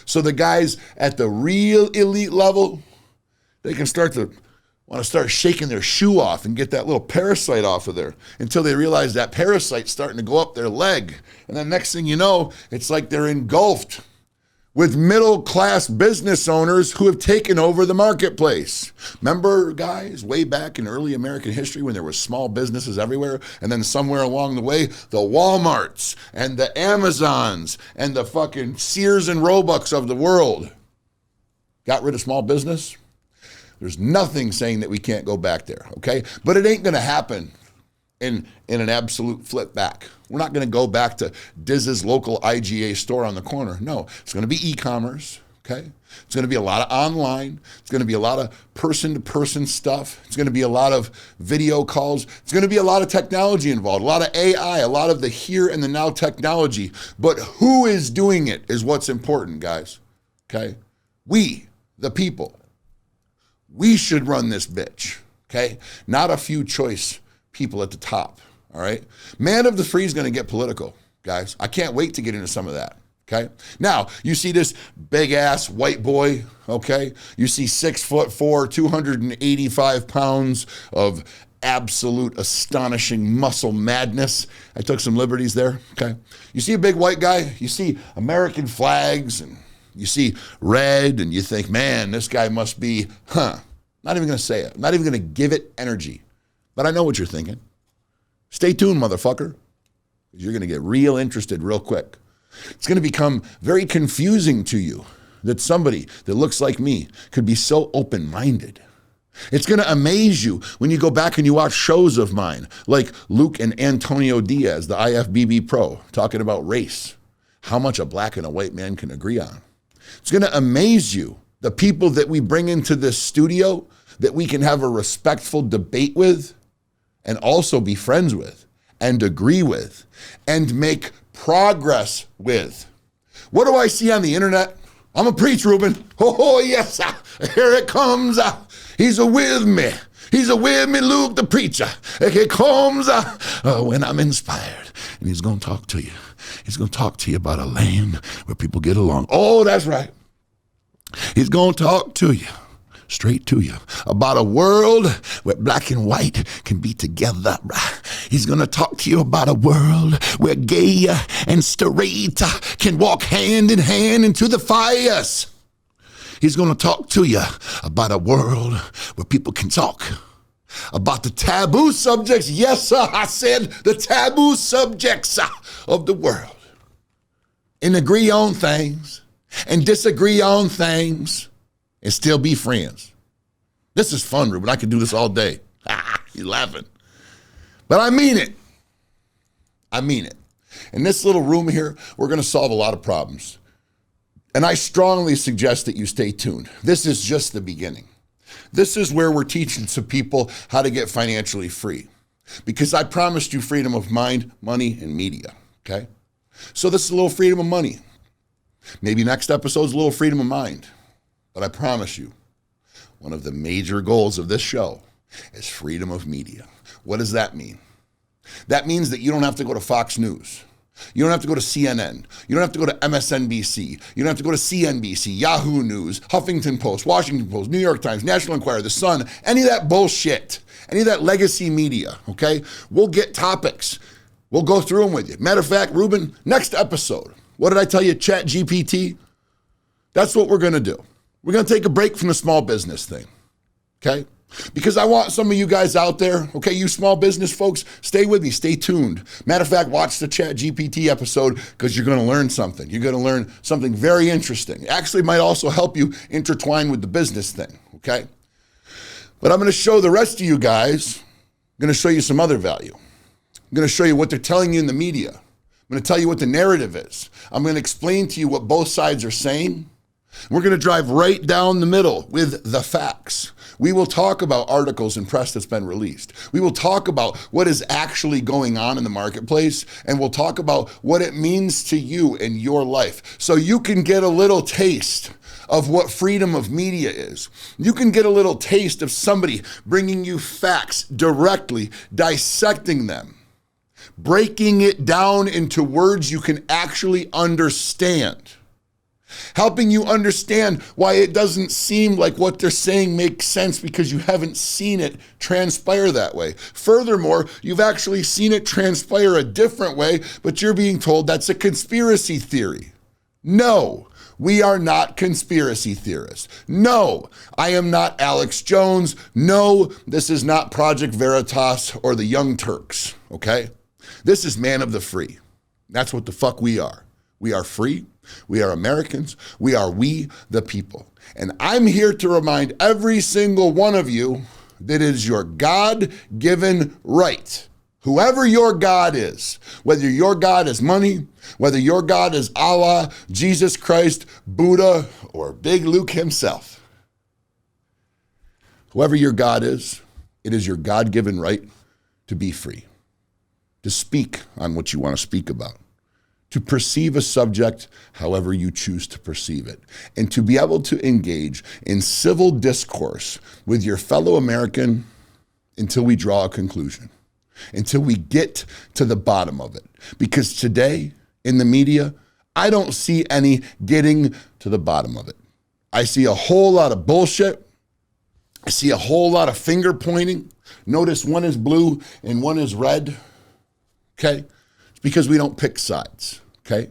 So the guys at the real elite level, they can want to start shaking their shoe off and get that little parasite off of there until they realize that parasite's starting to go up their leg. And then next thing you know, it's like they're engulfed with middle-class business owners who have taken over the marketplace. Remember, guys, way back in early American history when there were small businesses everywhere, and then somewhere along the way, the Walmarts and the Amazons and the fucking Sears and Roebucks of the world got rid of small business? There's nothing saying that we can't go back there, okay? But it ain't going to happen in an absolute flip back. We're not going to go back to Diz's local IGA store on the corner. No, it's going to be e-commerce, okay? It's going to be a lot of online. It's going to be a lot of person-to-person stuff. It's going to be a lot of video calls. It's going to be a lot of technology involved, a lot of AI, a lot of the here and the now technology. But who is doing it is what's important, guys, okay? We, the people, we should run this bitch, okay? Not a few choice people at the top, all right? Man of the Free is going to get political, guys. I can't wait to get into some of that. Okay. Now you see this big ass white boy. Okay. You see 6'4", 285 pounds of absolute astonishing muscle madness. I took some liberties there. Okay. You see a big white guy. You see American flags and you see red and you think, man, this guy must be, Not even going to say it. I'm not even going to give it energy. But I know what you're thinking. Stay tuned, motherfucker. You're going to get real interested real quick. It's going to become very confusing to you that somebody that looks like me could be so open-minded. It's going to amaze you when you go back and you watch shows of mine, like Luke and Antonio Diaz, the IFBB pro, talking about race, how much a black and a white man can agree on. It's going to amaze you, the people that we bring into this studio that we can have a respectful debate with and also be friends with and agree with and make progress with. What do I see on the internet? I'm a preach, Ruben. Oh, yes, here it comes. He's with me. He's with me, Luke the preacher. Here comes when I'm inspired. And he's going to talk to you. He's going to talk to you about a land where people get along. Oh, that's right. He's going to talk to you. Straight to you, about a world where black and white can be together. He's going to talk to you about a world where gay and straight can walk hand in hand into the fires. He's going to talk to you about a world where people can talk about the taboo subjects. Yes, sir, I said the taboo subjects of the world. And agree on things and disagree on things. And still be friends. This is fun, Ruben. I could do this all day. You're laughing. But I mean it. I mean it. In this little room here, we're going to solve a lot of problems. And I strongly suggest that you stay tuned. This is just the beginning. This is where we're teaching some people how to get financially free. Because I promised you freedom of mind, money, and media. Okay? So this is a little freedom of money. Maybe next episode's a little freedom of mind. But I promise you, one of the major goals of this show is freedom of media. What does that mean? That means that you don't have to go to Fox News. You don't have to go to CNN. You don't have to go to MSNBC. You don't have to go to CNBC, Yahoo News, Huffington Post, Washington Post, New York Times, National Enquirer, The Sun, any of that bullshit, any of that legacy media, okay? We'll get topics. We'll go through them with you. Matter of fact, Ruben, next episode, what did I tell you, ChatGPT? That's what we're going to do. We're going to take a break from the small business thing, okay? Because I want some of you guys out there, okay, you small business folks, stay with me, stay tuned. Matter of fact, watch the ChatGPT episode because you're going to learn something. You're going to learn something very interesting. Actually, might also help you intertwine with the business thing, okay? But I'm going to show the rest of you guys, I'm going to show you some other value. I'm going to show you what they're telling you in the media. I'm going to tell you what the narrative is. I'm going to explain to you what both sides are saying. We're going to drive right down the middle with the facts. We will talk about articles and press that's been released. We will talk about what is actually going on in the marketplace, and we'll talk about what it means to you in your life so you can get a little taste of what freedom of media is. You can get a little taste of somebody bringing you facts directly, dissecting them, breaking it down into words you can actually understand. Helping you understand why it doesn't seem like what they're saying makes sense because you haven't seen it transpire that way. Furthermore, you've actually seen it transpire a different way, but you're being told that's a conspiracy theory. No, we are not conspiracy theorists. No, I am not Alex Jones. No, this is not Project Veritas or the Young Turks, okay? This is Man of the Free. That's what the fuck we are. We are free. We are Americans. We are we the people. And I'm here to remind every single one of you that it is your God-given right Whoever your God is, whether your God is money, whether your God is Allah, Jesus Christ, Buddha, or Big Luke himself, whoever your God is, it is your God-given right to be free, to speak on what you want to speak about, to perceive a subject however you choose to perceive it, and to be able to engage in civil discourse with your fellow American until we draw a conclusion, until we get to the bottom of it. Because today, in the media, I don't see any getting to the bottom of it. I see a whole lot of bullshit. I see a whole lot of finger pointing. Notice one is blue and one is red. Okay? It's because we don't pick sides. Okay?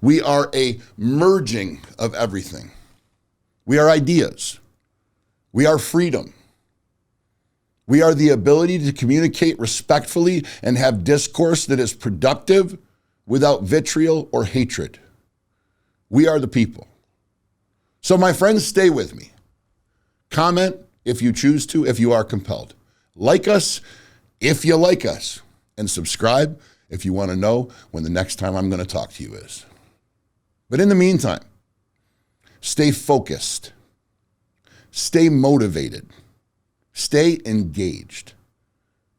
We are a merging of everything. We are ideas. We are freedom. We are the ability to communicate respectfully and have discourse that is productive without vitriol or hatred. We are the people. So my friends, stay with me. Comment if you choose to, if you are compelled. Like us if you like us. And subscribe if you want to know when the next time I'm going to talk to you is. But in the meantime, stay focused. Stay motivated. Stay engaged.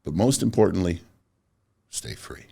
But most importantly, stay free.